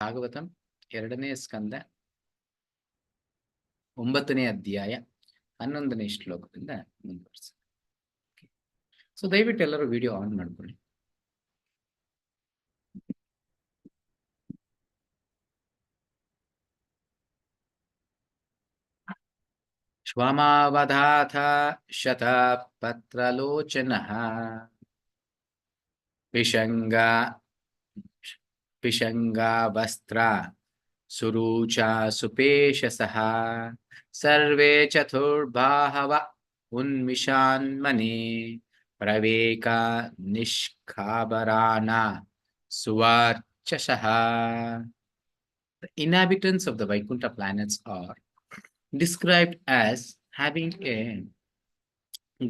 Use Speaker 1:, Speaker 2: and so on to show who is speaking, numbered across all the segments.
Speaker 1: ಭಾಗವತಂ 2ನೇ ಸ್ಕಂದ 9ನೇ ಅಧ್ಯಾಯ 11ನೇ ಶ್ಲೋಕದಿಂದ ಮುಂದುವರಿಸಿ. ಸೊ ದಯವಿಟ್ಟು ಎಲ್ಲರೂ ವಿಡಿಯೋ ಆನ್ ಮಾಡ್ಕೊಳ್ಳಿ. ಶ್ವಾಮಾವಧಾಥ ಶತಪತ್ರಲೋಚನಃ ಪಿಶಂಗಾವಸ್ತ್ರ ಸುರೂಚಾ ಸುಪೇಶಸಃ ಸರ್ವೇ ಚತುರ್ಬಾಹವ ಉನ್ಮಿಷಾನ್ಮನೆ ಪ್ರವೇಕ ನಿಷ್ಖಾಬರಾನ ಸುವಾರ್ಚಸಃ. The inhabitants of the Vaikuntha planets are described as having a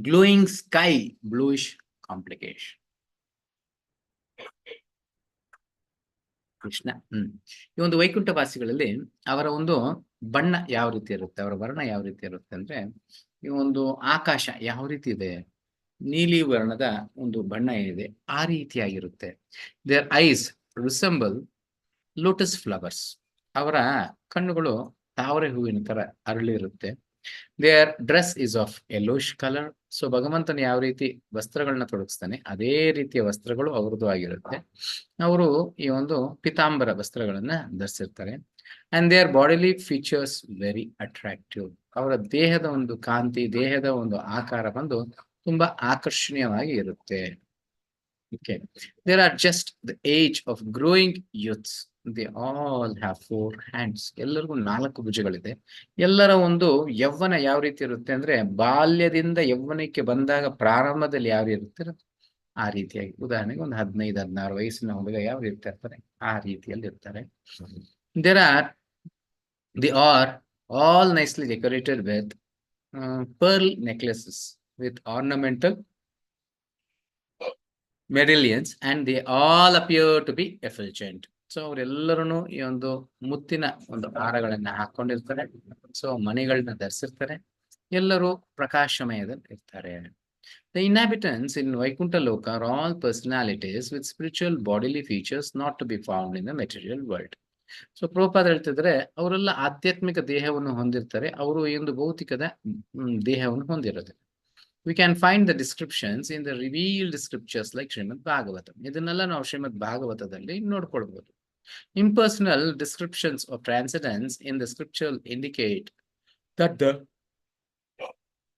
Speaker 1: glowing sky bluish complication. Krishna ಈ ಒಂದು ವೈಕುಂಠ ವಾಸಿಗಳಲ್ಲಿ ಅವರ ಒಂದು ಬಣ್ಣ ಯಾವ ರೀತಿ ಇರುತ್ತೆ, ಅವರ ವರ್ಣ ಯಾವ ರೀತಿ ಇರುತ್ತೆ ಅಂದ್ರೆ, ಈ ಒಂದು ಆಕಾಶ ಯಾವ ರೀತಿ ಇದೆ, ನೀಲಿ ವರ್ಣದ ಒಂದು ಬಣ್ಣ ಏನಿದೆ ಆ ರೀತಿಯಾಗಿರುತ್ತೆ. Their eyes resemble lotus flowers, ಅವರ ಕಣ್ಣುಗಳು ತಾವರೆ ಹೂವಿನ ತರ ಅರಳಿರುತ್ತೆ. Their dress is of yellowish colour. So ಭಗವಂತನ ಯಾವ ರೀತಿ ವಸ್ತ್ರಗಳನ್ನ ತೊಡಗಿಸ್ತಾನೆ ಅದೇ ರೀತಿಯ ವಸ್ತ್ರಗಳು ಅವ್ರದ್ದು ಆಗಿರುತ್ತೆ. ಅವರು ಈ ಒಂದು ಪಿತಾಂಬರ ವಸ್ತ್ರಗಳನ್ನ ಧರಿಸಿರ್ತಾರೆ. And their bodily features very attractive. ಅವರ ದೇಹದ ಒಂದು ಕಾಂತಿ, ದೇಹದ ಒಂದು ಆಕಾರ ಬಂದು ತುಂಬಾ ಆಕರ್ಷಣೀಯವಾಗಿ ಇರುತ್ತೆ. Okay, there are just the age of growing youths. They all have 4 hands. ಎಲ್ಲರಿಗೂ 4 ಭುಜಗಳಿದೆ. ಎಲ್ಲರ ಒಂದು ಯೌವನ ಯಾವ ರೀತಿ ಇರುತ್ತೆ ಅಂದ್ರೆ, ಬಾಲ್ಯದಿಂದ ಯೌವನಕ್ಕೆ ಬಂದಾಗ ಪ್ರಾರಂಭದಲ್ಲಿ ಯಾವ ಇರುತ್ತೆ ಆ ರೀತಿಯಾಗಿ. ಉದಾಹರಣೆಗೆ ಒಂದು 15-16 ವಯಸ್ಸಿನ ಹುಡುಗ ಯಾವ ರೀತಿ ಇರ್ತಾರೆ ಆ ರೀತಿಯಲ್ಲಿ ಇರ್ತಾರೆ. They are all nicely decorated with pearl necklaces with ornamental medallions, and they all appear to be effulgent. So ಅವರೆಲ್ಲರೂ ಈ ಒಂದು ಮುತ್ತಿನ ಒಂದು ಹಾರಗಳನ್ನ ಹಾಕೊಂಡಿರ್ತಾರೆ. ಸೊ ಮಣಿಗಳನ್ನ ಧರಿಸಿರ್ತಾರೆ. ಎಲ್ಲರೂ ಪ್ರಕಾಶಮಯದಲ್ಲಿ ಇರ್ತಾರೆ. The inhabitants in Vaikuntha Loka are all personalities with spiritual bodily features not to be found in the material world. So Prabhupada ಹೇಳ್ತಿದ್ರೆ, ಅವರೆಲ್ಲ ಆಧ್ಯಾತ್ಮಿಕ ದೇಹವನ್ನು ಹೊಂದಿರ್ತಾರೆ, ಅವರು ಈ ಒಂದು ಭೌತಿಕದ ದೇಹವನ್ನು ಹೊಂದಿರೋದಿಲ್ಲ. We can find the descriptions in the revealed scriptures like Srimad-Bhagavatam. ಇದನ್ನೆಲ್ಲ ನಾವು ಶ್ರೀಮದ್-ಭಾಗವತದಲ್ಲಿ ನೋಡ್ಕೊಳ್ಬಹುದು. Impersonal descriptions of transcendence in the scripture indicate that the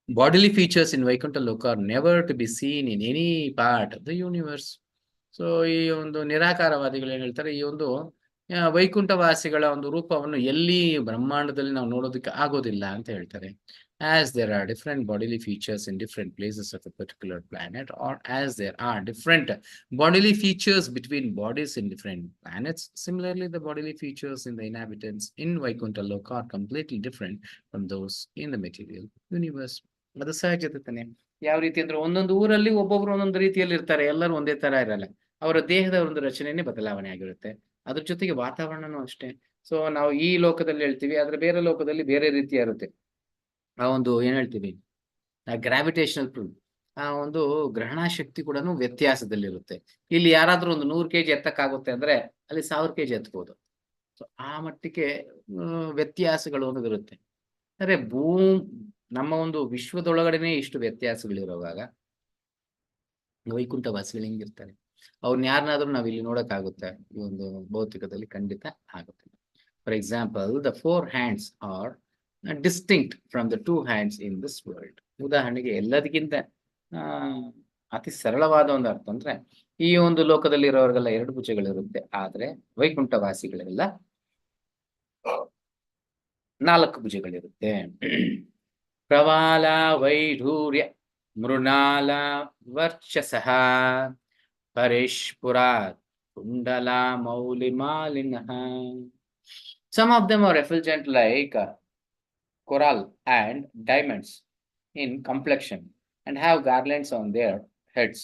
Speaker 1: bodily features in Vaikuntha Loka are never to be seen in any part of the universe. So ಈ ಒಂದು ನಿರಾಕಾರವಾದಿಗಳು ಏನ್ ಹೇಳ್ತಾರೆ, ಈ ಒಂದು ವೈಕುಂಠವಾಸಿಗಳ ಒಂದು ರೂಪವನ್ನು ಎಲ್ಲಿ ಬ್ರಹ್ಮಾಂಡದಲ್ಲಿ ನಾವು ನೋಡೋದಕ್ಕೆ ಆಗೋದಿಲ್ಲ ಅಂತ ಹೇಳ್ತಾರೆ. As there are different bodily features in different places of a particular planet, or as there are different bodily features between bodies in different planets, similarly the bodily features in the inhabitants in Vaikuntha Loka are completely different from those in the material universe. ಅದು ಸಹಜತೆ ತಾನೆ. ಯಾವ ರೀತಿ ಅಂದ್ರೆ, ಒಂದೊಂದು ಊರಲ್ಲಿ ಒಬ್ಬೊಬ್ರು ಒಂದೊಂದು ರೀತಿಯಲ್ಲಿ ಇರ್ತಾರೆ, ಎಲ್ಲರೂ ಒಂದೇ ತರ ಇರಲ್ಲ. ಅವರ ದೇಹದ ಒಂದು ರಚನೆನೇ ಬದಲಾವಣೆ ಆಗಿರುತ್ತೆ. ಅದ್ರ ಜೊತೆಗೆ ವಾತಾವರಣನೂ ಅಷ್ಟೇ. ಸೊ ನಾವು ಈ ಲೋಕದಲ್ಲಿ ಹೇಳ್ತೀವಿ, ಆದ್ರೆ ಬೇರೆ ಲೋಕದಲ್ಲಿ ಬೇರೆ ರೀತಿಯ ಇರುತ್ತೆ. ಆ ಒಂದು ಏನ್ ಹೇಳ್ತೀವಿ, ಗ್ರಾವಿಟೇಷನಲ್ ಪುಲ್, ಆ ಒಂದು ಗ್ರಹಣ ಶಕ್ತಿ ಕೂಡ ವ್ಯತ್ಯಾಸದಲ್ಲಿರುತ್ತೆ. ಇಲ್ಲಿ ಯಾರಾದ್ರೂ ಒಂದು 100 kg ಎತ್ತಕ್ಕಾಗುತ್ತೆ ಅಂದ್ರೆ ಅಲ್ಲಿ 1000 kg ಎತ್ಬೋದು. ಸೊ ಆ ಮಟ್ಟಿಗೆ ವ್ಯತ್ಯಾಸಗಳು ಅನ್ನೋದಿರುತ್ತೆ. ಅಂದ್ರೆ ನಮ್ಮ ಒಂದು ವಿಶ್ವದೊಳಗಡೆನೆ ಇಷ್ಟು ವ್ಯತ್ಯಾಸಗಳಿರುವಾಗ ವೈಕುಂಠ ವಾಸಿಗಳು ಹೆಂಗಿರ್ತಾರೆ, ಅವ್ರನ್ನ ಯಾರನ್ನಾದ್ರೂ ನಾವ್ ಇಲ್ಲಿ ನೋಡಕ್ಕಾಗುತ್ತೆ? ಈ ಒಂದು ಭೌತಿಕದಲ್ಲಿ ಖಂಡಿತ ಆಗುತ್ತೆ. For example, the 4 hands are distinct from the 2 hands in this world. ಉದಾಹರಣೆಗೆ ಎಲ್ಲದಕ್ಕಿಂತ ಅತಿ ಸರಳವಾದ ಒಂದು ಅರ್ಥ ಅಂದ್ರೆ, ಈ ಒಂದು ಲೋಕದಲ್ಲಿ ಇರೋರಿಗೆಲ್ಲ 2 ಭುಜಗಳಿರುತ್ತೆ, ಆದ್ರೆ ವೈಕುಂಠ ವಾಸಿಗಳೆಲ್ಲ 4 ಭುಜಗಳಿರುತ್ತೆ. ಪ್ರವಾಲ ವೈಢೂರ್ಯ ಮೃಣಾಲ ವರ್ಚಸಃ ಪರಿಷ್ಪುರಾತ್ ಕುಂಡಲ ಮೌಲಿಮಾಲಿನಃ. Some of them are effulgent like coral and diamonds in complexion and have garlands on their heads,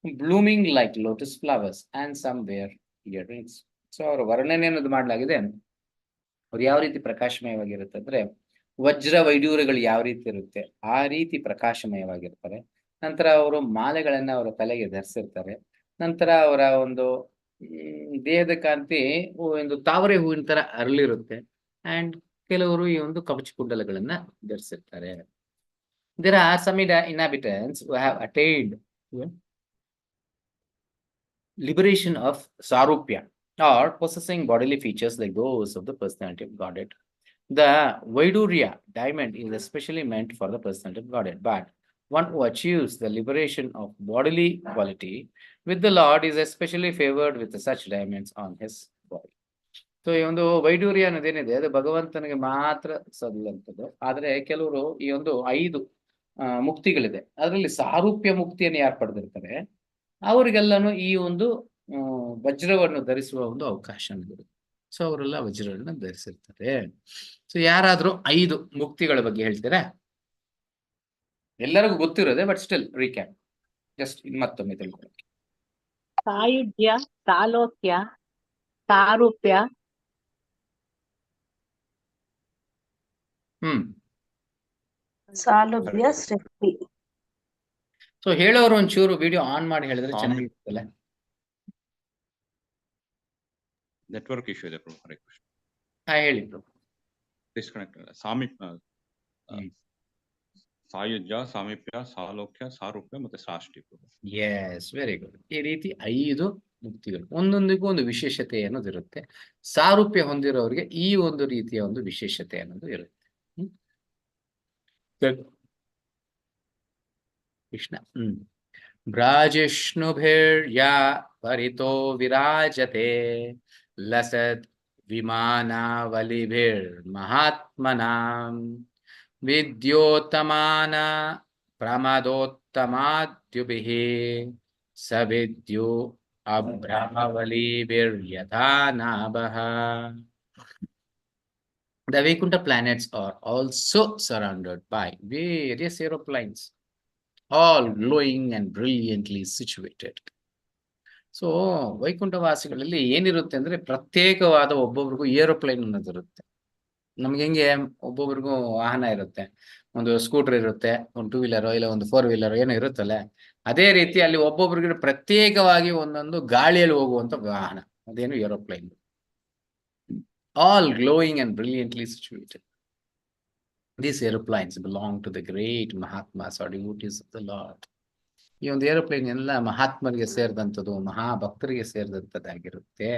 Speaker 1: blooming like lotus flowers, and some wear earrings. So ಅವರ ವರ್ಣನೆ ಅನ್ನೋದು ಮಾಡಲಾಗಿದೆ. ಅವ್ರು ಯಾವ ರೀತಿ ಪ್ರಕಾಶಮಯವಾಗಿರುತ್ತೆ ಅಂದ್ರೆ, ವಜ್ರ ವೈಡೂರ್ಯಗಳು ಯಾವ ರೀತಿ ಇರುತ್ತೆ ಆ ರೀತಿ ಪ್ರಕಾಶಮಯವಾಗಿರ್ತಾರೆ. ನಂತರ ಅವರು ಮಾಲೆಗಳನ್ನ ಅವರ ತಲೆಗೆ ಧರಿಸಿರ್ತಾರೆ. ನಂತರ ಅವರ ಒಂದು ದೇಹದ ಕಾಂತಿ ಒಂದು ತಾವರೆ ಹೂವಿನ ತರ ಅರಳಿರುತ್ತೆ. ಅಂಡ್ ಕೆಲವರು ಈ ಒಂದು ಕವಚ ಕುಂಡಲಗಳನ್ನ ಧರಿಸಿರ್ತಾರೆ. There are some inhabitants who have attained liberation of sarupya or possessing bodily features like those of the personality of Godhead. The Vaidurya diamond is especially meant for the personality of Godhead, but one who achieves the liberation of bodily quality with the Lord is especially favored with such diamonds on his body. So ಈ ಒಂದು ವೈಡೂರ್ಯ ಅನ್ನೋದೇನಿದೆ ಅದು ಭಗವಂತನಿಗೆ ಮಾತ್ರ ಸಲ್ಲುವಂಥದ್ದು. ಆದ್ರೆ ಕೆಲವರು ಈ ಒಂದು 5 ಮುಕ್ತಿಗಳಿದೆ, ಅದರಲ್ಲಿ ಸಾರೂಪ್ಯ ಮುಕ್ತಿಯನ್ನು ಯಾರು ಪಡೆದಿರ್ತಾರೆ ಅವರಿಗೆಲ್ಲಾನು ಈ ಒಂದು ವಜ್ರವನ್ನು ಧರಿಸುವ ಒಂದು ಅವಕಾಶ ಇರುತ್ತೆ. ಸೊ ಅವರೆಲ್ಲ ವಜ್ರಗಳನ್ನ ಧರಿಸಿರ್ತಾರೆ. ಸೊ ಯಾರಾದ್ರೂ 5 ಮುಕ್ತಿಗಳ ಬಗ್ಗೆ ಹೇಳ್ತೀರಾ? ಎಲ್ಲರಿಗೂ ಗೊತ್ತಿರೋದೆ, ಬಟ್ ಸ್ಟಿಲ್ ರೀಕ್ಯಾಪ್ ಜಸ್ಟ್ ಮತ್ತೊಮ್ಮೆ ತಿಳ್ಕೊಳ್ಳೋಕೆ.
Speaker 2: ಸಾಯುಜ್ಯ, ಸಾಲೋಕ್ಯ, ಸಾರೂಪ್ಯ, ಸಾಲುಭ್ಯ, ಸೃಷ್ಟಿ.
Speaker 1: ಸೊ ಹೇಳೋರು ಒಂಚೂರು ವಿಡಿಯೋ ಆನ್ ಮಾಡಿ ಹೇಳಿದ್ರೆ ಚೆನ್ನಾಗಿರುತ್ತಲ್ಲ.
Speaker 3: ನೆಟ್ವರ್ಕ್ ಇಶ್ಯೂ ಇದೆ ಪ್ರಭು. ಹರೇ ಕೃಷ್ಣ.
Speaker 1: ಹೇಳಿ ಪ್ರಭು.
Speaker 3: ಡಿಸ್ಕನೆಕ್ಟ್ ಸಾಯುಜ್ಯ, ಸಾಮೀಪ್ಯ, ಸಾಲೋಕ್ಯ, ಸಾರೂಪ್ಯ ಮತ್ತೆ ಸಾಷ್ಟಿ ಪ್ರಭು.
Speaker 1: Yes, very good. ಈ ರೀತಿ 5 ಮುಕ್ತಿಗಳು, ಒಂದೊಂದಿಗೂ ಒಂದು ವಿಶೇಷತೆ ಅನ್ನೋದು ಇರುತ್ತೆ. ಸಾರೂಪ್ಯ ಹೊಂದಿರೋರಿಗೆ ಈ ಒಂದು ರೀತಿಯ ಒಂದು ವಿಶೇಷತೆ ಅನ್ನೋದು ಇರುತ್ತೆ. Krishna. ಭ್ರಾಜಿಷ್ಣುಭಿರ್ಯಾ ಪರಿತೋ ವಿರಾಜತೆ ಲಸತ್ ವಿಮಾನಾವಲಿಭಿರ್ ಮಹಾತ್ಮನಾಂ ವಿದ್ಯೋತ್ತಮಾನ ಪ್ರಮದೋತ್ತಮಾದ್ಯುಭಿಃ ಸವಿದ್ಯು ಅಭ್ರಮವಲಿಭಿರ್ಯಥಾ ನಾಭಃ. The Vaikuntha planets are also surrounded by various aeroplanes, all glowing and brilliantly situated. So ವೈಕುಂಠವಾಸಿಗಳಲ್ಲಿ ಏನಿರುತ್ತೆ ಅಂದ್ರೆ ಪ್ರತ್ಯೇಕವಾದ ಒಬ್ಬೊಬ್ರಿಗೂ ಏರೋಪ್ಲೇನ್ ಅನ್ನೋದಿರುತ್ತೆ. ನಮ್ಗೆ ಹೆಂಗೆ ಒಬ್ಬೊಬ್ರಿಗೂ ವಾಹನ ಇರುತ್ತೆ, ಒಂದು ಸ್ಕೂಟರ್ ಇರುತ್ತೆ, ಒಂದು 2 ವೀಲರ್ ಇಲ್ಲ ಒಂದು 4 ವೀಲರ್ ಏನೋ ಇರುತ್ತಲ್ಲ, ಅದೇ ರೀತಿ ಅಲ್ಲಿ ಒಬ್ಬೊಬ್ರಿಗೆ ಪ್ರತ್ಯೇಕವಾಗಿ ಒಂದೊಂದು ಗಾಳಿಯಲ್ಲಿ ಹೋಗುವಂತ ವಾಹನ, ಅದೇನು aeroplane. All glowing and brilliantly situated. These aeroplanes belong to the great Mahatmas or devotees of the Lord. ಈ ಒಂದು ಏರೋಪ್ಲೇನ್ ಎಲ್ಲ ಮಹಾತ್ಮರಿಗೆ ಸೇರಿದಂಥದ್ದು, ಮಹಾಭಕ್ತರಿಗೆ ಸೇರಿದಂಥದ್ದಾಗಿರುತ್ತೆ.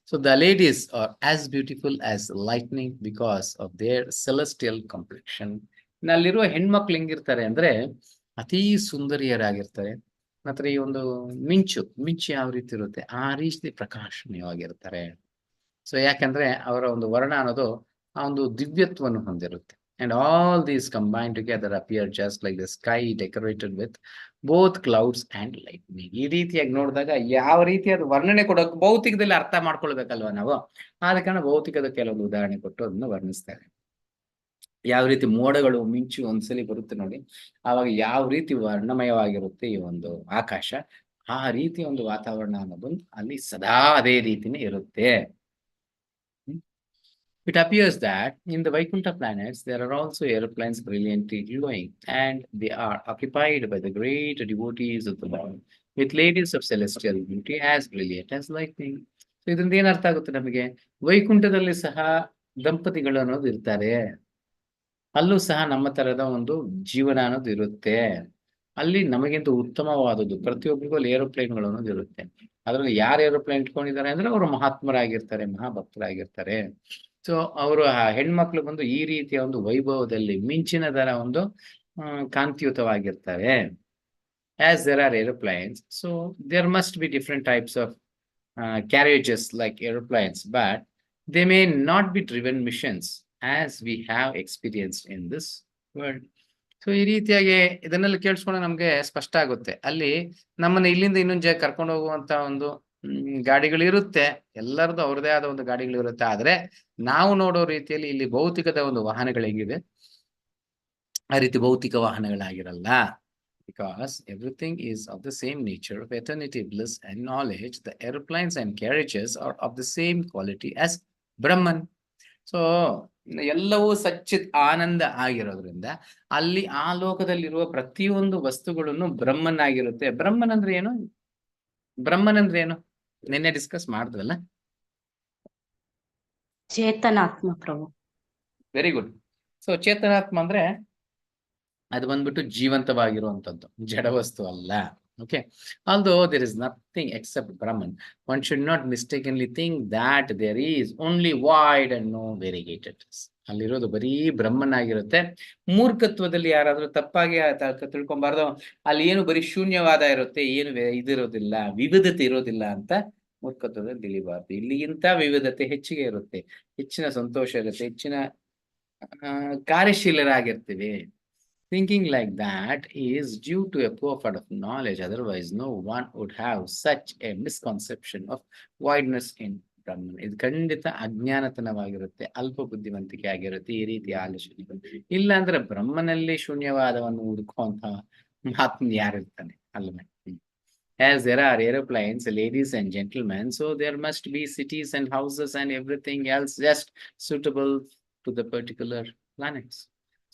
Speaker 1: So the ladies are as beautiful as lightning because of their celestial complexion. ಅಲ್ಲಿರುವ ಹೆಣ್ಮಕ್ಳು ಹೆಂಗಿರ್ತಾರೆ ಅಂದ್ರೆ ಅತಿ ಸುಂದರಿಯರಾಗಿರ್ತಾರೆ. ಮಾತ್ರ ಈ ಒಂದು ಮಿಂಚು ಯಾವ ರೀತಿ ಇರುತ್ತೆ ಆ ರೀತಿ ಪ್ರಕಾಶಮಯವಾಗಿರ್ತಾರೆ. ಸೊ ಯಾಕಂದ್ರೆ ಅವರ ಒಂದು ವರ್ಣ ಅನ್ನೋದು ಆ ಒಂದು ದಿವ್ಯತ್ವವನ್ನು ಹೊಂದಿರುತ್ತೆ. And all these combine together appear just like the sky decorated with both clouds and lightning. ಈ ರೀತಿಯಾಗಿ ನೋಡಿದಾಗ ಯಾವ ರೀತಿ ಅದು ವರ್ಣನೆ ಕೊಡೋಕೆ ಭೌತಿಕದಲ್ಲಿ ಅರ್ಥ ಮಾಡ್ಕೊಳ್ಬೇಕಲ್ವಾ ನಾವು, ಆದ ಕಾರಣ ಭೌತಿಕದ ಕೆಲವೊಂದು ಉದಾಹರಣೆ ಕೊಟ್ಟು ಅದನ್ನು ವರ್ಣಿಸ್ತಾರೆ. ಯಾವ ರೀತಿ ಮೋಡಗಳು ಮಿಂಚು ಒಂದ್ಸಲಿ ಬರುತ್ತೆ ನೋಡಿ, ಆವಾಗ ಯಾವ ರೀತಿ ವರ್ಣಮಯವಾಗಿರುತ್ತೆ ಈ ಒಂದು ಆಕಾಶ, ಆ ರೀತಿ ಒಂದು ವಾತಾವರಣ ಅನ್ನೋದು ಅಲ್ಲಿ ಸದಾ ಅದೇ ರೀತಿನೇ ಇರುತ್ತೆ. It appears that in the Vaikuntha planets there are also aeroplanes brilliantly glowing, and they are occupied by the great devotees of the Lord, with ladies of celestial beauty as brilliant as lightning. So ಇದರಿಂದ ಏನ್ ಅರ್ಥ ಆಗುತ್ತೆ ನಮಗೆ, ವೈಕುಂಠದಲ್ಲಿ ಸಹ ದಂಪತಿಗಳು ಅನ್ನೋದು ಇರ್ತಾರೆ, ಅಲ್ಲೂ ಸಹ ನಮ್ಮ ತರದ ಒಂದು ಜೀವನ ಅನ್ನೋದು ಇರುತ್ತೆ. ಅಲ್ಲಿ ನಮಗಿಂತ ಉತ್ತಮವಾದದ್ದು ಪ್ರತಿಯೊಬ್ಬರಿಗೂ ಅಲ್ಲಿ ಏರೋಪ್ಲೇನ್ಗಳು ಅನ್ನೋದು ಇರುತ್ತೆ. ಅದರಲ್ಲಿ ಯಾರು ಏರೋಪ್ಲೇನ್ ಇಟ್ಕೊಂಡಿದ್ದಾರೆ ಅಂದ್ರೆ ಅವರು ಮಹಾತ್ಮರಾಗಿರ್ತಾರೆ, ಮಹಾಭಕ್ತರಾಗಿರ್ತಾರೆ. ಸೊ ಅವರು ಆ ಹೆಣ್ಮಕ್ಳು ಬಂದು ಈ ರೀತಿಯ ಒಂದು ವೈಭವದಲ್ಲಿ ಮಿಂಚಿನ ದರ ಒಂದು ಕಾಂತಿಯುತವಾಗಿರ್ತಾರೆ. As there are aeroplanes, so there must be different types of carriages like aeroplanes, but they may not be driven missions as we have experienced in this world. So ಈ ರೀತಿಯಾಗಿ ಇದನ್ನೆಲ್ಲ ಕೇಳಿಸ್ಕೊಂಡು ನಮ್ಗೆ ಸ್ಪಷ್ಟ ಆಗುತ್ತೆ, ಅಲ್ಲಿ ನಮ್ಮನ್ನ ಇಲ್ಲಿಂದ ಇನ್ನೊಂದು ಜಾಗ ಕರ್ಕೊಂಡು ಹೋಗುವಂತ ಒಂದು ಗಾಡಿಗಳಿರುತ್ತೆ, ಎಲ್ಲರದ್ದು ಅವ್ರದೇ ಆದ ಒಂದು ಗಾಡಿಗಳಿರುತ್ತೆ. ಆದ್ರೆ ನಾವು ನೋಡೋ ರೀತಿಯಲ್ಲಿ ಇಲ್ಲಿ ಭೌತಿಕದ ಒಂದು ವಾಹನಗಳು ಹೆಂಗಿದೆ ಆ ರೀತಿ ಭೌತಿಕ ವಾಹನಗಳಾಗಿರಲ್ಲ. Because everything is of the same nature of eternity, bliss and knowledge, the aeroplanes and carriages are of the same quality as Brahman. So ಎಲ್ಲವೂ ಸಚ್ಚಿತ್ ಆನಂದ ಆಗಿರೋದ್ರಿಂದ ಅಲ್ಲಿ ಆ ಲೋಕದಲ್ಲಿರುವ ಪ್ರತಿಯೊಂದು ವಸ್ತುಗಳನ್ನು ಬ್ರಹ್ಮನ್ ಆಗಿರುತ್ತೆ. ಬ್ರಹ್ಮನ್ ಅಂದ್ರೆ ಏನು? ನಿನ್ನೆ ಡಿಸ್ಕಸ್ ಮಾಡಿದ್ವಲ್ಲ.
Speaker 2: ಚೇತನಾತ್ಮ ಪ್ರಭು.
Speaker 1: Very good. ಸೊ ಚೇತನಾತ್ಮ ಅಂದ್ರೆ ಅದು ಬಂದ್ಬಿಟ್ಟು ಜೀವಂತವಾಗಿರುವಂತದ್ದು, ಜಡವಸ್ತು ಅಲ್ಲ. Okay, although there is nothing except Brahman, one should not mistakenly think that there is only void and no variegated. ಅಲ್ಲಿರೋದು ಬರೀ ಬ್ರಹ್ಮನ್ ಆಗಿರುತ್ತೆ. ಮೂರ್ಖತ್ವದಲ್ಲಿ ಯಾರಾದ್ರೂ ತಪ್ಪಾಗಿ ತಿಳ್ಕೊಂಬಾರ್ದು, ಅಲ್ಲಿ ಏನು ಬರೀ ಶೂನ್ಯವಾದ ಇರುತ್ತೆ, ಏನು ಇದಿರೋದಿಲ್ಲ, ವಿವಿಧತೆ ಇರೋದಿಲ್ಲ ಅಂತ ಮೂರ್ಖತ್ವದಲ್ಲಿ ತಿಳಿಬಾರ್ದು. ಇಲ್ಲಿಗಿಂತ ವಿವಿಧತೆ ಹೆಚ್ಚಿಗೆ ಇರುತ್ತೆ, ಹೆಚ್ಚಿನ ಸಂತೋಷ ಇರುತ್ತೆ, ಹೆಚ್ಚಿನ ಕಾರ್ಯಶೀಲರಾಗಿರ್ತೀವಿ. Thinking like that is due to a poor part of knowledge. Otherwise, no one would have such a misconception of wideness in Brahman. ಇದು ಖಂಡಿತ ಅಜ್ಞಾನತನವಾಗಿರುತ್ತೆ, ಅಲ್ಪ ಬುದ್ಧಿವಂತಿಕೆ ಆಗಿರುತ್ತೆ ಈ ರೀತಿಯ ಆಲೋಚನೆಗಳು. ಇಲ್ಲ ಅಂದ್ರೆ ಬ್ರಹ್ಮನಲ್ಲಿ ಶೂನ್ಯವಾದವನ್ನು ಹುಡುಕುವಂತ ಮಹಾತ್ಮ ಯಾರಿರ್ತಾನೆ ಅಲ್ವೇ? As there are aeroplanes, ladies and gentlemen, so there must be cities and houses and everything else just suitable to the particular planets.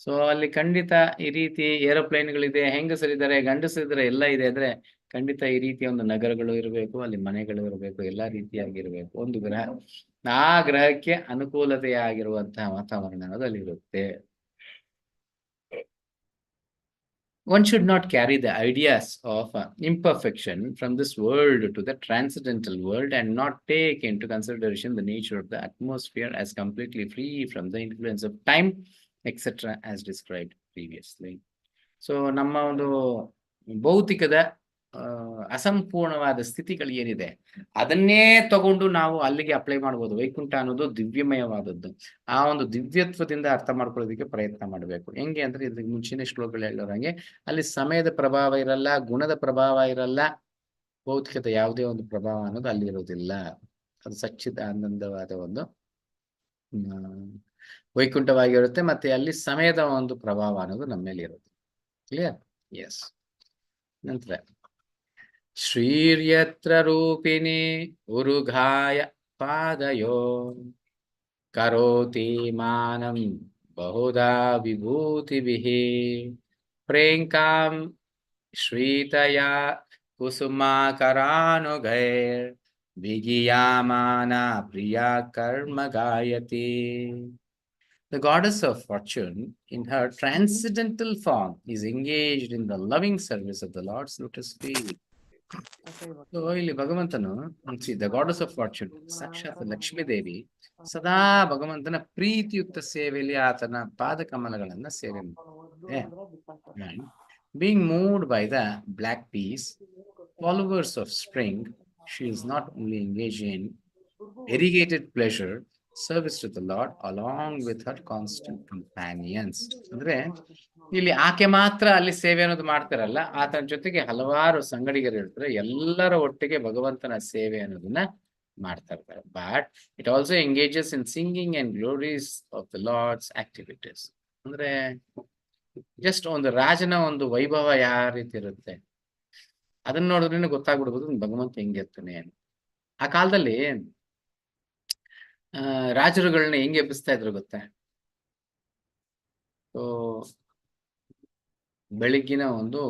Speaker 1: So ಅಲ್ಲಿ ಖಂಡಿತ ಈ ರೀತಿ ಏರೋಪ್ಲೇನ್ಗಳಿದೆ, ಹೆಂಗಸರಿದ್ದಾರೆ, ಗಂಡಸರಿದ್ದಾರೆ, ಎಲ್ಲ ಇದೆ ಅಂದ್ರೆ ಖಂಡಿತ ಈ ರೀತಿಯ ಒಂದು ನಗರಗಳು ಇರಬೇಕು, ಅಲ್ಲಿ ಮನೆಗಳು ಇರಬೇಕು, ಎಲ್ಲ ರೀತಿಯಾಗಿರ್ಬೇಕು. ಒಂದು ಗ್ರಹ, ಆ ಗ್ರಹಕ್ಕೆ ಅನುಕೂಲತೆಯಾಗಿರುವಂತಹ ವಾತಾವರಣ ಅನ್ನೋದು ಅಲ್ಲಿರುತ್ತೆ. One should not carry the ideas of imperfection from this world to the transcendental world and not take into consideration the nature of the atmosphere as completely free from the influence of time, etc., as described previously. So, ನಮ್ಮ ಒಂದು ಭೌತಿಕದ ಅಸಂಪೂರ್ಣವಾದ ಸ್ಥಿತಿಗಳು ಏನಿದೆ ಅದನ್ನೇ ತಗೊಂಡು ನಾವು ಅಲ್ಲಿಗೆ apply ಮಾಡ್ಬೋದು. ವೈಕುಂಠ ಅನ್ನೋದು ದಿವ್ಯಮಯವಾದದ್ದು. ಆ ಒಂದು ದಿವ್ಯತ್ವದಿಂದ ಅರ್ಥ ಮಾಡ್ಕೊಳ್ಳೋದಕ್ಕೆ ಪ್ರಯತ್ನ ಮಾಡಬೇಕು. ಹೆಂಗೆ ಅಂದ್ರೆ ಇದ್ರ ಮುಂಚಿನ ಶ್ಲೋಕಗಳು ಹೇಳೋರಂಗೆ ಅಲ್ಲಿ ಸಮಯದ ಪ್ರಭಾವ ಇರಲ್ಲ, ಗುಣದ ಪ್ರಭಾವ ಇರಲ್ಲ, ಭೌತಿಕತೆ ಯಾವುದೇ ಒಂದು ಪ್ರಭಾವ ಅನ್ನೋದು ಅಲ್ಲಿ ಇರೋದಿಲ್ಲ. ಅದು ಸಚ್ಚಿದಾನಂದವಾದ ಒಂದು ವೈಕುಂಠವಾಗಿರುತ್ತೆ. ಮತ್ತೆ ಅಲ್ಲಿ ಸಮಯದ ಒಂದು ಪ್ರಭಾವ ಅನ್ನೋದು ನಮ್ಮ ಮೇಲೆ ಇರುತ್ತೆ. ಕ್ಲಿಯರ್? ಎಸ್. ನಂತರ ಶ್ರೀರ್ಯತ್ರ ರೂಪಿಣಿ ಉರುಘಾಯ ಪಾದಯೋ ಕರೋತಿ ಮಾನಂ ಬಹುಧಾ ವಿಭೂತಿಭಿಃ ಪ್ರೇಂಕಾಂ ಶ್ರೀತಯಾ ಕುಸುಮಾಕರಾನುಗೈರ್ ವಿಗಿಯಾಮಾನ ಪ್ರಿಯಾ ಕರ್ಮ ಗಾಯತಿ. The goddess of fortune, in her transcendental form, is engaged in the loving service of the Lord's lotus feet. So, ಇಲ್ಲಿ ಭಗವಂತನು, the goddess of fortune, ಸಾಕ್ಷಾತ್ ಲಕ್ಷ್ಮೀ ದೇವಿ, ಸದಾ ಭಗವಂತನ ಪ್ರೀತಿಯುಕ್ತ ಸೇವೆಯಲ್ಲಿ ಆತನ ಪಾದಕಮಲಗಳನ್ನ ಸೇವೆ ಮಾಡ್ತಾರೆ. Being moved by the black peas, followers of spring, she is not only engaged in irrigated pleasure, service to the Lord along with her constant companions. ಅಂದ್ರೆ ಇಲ್ಲಿ ಆಕೆ ಮಾತ್ರ ಅಲ್ಲಿ ಸೇವೆ ಅನ್ನೋದು ಮಾಡ್ತಾರಲ್ಲ, ಆತನ ಜೊತೆಗೆ ಹಲವಾರು ಸಂಗಡಿಗರು ಇರ್ತಾರೆ, ಎಲ್ಲರ ಒಟ್ಟಿಗೆ ಭಗವಂತನ ಸೇವೆ ಅನ್ನೋದನ್ನ ಮಾಡ್ತಾ ಇರ್ತಾರೆ. But it also engages in singing and glories of the lord's activities. ಅಂದ್ರೆ ಜಸ್ಟ್ ಒಂದು ರಾಜನ ಒಂದು ವೈಭವ ಯಾವ ರೀತಿ ಇರುತ್ತೆ ಅದನ್ನ ನೋಡಿದ್ರೆ ಗೊತ್ತಾಗ್ಬಿಡ್ಬೋದು ಭಗವಂತ ಹೆಂಗಿರ್ತಾನೆ. ಆ ಕಾಲದಲ್ಲಿ ರಾಜರುಗಳನ್ನ ಹೆಂಗೆ ಎಬ್ಬಿಸ್ತಾ ಇದ್ರು ಗೊತ್ತಾ? ಸೊ ಬೆಳಗ್ಗಿನ ಒಂದು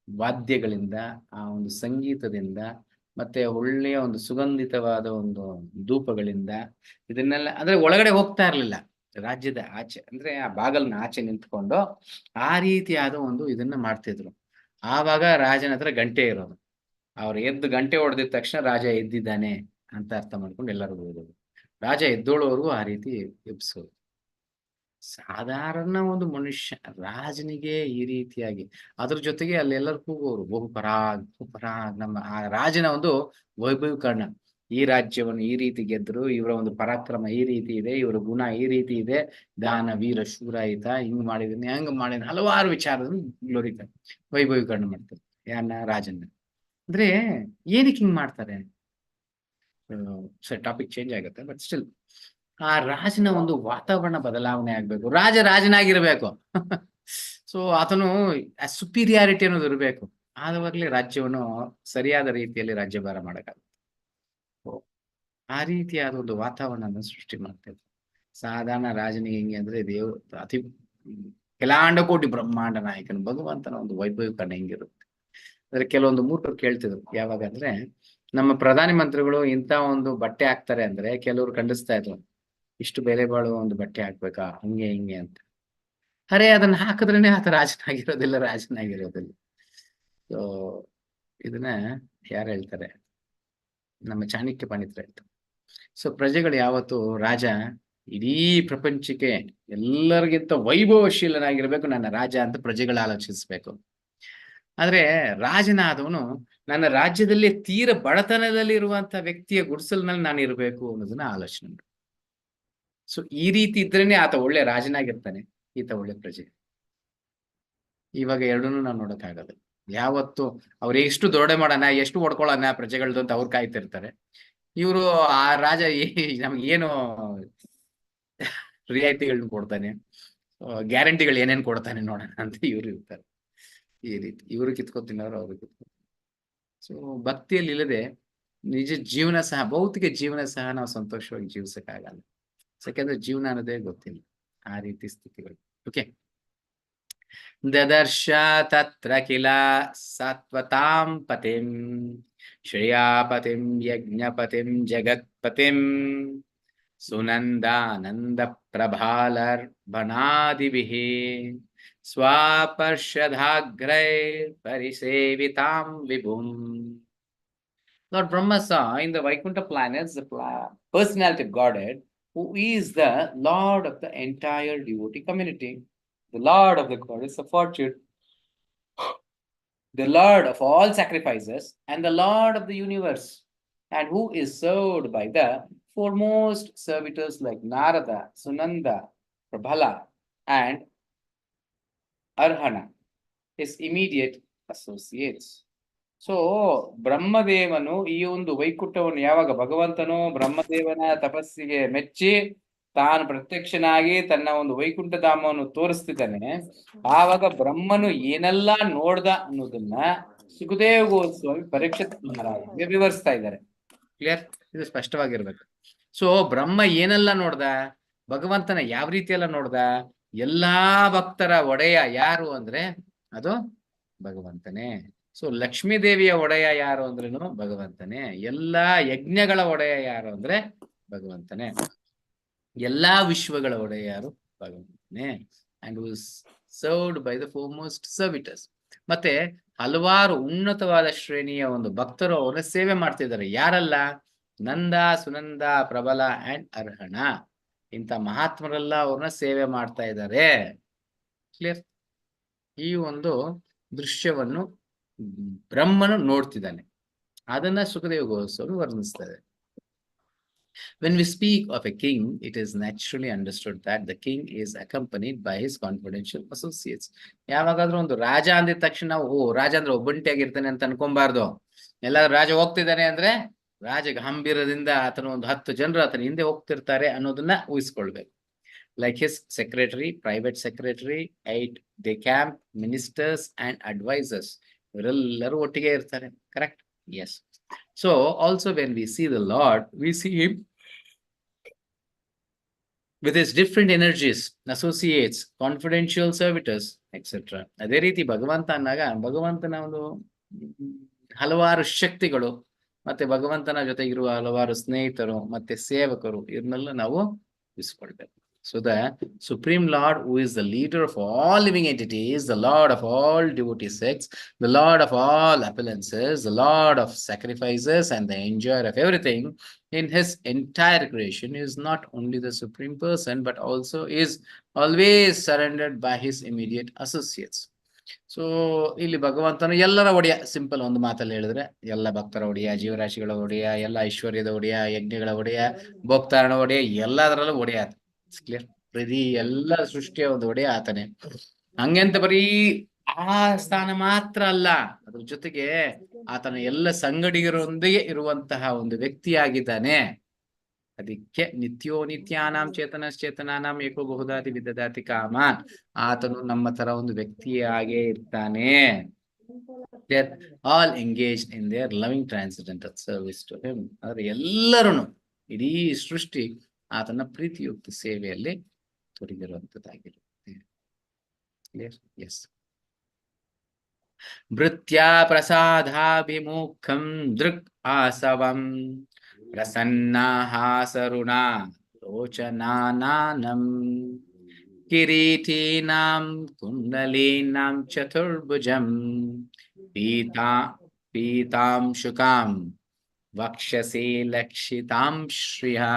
Speaker 1: ವಾದ್ಯಗಳಿಂದ, ಆ ಒಂದು ಸಂಗೀತದಿಂದ, ಮತ್ತೆ ಒಳ್ಳೆಯ ಒಂದು ಸುಗಂಧಿತವಾದ ಒಂದು ಧೂಪಗಳಿಂದ, ಇದನ್ನೆಲ್ಲ ಅಂದ್ರೆ ಒಳಗಡೆ ಹೋಗ್ತಾ ಇರ್ಲಿಲ್ಲ, ರಾಜ್ಯದ ಆಚೆ ಅಂದ್ರೆ ಆ ಬಾಗಲ್ನ ಆಚೆ ನಿಂತ್ಕೊಂಡು ಆ ರೀತಿಯಾದ ಒಂದು ಇದನ್ನ ಮಾಡ್ತಿದ್ರು. ಆವಾಗ ರಾಜನ ಹತ್ರ ಗಂಟೆ ಇರೋದು, ಅವ್ರು ಎದ್ದು ಗಂಟೆ ಹೊಡೆದಿದ ತಕ್ಷಣ ರಾಜ ಎದ್ದಿದ್ದಾನೆ ಅಂತ ಅರ್ಥ ಮಾಡ್ಕೊಂಡು ಎಲ್ಲರೂ ಹೋಗೋದು. ರಾಜ ಎದ್ದೋಳೋರ್ಗೂ ಆ ರೀತಿ ಎಬ್ಸೋದು. ಸಾಧಾರಣ ಒಂದು ಮನುಷ್ಯ ರಾಜನಿಗೆ ಈ ರೀತಿಯಾಗಿ, ಅದ್ರ ಜೊತೆಗೆ ಅಲ್ಲೆಲ್ಲರೂ ಕೂಗೋರು ಬಹುಪರಾಗ್ ಬಹುಪರಾಗ್. ನಮ್ಮ ಆ ರಾಜನ ಒಂದು ವೈಭವೀಕರಣ, ಈ ರಾಜ್ಯವನ್ನು ಈ ರೀತಿ ಗೆದ್ರು, ಇವರ ಒಂದು ಪರಾಕ್ರಮ ಈ ರೀತಿ ಇದೆ, ಇವರ ಗುಣ ಈ ರೀತಿ ಇದೆ, ದಾನ ವೀರ ಶೂರಾಯಿತ, ಹಿಂಗ್ ಮಾಡಿದೀನಿ ಹಂಗ ಮಾಡಿದ ಹಲವಾರು ವಿಚಾರವನ್ನು ಗ್ಲೋರಿಫೈ ವೈಭವೀಕರಣ ಮಾಡ್ತಾರೆ ಯಾರನ್ನ, ರಾಜನ. ಅಂದ್ರೆ ಏನಕ್ಕೆ ಹಿಂಗ್ ಮಾಡ್ತಾರೆ? ಟಾಪಿಕ್ ಚೇಂಜ್ ಆಗುತ್ತೆ, ಬಟ್ ಸ್ಟಿಲ್ ಆ ರಾಜನ ಒಂದು ವಾತಾವರಣ ಬದಲಾವಣೆ ಆಗ್ಬೇಕು. ರಾಜ ರಾಜನಾಗಿರ್ಬೇಕು. ಸೊ ಆತನು ಸುಪೀರಿಯಾರಿಟಿ ಅನ್ನೋದು ಇರಬೇಕು. ಆದವಾಗಲೇ ರಾಜ್ಯವನ್ನು ಸರಿಯಾದ ರೀತಿಯಲ್ಲಿ ರಾಜ್ಯಭಾರ ಮಾಡಕ್ಕಾಗುತ್ತೆ. ಆ ರೀತಿಯಾದ ಒಂದು ವಾತಾವರಣ ಸೃಷ್ಟಿ ಮಾಡ್ತೇವೆ. ಸಾಧಾರಣ ರಾಜನಿಗೆ ಹೆಂಗೆ ಅಂದ್ರೆ ದೇವರು ಅತಿ ಕೆಲಾಂಡ ಕೋಟಿ ಬ್ರಹ್ಮಾಂಡ ನಾಯಕನು ಭಗವಂತನ ಒಂದು ವೈಭವೀಕರಣ ಹೆಂಗಿರುತ್ತೆ ಅಂದ್ರೆ ಕೆಲವೊಂದು ಮೂರ್ಖರು ಕೇಳ್ತಿದ್ರು ಯಾವಾಗ ಅಂದ್ರೆ ನಮ್ಮ ಪ್ರಧಾನಿ ಮಂತ್ರಿಗಳು ಇಂಥ ಒಂದು ಬಟ್ಟೆ ಹಾಕ್ತಾರೆ ಅಂದ್ರೆ ಕೆಲವರು ಖಂಡಿಸ್ತಾ ಇದ್ರು, ಇಷ್ಟು ಬೆಲೆ ಬಾಳುವ ಒಂದು ಬಟ್ಟೆ ಹಾಕ್ಬೇಕಾ, ಹಂಗೆ ಹಿಂಗೆ ಅಂತ. ಅರೆ ಅದನ್ನ ಹಾಕಿದ್ರೇನೆ ಆತ ರಾಜನಾಗಿರೋದಿಲ್ಲ. ಸೊ ಇದನ್ನ ಯಾರು ಹೇಳ್ತಾರೆ? ನಮ್ಮ ಚಾಣಕ್ಯ ಪಂಡಿತರು ಹೇಳ್ತಾರೆ. ಸೊ ಪ್ರಜೆಗಳು ಯಾವತ್ತು ರಾಜ ಇಡೀ ಪ್ರಪಂಚಕ್ಕೆ ಎಲ್ಲರಿಗಿಂತ ವೈಭವಶೀಲನಾಗಿರ್ಬೇಕು ನನ್ನ ರಾಜ ಅಂತ ಪ್ರಜೆಗಳು ಆಲೋಚಿಸ್ಬೇಕು. ಆದ್ರೆ ರಾಜನಾದವನು ನನ್ನ ರಾಜ್ಯದಲ್ಲಿ ತೀರ ಬಡತನದಲ್ಲಿ ಇರುವಂತಹ ವ್ಯಕ್ತಿಯ ಗುಡಿಸಲಿನಲ್ಲಿ ನಾನು ಇರಬೇಕು ಅನ್ನೋದನ್ನ ಆಲೋಚನೆ ಮಾಡು. ಸೊ ಈ ರೀತಿ ಇದ್ರೇನೆ ಆತ ಒಳ್ಳೆ ರಾಜನಾಗಿರ್ತಾನೆ, ಈತ ಒಳ್ಳೆ ಪ್ರಜೆ. ಇವಾಗ ಎರಡನ್ನೂ ನಾವು ನೋಡಕ್ಕಾಗಲ್ಲ. ಯಾವತ್ತು ಅವ್ರು ಎಷ್ಟು ದೊಡ್ಡ ಮಾಡೋಣ, ಎಷ್ಟು ಹೊಡ್ಕೊಳ್ಳೋಣ ಪ್ರಜೆಗಳದ್ದು ಅಂತ ಅವ್ರು ಕಾಯ್ತಿರ್ತಾರೆ. ಇವರು ಆ ರಾಜ ನಮ್ಗೆ ಏನು ರಿಯಾಯಿತಿಗಳನ್ನ ಕೊಡ್ತಾನೆ, ಗ್ಯಾರಂಟಿಗಳು ಏನೇನ್ ಕೊಡ್ತಾನೆ ನೋಡೋಣ ಅಂತ ಇವ್ರು ಇರ್ತಾರೆ. ಈ ರೀತಿ ಇವರು ಕಿತ್ಕೊತಿನವ್ರು ಅವ್ರು ಕಿತ್ಕೊತಾರೆ. ಸೊ ಭಕ್ತಿಯಲ್ಲಿ ಇಲ್ಲದೆ ನಿಜ ಜೀವನ ಸಹ, ಭೌತಿಕ ಜೀವನ ಸಹ ನಾವು ಸಂತೋಷವಾಗಿ ಜೀವಿಸಕ್ಕಾಗಲ್ಲ. ಯಾಕೆಂದ್ರೆ ಜೀವನ ಅನ್ನೋದೇ ಗೊತ್ತಿಲ್ಲ. ಆ ರೀತಿ ಸ್ಥಿತಿಗಳು. ಓಕೆ. ದದರ್ಶ ತತ್ರ ಕಿಲ ಸತ್ವತಾಂ ಪತಿಂ ಶ್ರೇಯಾಪತಿಂ ಯಜ್ಞಪತಿಂ ಜಗತ್ಪತಿಂ ಸುನಂದಾನಂದ ಪ್ರಭಾಲರ್ಬಣಾದಿಭಿಃ ಸ್ವಾಪರ್ಷದಾಗ್ರೈ ಪರಿಸೇವಿತಾಂ ವಿಭುಂ. Lord Brahma saw in the Vaikuntha planets the personality of Godhead, who is the Lord of the entire devotee community. The Lord of the goddess of fortune, the Lord of all sacrifices, and the Lord of the universe, and who is served by the foremost servitors like Narada, Sunanda, Prabhala, and Arhana, his immediate associates. So ಬ್ರಹ್ಮದೇವನು ಈ ಒಂದು ವೈಕುಂಠವನ್ನು ಯಾವಾಗ ಭಗವಂತನು ಬ್ರಹ್ಮದೇವನ ತಪಸ್ಸಿಗೆ ಮೆಚ್ಚಿ ತಾನು ಪ್ರತ್ಯಕ್ಷನಾಗಿ ತನ್ನ ಒಂದು ವೈಕುಂಠ ಧಾಮವನ್ನು ತೋರಿಸ್ತಿದ್ದಾನೆ, ಆವಾಗ ಬ್ರಹ್ಮನು ಏನೆಲ್ಲ ನೋಡ್ದ ಅನ್ನೋದನ್ನ ಸುಖದೇವ ಗೋಸ್ವಾಮಿ ಪರೀಕ್ಷಿತ್ ಮಹಾರಾಜನಿಗೆ ವಿವರಿಸ್ತಾ ಇದ್ದಾರೆ. ಕ್ಲಿಯರ್? ಇದು ಸ್ಪಷ್ಟವಾಗಿರ್ಬೇಕು. ಸೊ ಬ್ರಹ್ಮ ಏನೆಲ್ಲ ನೋಡ್ದ, ಭಗವಂತನ ಯಾವ ರೀತಿ ಎಲ್ಲ ನೋಡ್ದ, ಎಲ್ಲಾ ಭಕ್ತರ ಒಡೆಯ ಯಾರು ಅಂದ್ರೆ ಅದು ಭಗವಂತನೇ. ಸೊ ಲಕ್ಷ್ಮೀ ದೇವಿಯ ಒಡೆಯ ಯಾರು ಅಂದ್ರೇನು ಭಗವಂತನೇ. ಎಲ್ಲಾ ಯಜ್ಞಗಳ ಒಡೆಯ ಯಾರು ಅಂದ್ರೆ ಭಗವಂತನೇ. ಎಲ್ಲಾ ವಿಶ್ವಗಳ ಒಡೆಯ ಯಾರು ಭಗವಂತನೇ. And was served by the foremost servitors. ಮತ್ತೆ ಹಲವಾರು ಉನ್ನತವಾದ ಶ್ರೇಣಿಯ ಒಂದು ಭಕ್ತರು ಅವರ ಸೇವೆ ಮಾಡ್ತಿದ್ದಾರೆ. ಯಾರಲ್ಲ? ನಂದ, ಸುನಂದ, ಪ್ರಬಲ ಅಂಡ್ ಅರ್ಹಣ. ಇಂಥ ಮಹಾತ್ಮರೆಲ್ಲ ಅವ್ರನ್ನ ಸೇವೆ ಮಾಡ್ತಾ ಇದ್ದಾರೆ. ಕ್ಲಿಯರ್? ಈ ಒಂದು ದೃಶ್ಯವನ್ನು ಬ್ರಹ್ಮನು ನೋಡ್ತಿದ್ದಾನೆ. ಅದನ್ನ Sukhdev Goswami ವರ್ಣಿಸ್ತಾರೆ. When we speak of a king, it is naturally understood that the king is accompanied by his confidential associates. ಯಾವಾಗಾದ್ರೂ ಒಂದು ರಾಜ ಅಂದಿದ ತಕ್ಷಣ ರಾಜ ಅಂದ್ರೆ ಒಬ್ಬಂಟಿಯಾಗಿರ್ತಾನೆ ಅಂತ ಅನ್ಕೊಂಬಾರ್ದು. ಎಲ್ಲಾದ್ರೂ ರಾಜ ಹೋಗ್ತಿದ್ದಾನೆ ಅಂದ್ರೆ ರಾಜ ಗಾಂಭೀರ್ಯದಿಂದ ಆತನ ಒಂದು 10 ಜನರು ಆತನ ಹಿಂದೆ ಹೋಗ್ತಿರ್ತಾರೆ ಅನ್ನೋದನ್ನ ಊಹಿಸ್ಕೊಳ್ಬೇಕು. Like his secretary, private secretary, 8 they camp ministers and advisors. ಇವರೆಲ್ಲರೂ ಒಟ್ಟಿಗೆ ಇರ್ತಾರೆ. Correct? Yes. So also when we see the lord, we see him with his different energies, associates, confidential servitors, etc. ಅದೇ ರೀತಿ ಭಗವಂತ ಅಂದಾಗ ಭಗವಂತನ ಒಂದು ಹಲವಾರು ಶಕ್ತಿಗಳು, ಮತ್ತೆ ಭಗವಂತನ ಜೊತೆಗಿರುವ ಹಲವಾರು ಸ್ನೇಹಿತರು ಮತ್ತೆ ಸೇವಕರು, ಇವನ್ನೆಲ್ಲ ನಾವು ಉಳಿಸ್ಕೊಳ್ಬೇಕು. So the Supreme Lord, who is the leader of all living entities, the Lord of all devotee sects, the Lord of all appearances, the Lord of sacrifices, and the enjoyer of everything in his entire creation, is not only the Supreme Person, but also is always surrendered by his immediate associates. So ಇಲ್ಲಿ ಭಗವಂತನು ಎಲ್ಲರ ಒಡೆಯ. Simple ಒಂದು ಮಾತಲ್ಲಿ ಹೇಳಿದ್ರೆ, ಎಲ್ಲ ಭಕ್ತರ ಒಡೆಯ, ಜೀವರಾಶಿಗಳ ಒಡೆಯ, ಎಲ್ಲ ಐಶ್ವರ್ಯದ ಒಡೆಯ, ಯಜ್ಞಗಳ ಒಡೆಯ, ಭೋಕ್ತಾರಣ ಒಡೆಯ, ಎಲ್ಲದರಲ್ಲೂ ಒಡೆಯ. ಕ್ಲಿಯರ್? ಪ್ರತಿ ಎಲ್ಲ ಸೃಷ್ಟಿಯ ಒಂದು ಒಡೆಯ ಆತನೇ. ಹಂಗೆಂತ ಬರೀ ಆ ಸ್ಥಾನ ಮಾತ್ರ ಅಲ್ಲ, ಅದ್ರ ಜೊತೆಗೆ ಆತನ ಎಲ್ಲ ಸಂಗಡಿಗರೊಂದಿಗೆ ಇರುವಂತಹ ಒಂದು ವ್ಯಕ್ತಿಯಾಗಿದ್ದಾನೆ. ಅದಕ್ಕೆ ನಿತ್ಯೋ ನಿತ್ಯಾನಾಂ ಚೇತನಾನಾಂ ಏಕೋ ಬಹುದಾತಿ ವಿದದಾತಿ ಕಾಮಾನ್. ಆತನು ನಮ್ಮ ತರ ಒಂದು ವ್ಯಕ್ತಿಯಾಗೇ ಇರ್ತಾನೆ. All engaged in their loving transcendental service to him. ಆದ್ರೆ ಎಲ್ಲರೂ ಇಡೀ ಸೃಷ್ಟಿ ಆತನ ಪ್ರೀತಿಯುಕ್ತ ಸೇವೆಯಲ್ಲಿ ತೊಡಗಿರುವಂತದ್ದಾಗಿರುತ್ತೆ. ಎಸ್. ಭೃತ್ಯಾ ಪ್ರಸಾದಾಭಿಮುಖಂ ದೃಕ್ ಆಸವಂ ಪ್ರಸನ್ನಾಹಾಸರುಣಾ ಲೋಚನಾನಾನಂ ಕಿರೀಟೀನಾಂ ಕುಂಡಲೀನಾಂ ಚತುರ್ಭುಜಂ ಪೀತಾಂಶುಕಾಂ ವಕ್ಷಸಿ ಲಕ್ಷಿತಾಂ ಶ್ರಿಯಾ.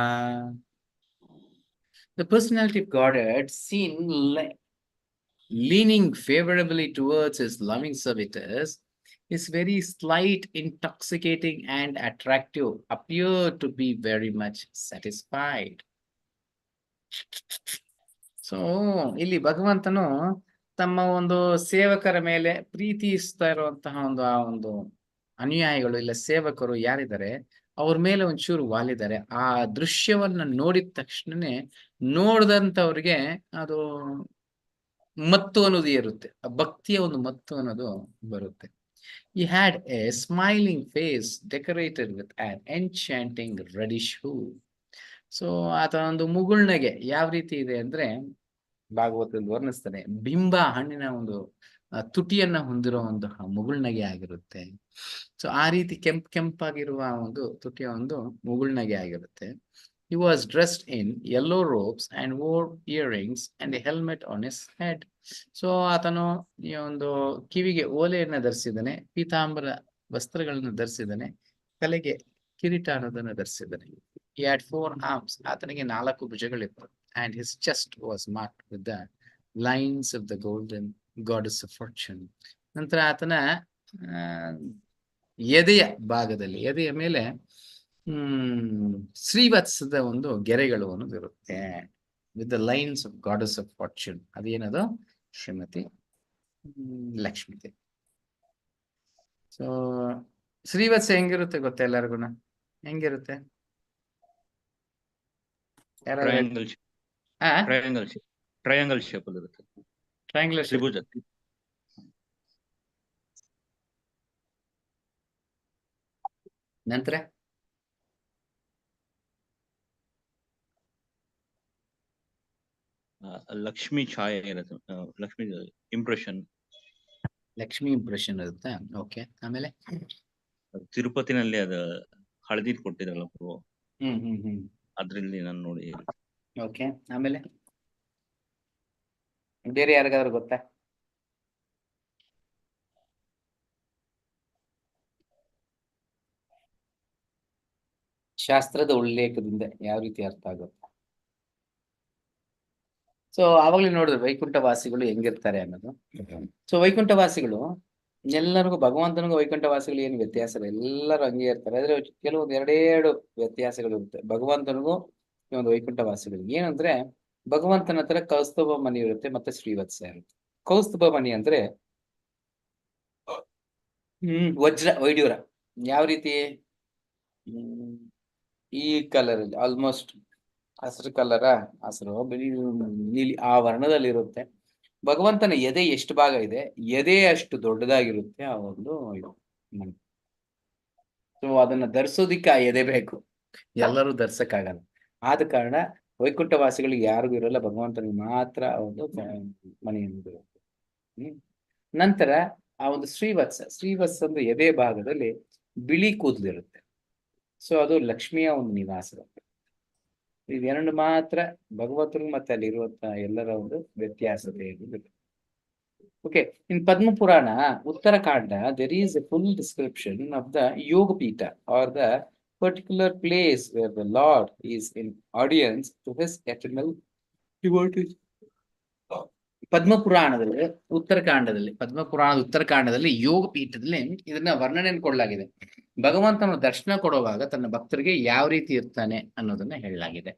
Speaker 1: The personality of Godhead seen leaning favorably towards his loving servitors is very slight, intoxicating, and attractive, appear to be very much satisfied. So ಇಲ್ಲಿ ಭಗವಂತನು ತಮ್ಮ ಒಂದು ಸೇವಕರ ಮೇಲೆ ಪ್ರೀತಿಸ್ತಾ ಇರುವಂತಹ ಒಂದು ಅನುಯಾಯಿಗಳು ಇಲ್ಲ ಸೇವಕರು ಯಾರಿದ್ದಾರೆ ಅವ್ರ ಮೇಲೆ ಒಂಚೂರು ವಾಲಿದ್ದಾರೆ. ಆ ದೃಶ್ಯವನ್ನ ನೋಡಿದ ತಕ್ಷಣನೇ ನೋಡ್ದಂಥವ್ರಿಗೆ ಅದು ಮತ್ತು ಅನ್ನೋದು ಇರುತ್ತೆ, ಆ ಭಕ್ತಿಯ ಒಂದು ಮತ್ತು ಅನ್ನೋದು ಬರುತ್ತೆ. He had a smiling face decorated with an enchanting reddish hue. So ಆತ ಒಂದು ಮುಗುಳ್ನಗೆ ಯಾವ ರೀತಿ ಇದೆ ಅಂದ್ರೆ ಭಾಗವತದಲ್ಲಿ ವರ್ಣಿಸ್ತಾನೆ, ಬಿಂಬ ಹಣ್ಣಿನ ಒಂದು ತುಟಿಯನ್ನ ಹೊಂದಿರೋ ಒಂದು ಮುಗುಳ್ನಗೆ ಆಗಿರುತ್ತೆ. ಸೊ ಆ ರೀತಿ ಕೆಂಪಾಗಿರುವ ಒಂದು ತುಟಿಯ ಒಂದು ಮುಗುಳ್ನಗೆ ಆಗಿರುತ್ತೆ. He was dressed in yellow robes and wore earrings and a helmet on his head. So ಆತನು ಈ ಒಂದು ಕಿವಿಗೆ ಓಲೆಯನ್ನ ಧರಿಸಿದ್ದಾನೆ, ಪೀತಾಂಬರ ವಸ್ತ್ರಗಳನ್ನು ಧರಿಸಿದ್ದಾನೆ, ತಲೆಗೆ ಕಿರೀಟ ಅನ್ನೋದನ್ನ ಧರಿಸಿದ್ದಾನೆ. He had 4 arms. ಆತನಿಗೆ 4 ಭುಜಗಳಿತ್ತು. And his chest was marked with the lines of the golden goddess of fortune. ನಂತರ ಆತನ ಎದೆಯ ಭಾಗದಲ್ಲಿ, ಎದೆಯ ಮೇಲೆ ಶ್ರೀವತ್ಸದ ಒಂದು ಗೆರೆಗಳು ಅನ್ನೋದು ಇರುತ್ತೆ. With the lines of goddess of fortune. ಅದೇನದು? ಶ್ರೀಮತಿ ಲಕ್ಷ್ಮೀತೆ. ಸೊ ಶ್ರೀವತ್ಸ ಹೆಂಗಿರುತ್ತೆ ಗೊತ್ತಾ ಎಲ್ಲರಿಗೂ? ಹೆಂಗಿರುತ್ತೆ?
Speaker 3: ಟ್ರಯಾಂಗಲ್ ಶೇಪ್ ಅಲ್ಲಿ ಇರುತ್ತೆ.
Speaker 1: ಟ್ರಯಾಂಗುಲರ್
Speaker 3: ತ್ರಿಭುಜ.
Speaker 1: ನಂತರ
Speaker 3: ಲಕ್ಷ್ಮಿ ಛಾಯೆ ಇರುತ್ತೆ, ಲಕ್ಷ್ಮಿ ಇಂಪ್ರೆಷನ್.
Speaker 1: ಲಕ್ಷ್ಮಿ ಇಂಪ್ರೆಷನ್ ಇರುತ್ತೆ. ಓಕೆ, ಆಮೇಲೆ
Speaker 3: ತಿರುಪತಿನಲ್ಲಿ ಅದ ಹಳದಿ ಕೊಟ್ಟಿದ್ರಲ್ಲ ಪ್ರಭು, ಅದ್ರಲ್ಲಿ ನಾನು ನೋಡಿ.
Speaker 1: ಓಕೆ, ಆಮೇಲೆ ಬೇರೆ ಯಾರಿಗಾದ್ರೂ ಗೊತ್ತಾ? ಶಾಸ್ತ್ರದ ಉಲ್ಲೇಖದಿಂದ ಯಾವ ರೀತಿ ಅರ್ಥ ಆಗುತ್ತೆ? ಸೊ ಆವಾಗಲೇ ನೋಡಿದ್ರು ವೈಕುಂಠವಾಸಿಗಳು ಹೆಂಗಿರ್ತಾರೆ ಅನ್ನೋದು. ಸೊ ವೈಕುಂಠವಾಸಿಗಳು ಎಲ್ಲರಿಗೂ, ಭಗವಂತನಿಗೂ ವೈಕುಂಠವಾಸಿಗಳು ಏನು ವ್ಯತ್ಯಾಸ ಇಲ್ಲ, ಎಲ್ಲರೂ ಹಂಗೆ ಇರ್ತಾರೆ. ಆದ್ರೆ ಕೆಲವೊಂದು 2 ವ್ಯತ್ಯಾಸಗಳು ಇರುತ್ತೆ ಭಗವಂತನಿಗೂ ಈ ಒಂದು ವೈಕುಂಠವಾಸಿಗಳಿಗೆ. ಏನಂದ್ರೆ ಭಗವಂತನ ಹತ್ರ ಕೌಸ್ತುಭ ಮಣಿ ಇರುತ್ತೆ ಮತ್ತೆ ಶ್ರೀವತ್ಸ ಇರುತ್ತೆ. ಕೌಸ್ತುಭ ಮಣಿ ಅಂದ್ರೆ ವಜ್ರ ವೈಡ್ಯೂರ. ಯಾವ ರೀತಿ? ಈ ಕಲರ್ ಅಲ್ಲಿ ಆಲ್ಮೋಸ್ಟ್ ಹಸಿರು ಕಲರ, ಹಸಿರು ಬಿಳಿ ನೀಲಿ ಆ ವರ್ಣದಲ್ಲಿ ಇರುತ್ತೆ. ಭಗವಂತನ ಎದೆ ಎಷ್ಟು ಭಾಗ ಇದೆ, ಎದೆ ಅಷ್ಟು ದೊಡ್ಡದಾಗಿರುತ್ತೆ ಆ ಒಂದು ಮಣಿ. ಸೊ ಅದನ್ನ ಧರಿಸೋದಿಕ್ಕೆ ಆ ಎದೆ ಬೇಕು, ಎಲ್ಲರೂ ಧರ್ಸಕ್ಕಾಗಲ್ಲ. ಆದ ಕಾರಣ ವೈಕುಂಠವಾಸಿಗಳಿಗೆ ಯಾರಿಗೂ ಇರಲ್ಲ, ಭಗವಂತನಿಗೆ ಮಾತ್ರ ಆ ಒಂದು ಮಣಿ ಇರುತ್ತೆ. ನಂತರ ಆ ಒಂದು ಶ್ರೀವತ್ಸ ಅಂದ್ರೆ ಎದೆ ಭಾಗದಲ್ಲಿ ಬಿಳಿ ಕೂದಲಿರುತ್ತೆ. ಸೊ ಅದು ಲಕ್ಷ್ಮಿಯ ಒಂದು ನಿವಾಸ. ಇವೆರಡು ಮಾತ್ರ ಭಗವಂತರು ಮತ್ತೆ ಅಲ್ಲಿ ಇರುವಂತಹ ಎಲ್ಲರ ಒಂದು ವ್ಯತ್ಯಾಸತೆ ಇರುವುದಿಲ್ಲ. ಓಕೆ, ಇನ್ ಪದ್ಮ ಪುರಾಣ Uttarakhand there is a full description of the yoga pita or the particular place where the Lord is in audience to his eternal devotees. ಪದ್ಮಪುರಾಣದ ಉತ್ತರಕಾಂಡದಲ್ಲಿ ಯೋಗ ಪೀಠದಲ್ಲಿ ಇದನ್ನ ವರ್ಣನೆ ಕೊಡಲಾಗಿದೆ. ಭಗವಂತನ ದರ್ಶನ ಕೊಡುವಾಗ ತನ್ನ ಭಕ್ತರಿಗೆ ಯಾವ ರೀತಿ ಇರ್ತಾನೆ ಅನ್ನೋದನ್ನ ಹೇಳಲಾಗಿದೆ.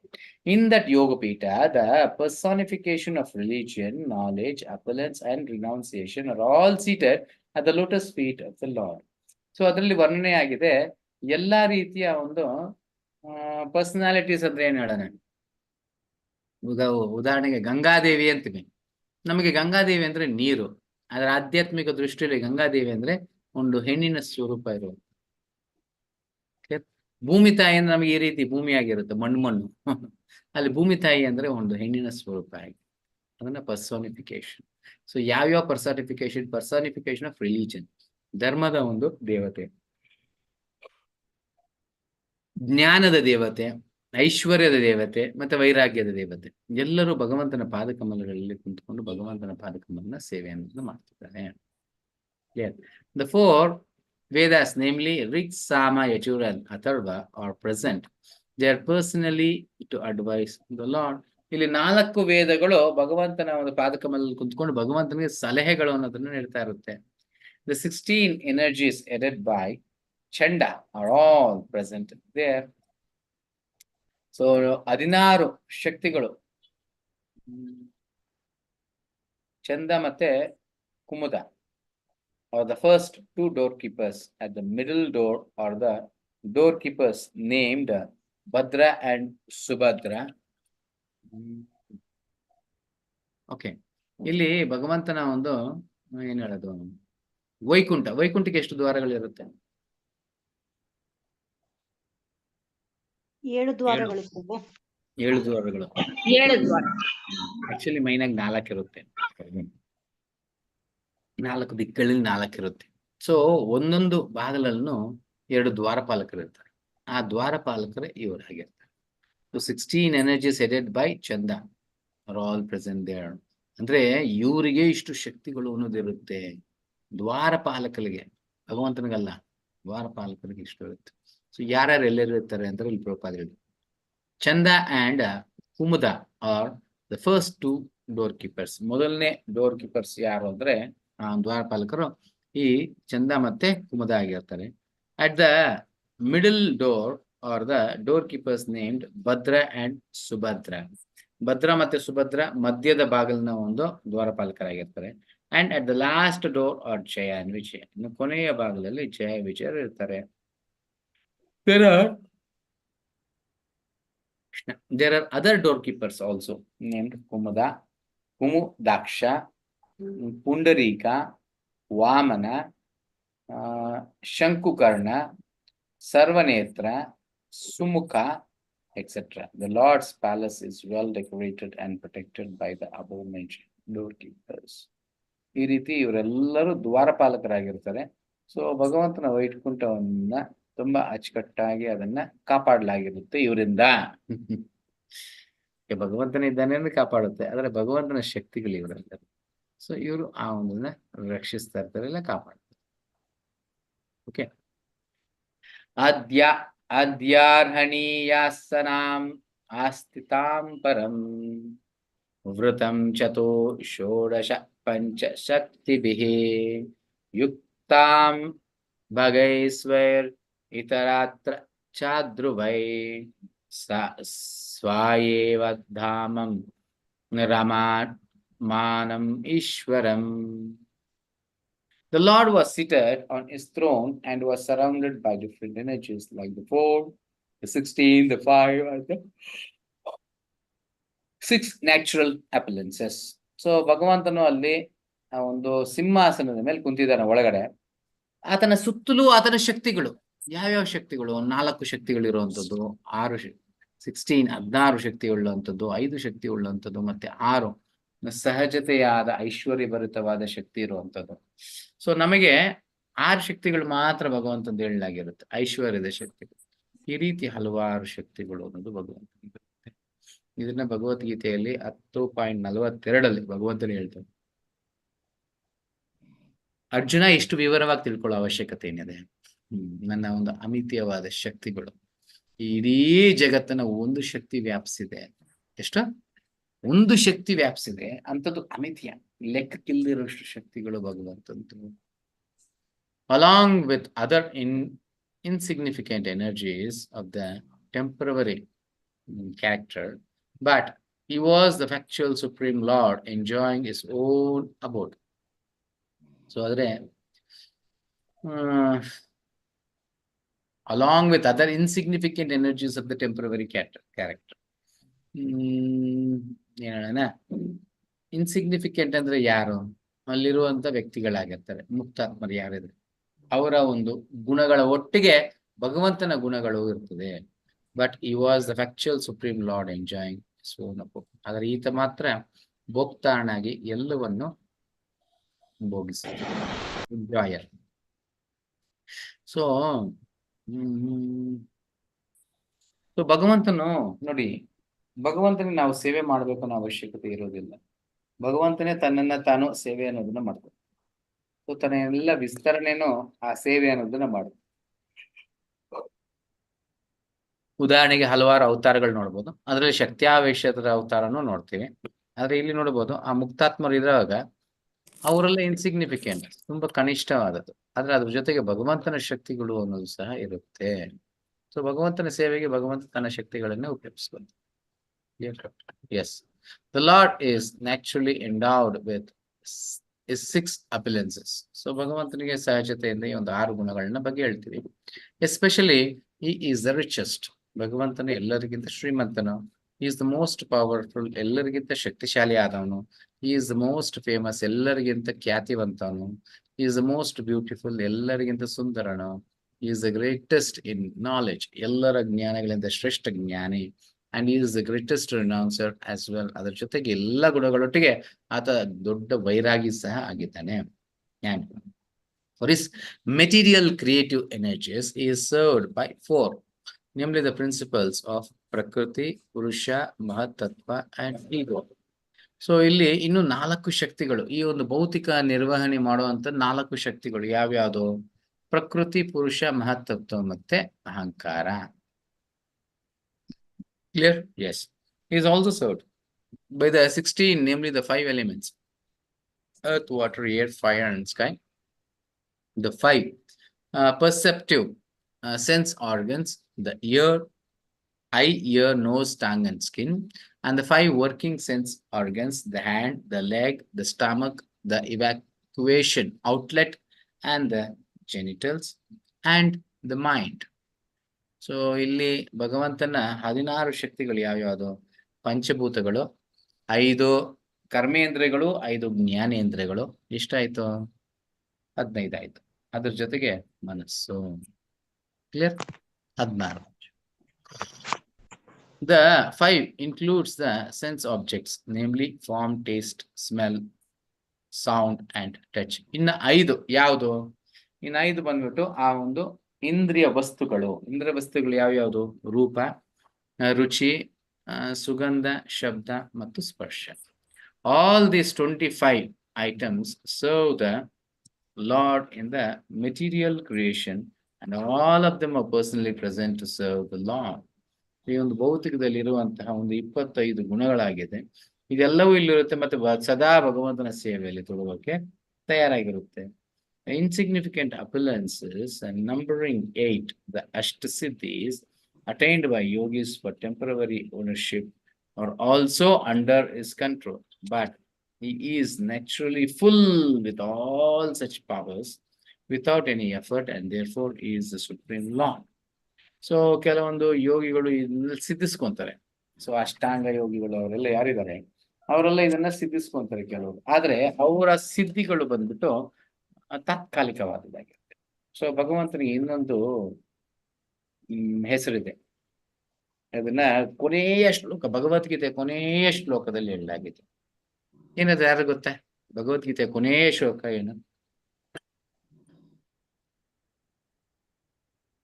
Speaker 1: ಇನ್ that yoga pitha the personification of religion, knowledge, opulence and renunciation are all seated at the lotus feet of the Lord. So ಅದರಲ್ಲಿ ವರ್ಣನೆ ಆಗಿದೆ ಎಲ್ಲಾ ರೀತಿಯ ಒಂದು ಪರ್ಸನಾಲಿಟೀಸ್ ಅಂದ್ರೆ ಏನ್ ಹೇಳೋಣ. ಉದಾಹರಣೆಗೆ ಗಂಗಾದೇವಿ ಅಂತೀವಿ. ನಮಗೆ ಗಂಗಾದೇವಿ ಅಂದ್ರೆ ನೀರು, ಅದರ ಆಧ್ಯಾತ್ಮಿಕ ದೃಷ್ಟಿಯಲ್ಲಿ ಗಂಗಾದೇವಿ ಅಂದ್ರೆ ಒಂದು ಹೆಣ್ಣಿನ ಸ್ವರೂಪ ಇರುವುದು. ಭೂಮಿ ತಾಯಿ ಅಂದ್ರೆ ನಮಗೆ ಈ ರೀತಿ ಭೂಮಿ ಆಗಿರುತ್ತೆ, ಮಣ್ಣು ಅಲ್ಲಿ ಭೂಮಿ ತಾಯಿ ಅಂದ್ರೆ ಒಂದು ಹೆಣ್ಣಿನ ಸ್ವರೂಪ ಆಗಿ, ಅದನ್ನ ಪರ್ಸಾನಿಫಿಕೇಶನ್. ಸೊ ಯಾವ್ಯಾವ ಪರ್ಸಾನಿಫಿಕೇಶನ್ ಆಫ್ ರಿಲಿಜನ್, ಧರ್ಮದ ಒಂದು ದೇವತೆ. ಜ್ಞಾನದ ದೇವತೆ, ಐಶ್ವರ್ಯದ ದೇವತೆ ಮತ್ತೆ ವೈರಾಗ್ಯದ ದೇವತೆ ಎಲ್ಲರೂ ಭಗವಂತನ ಪಾದಕಮಲಗಳಲ್ಲಿ ಕುಂತ್ಕೊಂಡು ಭಗವಂತನ ಪಾದಕಮಲನ ಸೇವೆಯನ್ನು ಮಾಡ್ತಿದ್ದಾರೆ. The four Vedas, namely Rig, Sama, Yajur and Atharva, are present. They are personally to advise the Lord. ಇಲ್ಲಿ 4 ವೇದಗಳು ಭಗವಂತನ ಒಂದು ಪಾದಕಮಲದಲ್ಲಿ ಕುಂತ್ಕೊಂಡು ಭಗವಂತನಿಗೆ ಸಲಹೆಗಳು ಅನ್ನೋದನ್ನು ಹೇಳ್ತಾ ಇರುತ್ತೆ. The 16 energies headed by Chanda are all present there. So 16 ಶಕ್ತಿಗಳು ಚಂದ ಮತ್ತೆ Kumuda are the first 2 doorkeepers. At the middle door are the doorkeepers named Bhadra and Subhadra. Okay. ಇಲ್ಲಿ ಭಗವಂತನ ಒಂದು ಏನ್ ಹೇಳೋದು, ವೈಕುಂಠಕ್ಕೆ ಎಷ್ಟು ದ್ವಾರಗಳಿರುತ್ತೆ?
Speaker 2: 7 ದ್ವಾರಗಳು ಪ್ರಭು.
Speaker 1: 7 ದ್ವಾರಗಳು.
Speaker 2: 7 ದ್ವಾರ.
Speaker 1: ಆಕ್ಚುಲಿ ಮೈನಾಗಿ 4 ಇರುತ್ತೆ. 4 ದಿಕ್ಕಗಳಲ್ಲಿ 4 ಇರುತ್ತೆ. ಸೊ ಒಂದೊಂದು ಬಾಗಿಲನ್ನು 2 ದ್ವಾರಪಾಲಕರು ಇರ್ತಾರೆ. ಆ ದ್ವಾರಪಾಲಕರೇ ಇವರಾಗಿರ್ತಾರೆ. So 16 energies headed by Chanda are all present there. ಅಂದ್ರೆ ಇವರಿಗೆ ಇಷ್ಟು ಶಕ್ತಿಗಳು ಅನ್ನೋದಿರುತ್ತೆ. ದ್ವಾರಪಾಲಕರಿಗೆ, ಭಗವಂತನಿಗಲ್ಲ, ದ್ವಾರಪಾಲಕರಿಗೆ ಇಷ್ಟು ಇರುತ್ತೆ. ಸೊ ಯಾರ್ಯಾರು ಎಲ್ಲರಿರ್ತಾರೆ ಅಂದ್ರೆ ಇಲ್ಲಿ ಪ್ರಭುಪಾದ ಹೇಳಿದ್ರು. Chanda and Kumuda are the first 2 door keepers. ಮೊದಲನೇ ಡೋರ್ ಕೀಪರ್ಸ್ ಯಾರು ಅಂದ್ರೆ ದ್ವಾರಪಾಲಕರು ಈ ಚಂದ ಮತ್ತೆ ಕುಮುದ ಆಗಿರ್ತಾರೆ. At the middle door are the door keepers named Bhadra and Subhadra. Bhadra ಮತ್ತೆ ಸುಭದ್ರ ಮಧ್ಯದ ಬಾಗಿಲಿನ ಒಂದು ದ್ವಾರಪಾಲಕರಾಗಿರ್ತಾರೆ. And at the last door are Jaya and Vijaya. ಇನ್ನು ಕೊನೆಯ ಭಾಗದಲ್ಲಿ ಜಯ ವಿಜಯರು ಇರ್ತಾರೆ. There are other doorkeepers also named Kumuda, Kumudaksha, Pundarika, Vamana, Shankukarna, Sarvanetra, Sumukha, etc. The Lord's palace is well decorated and protected by the above mentioned doorkeepers. ಈ ರೀತಿ ಇವರೆಲ್ಲರೂ ದ್ವಾರಪಾಲಕರಾಗಿರ್ತಾರೆ. So ಭಗವಂತನ ವೈಕುಂಠವನ್ನ ತುಂಬಾ ಅಚ್ಚುಕಟ್ಟಾಗಿ ಅದನ್ನ ಕಾಪಾಡಲಾಗಿರುತ್ತೆ ಇವರಿಂದ. ಭಗವಂತನ ಇದ್ದಾನೆ ಕಾಪಾಡುತ್ತೆ, ಆದ್ರೆ ಭಗವಂತನ ಶಕ್ತಿಗಳು ಇವರೆಲ್ಲ. ಸೊ ಇವರು ಆ ಒಂದನ್ನ ರಕ್ಷಿಸ್ತಾ ಇರ್ತಾರೆ, ಇಲ್ಲ ಕಾಪಾಡ್ತಾರೆ. ಓಕೆ. ಅದ್ಯಾರ್ಹಣೀಯಾಸನಾಂ ಆಸ್ಥಿತಾಂ ಪರಂ ವೃತಂ ಚತೋ ಷೋಡಶ ಪಂಚಶಕ್ತಿಭಿಃ ಯುಕ್ತಾಂ ಭಗೈಸ್ವೈರ್ ಇತರಾತ್ರ ಚಾಧ್ರುವೈ ಸ್ವಾಯೇವ ಧಾಮಂ ರಮಾಮಾನಂ ಈಶ್ವರಂ. The Lord was seated on his throne and was surrounded by different energies like the 4, the 16, the 5, and the 6 natural appearances. So ಭಗವಂತನು ಅಲ್ಲಿ ಒಂದು ಸಿಂಹಾಸನದ ಮೇಲೆ ಕುಂತಿದ್ದಾನೆ ಒಳಗಡೆ. ಆತನ ಸುತ್ತಲೂ ಆತನ ಶಕ್ತಿಗಳು. ಯಾವ್ಯಾವ ಶಕ್ತಿಗಳು? 4 ಶಕ್ತಿಗಳು ಇರುವಂಥದ್ದು, 16 ಶಕ್ತಿಗಳುವಂಥದ್ದು, 5 ಶಕ್ತಿ ಉಳ್ಳಂಥದ್ದು, ಮತ್ತೆ 6 ಸಹಜತೆಯಾದ ಐಶ್ವರ್ಯಭರಿತವಾದ ಶಕ್ತಿ ಇರುವಂಥದ್ದು. ಸೊ ನಮಗೆ 6 ಶಕ್ತಿಗಳು ಮಾತ್ರ ಭಗವಂತಂದು ಹೇಳಲಾಗಿರುತ್ತೆ, ಐಶ್ವರ್ಯದ ಶಕ್ತಿಗಳು. ಈ ರೀತಿ ಹಲವಾರು ಶಕ್ತಿಗಳು ಅನ್ನೋದು ಭಗವಂತನಿಗೆ. ಇದನ್ನ ಭಗವದ್ಗೀತೆಯಲ್ಲಿ 10.42 ಭಗವಂತನು ಹೇಳ್ತಾನೆ. ಅರ್ಜುನ ಇಷ್ಟು ವಿವರವಾಗಿ ತಿಳ್ಕೊಳ್ಳೋ ಅವಶ್ಯಕತೆ ಏನಿದೆ? ನನ್ನ ಒಂದು ಅಮಿತೀಯವಾದ ಶಕ್ತಿಗಳು, ಇಡೀ ಜಗತ್ತನ್ನ ಒಂದು ಶಕ್ತಿ ವ್ಯಾಪಿಸಿದೆ. ಎಷ್ಟು? ಒಂದು ಶಕ್ತಿ ವ್ಯಾಪಿಸಿದೆ ಅಂತದ್ದು ಅಮಿತೀಯ, ಲೆಕ್ಕಕ್ಕಿಲ್ದಿರೋಷ್ಟು ಶಕ್ತಿಗಳು ಭಗವಂತಂತು. Along with other insignificant energies of the temporary character, but he was the factual supreme Lord enjoying his own abode. So adre along with other insignificant energies of the temporary character. ಏನಣ್ಣ, insignificant ಅಂದ್ರೆ ಯಾರು? ಅಲ್ಲಿರುವಂತ ವ್ಯಕ್ತಿಗಳಾಗಿರ್ತಾರೆ, ಮುಕ್ತಾತ್ಮರು ಯಾರಿದ್ರೆ ಅವರ ಒಂದು ಗುಣಗಳ ಒಟ್ಟಿಗೆ ಭಗವಂತನ ಗುಣಗಳು ಇರ್ತದೆ. But he was the factual supreme lord enjoying sown about. ಆದರೆ ಈತ ಮಾತ್ರ ಭೋಕ್ತಾನಾಗಿ ಎಲ್ಲವನ್ನು ಭೋಗಿಸ್ತಾರೆ, ಎಂಜಾಯರ್. ಸೊ ಸೊ ಭಗವಂತನು ನೋಡಿ, ಭಗವಂತನಿಗೆ ನಾವು ಸೇವೆ ಮಾಡಬೇಕು ಅನ್ನೋ ಅವಶ್ಯಕತೆ ಇರೋದಿಲ್ಲ. ಭಗವಂತನೇ ತನ್ನನ್ನ ತಾನು ಸೇವೆ ಅನ್ನೋದನ್ನ ಮಾಡ್ತಾನೆ. ಸೊ ತನ್ನ ಎಲ್ಲ ವಿಸ್ತರಣೆನೂ ಆ ಸೇವೆ ಅನ್ನೋದನ್ನ ಮಾಡುತ್ತೆ. ಉದಾಹರಣೆಗೆ ಹಲವಾರು ಅವತಾರಗಳು ನೋಡ್ಬೋದು. ಅದರಲ್ಲಿ ಶಕ್ತ್ಯಾವೇಶದ ಅವತಾರನೂ ನೋಡ್ತೀವಿ. ಆದ್ರೆ ಇಲ್ಲಿ ನೋಡ್ಬೋದು, ಆ ಮುಕ್ತಾತ್ಮರು ಇರುವಾಗ ಅವರೆಲ್ಲ ಇನ್ಸಿಗ್ನಿಫಿಕೆಂಟ್, ತುಂಬಾ ಕನಿಷ್ಠವಾದದ್ದು. ಆದ್ರೆ ಅದ್ರ ಜೊತೆಗೆ ಭಗವಂತನ ಶಕ್ತಿಗಳು ಅನ್ನೋದು ಸಹ ಇರುತ್ತೆ. ಸೊ ಭಗವಂತನ ಸೇವೆಗೆ ಭಗವಂತ ತನ್ನ ಶಕ್ತಿಗಳನ್ನೇ ಉಪಯೋಗಿಸ್ಬೋದು. Yes, the Lord is naturally endowed with his 6 appearances. So ಭಗವಂತನಿಗೆ ಸಹಜತೆಯಿಂದ ಈ ಒಂದು 6 ಗುಣಗಳನ್ನ ಬಗ್ಗೆ ಹೇಳ್ತೀವಿ. Especially he is the richest. ಭಗವಂತನು ಎಲ್ಲರಿಗಿಂತ ಶ್ರೀಮಂತನು. he is the most powerful. ಎಲ್ಲರಿಗಿಂತ ಶಕ್ತಿಶಾಲಿ ಆದವನು. he is the most famous. ಎಲ್ಲರಿಗಿಂತ ಖ್ಯಾತಿವಂತವನು. he is the most beautiful. ಎಲ್ಲರಿಗಿಂತ ಸುಂದರನು. he is the greatest in knowledge. ಎಲ್ಲರ ಜ್ಞಾನಗಳಿಂದ ಶ್ರೇಷ್ಠ ಜ್ಞಾನಿ. and he is the greatest renouncer as well. ಅದರ ಜೊತೆಗೆ ಎಲ್ಲ ಗುಣಗಳೊಟ್ಟಿಗೆ ಆತ ದೊಡ್ಡ ವೈರಾಗಿ ಸಹ ಆಗಿದ್ದಾನೆ. For his material creative energies, he is served by 4, namely the principles of Prakriti, Purusha, Mahatattva and Ego. So ಇಲ್ಲಿ ಇನ್ನು 4 ಶಕ್ತಿಗಳು, ಈ ಒಂದು ಭೌತಿಕ ನಿರ್ವಹಣೆ ಮಾಡುವಂತ 4 ಶಕ್ತಿಗಳು ಯಾವ್ಯಾವುದು? ಪ್ರಕೃತಿ, ಪುರುಷ, ಮಹತ್ತತ್ವ ಮತ್ತೆ ಅಹಂಕಾರ. Clear? Yes. He is also served by the 16, namely the 5 elements: earth, water, air, fire and sky. The 5 perceptive sense organs: the ear, eye, ear, nose, tongue and skin. And the 5 working sense organs: the hand, the leg, the stomach, the evacuation outlet and the genitals and the mind. So ಇಲ್ಲಿ ಭಗವಂತನ 16 ಶಕ್ತಿಗಳು ಯಾವ್ಯಾವುದು? ಪಂಚಭೂತಗಳು, 5 ಕರ್ಮೇಂದ್ರಿಯಗಳು, 5 ಜ್ಞಾನೇಂದ್ರಿಯಗಳು. ಎಷ್ಟಾಯ್ತು? 15 ಆಯ್ತು. ಅದ್ರ ಜೊತೆಗೆ ಮನಸ್ಸು. Clear? 16. The 5 includes the sense objects, namely form, taste, smell, sound and touch. ಇನ್ನು 5 ಯಾವುದು? ಇನ್ನು 5 ಬಂದ್ಬಿಟ್ಟು ಆ ಒಂದು ಇಂದ್ರಿಯ ವಸ್ತುಗಳು. ಇಂದ್ರಿಯ ವಸ್ತುಗಳು ಯಾವ್ಯಾವುದು? ರೂಪ, ರುಚಿ, ಸುಗಂಧ, ಶಬ್ದ ಮತ್ತು ಸ್ಪರ್ಶ. All these 25 items serve the Lord in the material creation and all of them are personally present to serve the Lord. ಈ ಒಂದು ಭೌತಿಕದಲ್ಲಿ ಇರುವಂತಹ ಒಂದು 25 ಗುಣಗಳಾಗಿದೆ. ಇದೆಲ್ಲವೂ ಇಲ್ಲಿರುತ್ತೆ ಮತ್ತೆ ಸದಾ ಭಗವಂತನ ಸೇವೆಯಲ್ಲಿ ತೊಡಗೋಕೆ ತಯಾರಾಗಿರುತ್ತೆ. Insignificant appearances and numbering 8, the Ashtasiddhis attained by yogis for temporary ownership, are also under his control. But he is naturally full with all such powers without any effort and therefore he is the supreme Lord. So ಕೆಲವೊಂದು ಯೋಗಿಗಳು ಇದನ್ನ ಸಿದ್ಧಿಸ್ಕೊಂತಾರೆ. So ಅಷ್ಟಾಂಗ ಯೋಗಿಗಳು ಅವರೆಲ್ಲ ಯಾರಿದ್ದಾರೆ, ಅವರೆಲ್ಲ ಇದನ್ನ ಸಿದ್ಧಿಸ್ಕೊಂತಾರೆ ಕೆಲವರು. ಆದ್ರೆ ಅವರ ಸಿದ್ಧಿಗಳು ಬಂದ್ಬಿಟ್ಟು ತಾತ್ಕಾಲಿಕವಾದದ್ದಾಗಿರುತ್ತೆ. ಸೊ ಭಗವಂತನಿಗೆ ಇನ್ನೊಂದು ಹೆಸರಿದೆ. ಅದನ್ನ ಕೊನೆಯ ಶ್ಲೋಕ, ಭಗವದ್ಗೀತೆ ಕೊನೆಯ ಶ್ಲೋಕದಲ್ಲಿ ಹೇಳಲಾಗಿದೆ. ಏನದು ಯಾರು ಗೊತ್ತಾ? ಭಗವದ್ಗೀತೆ ಕೊನೆಯ ಶ್ಲೋಕ ಏನು?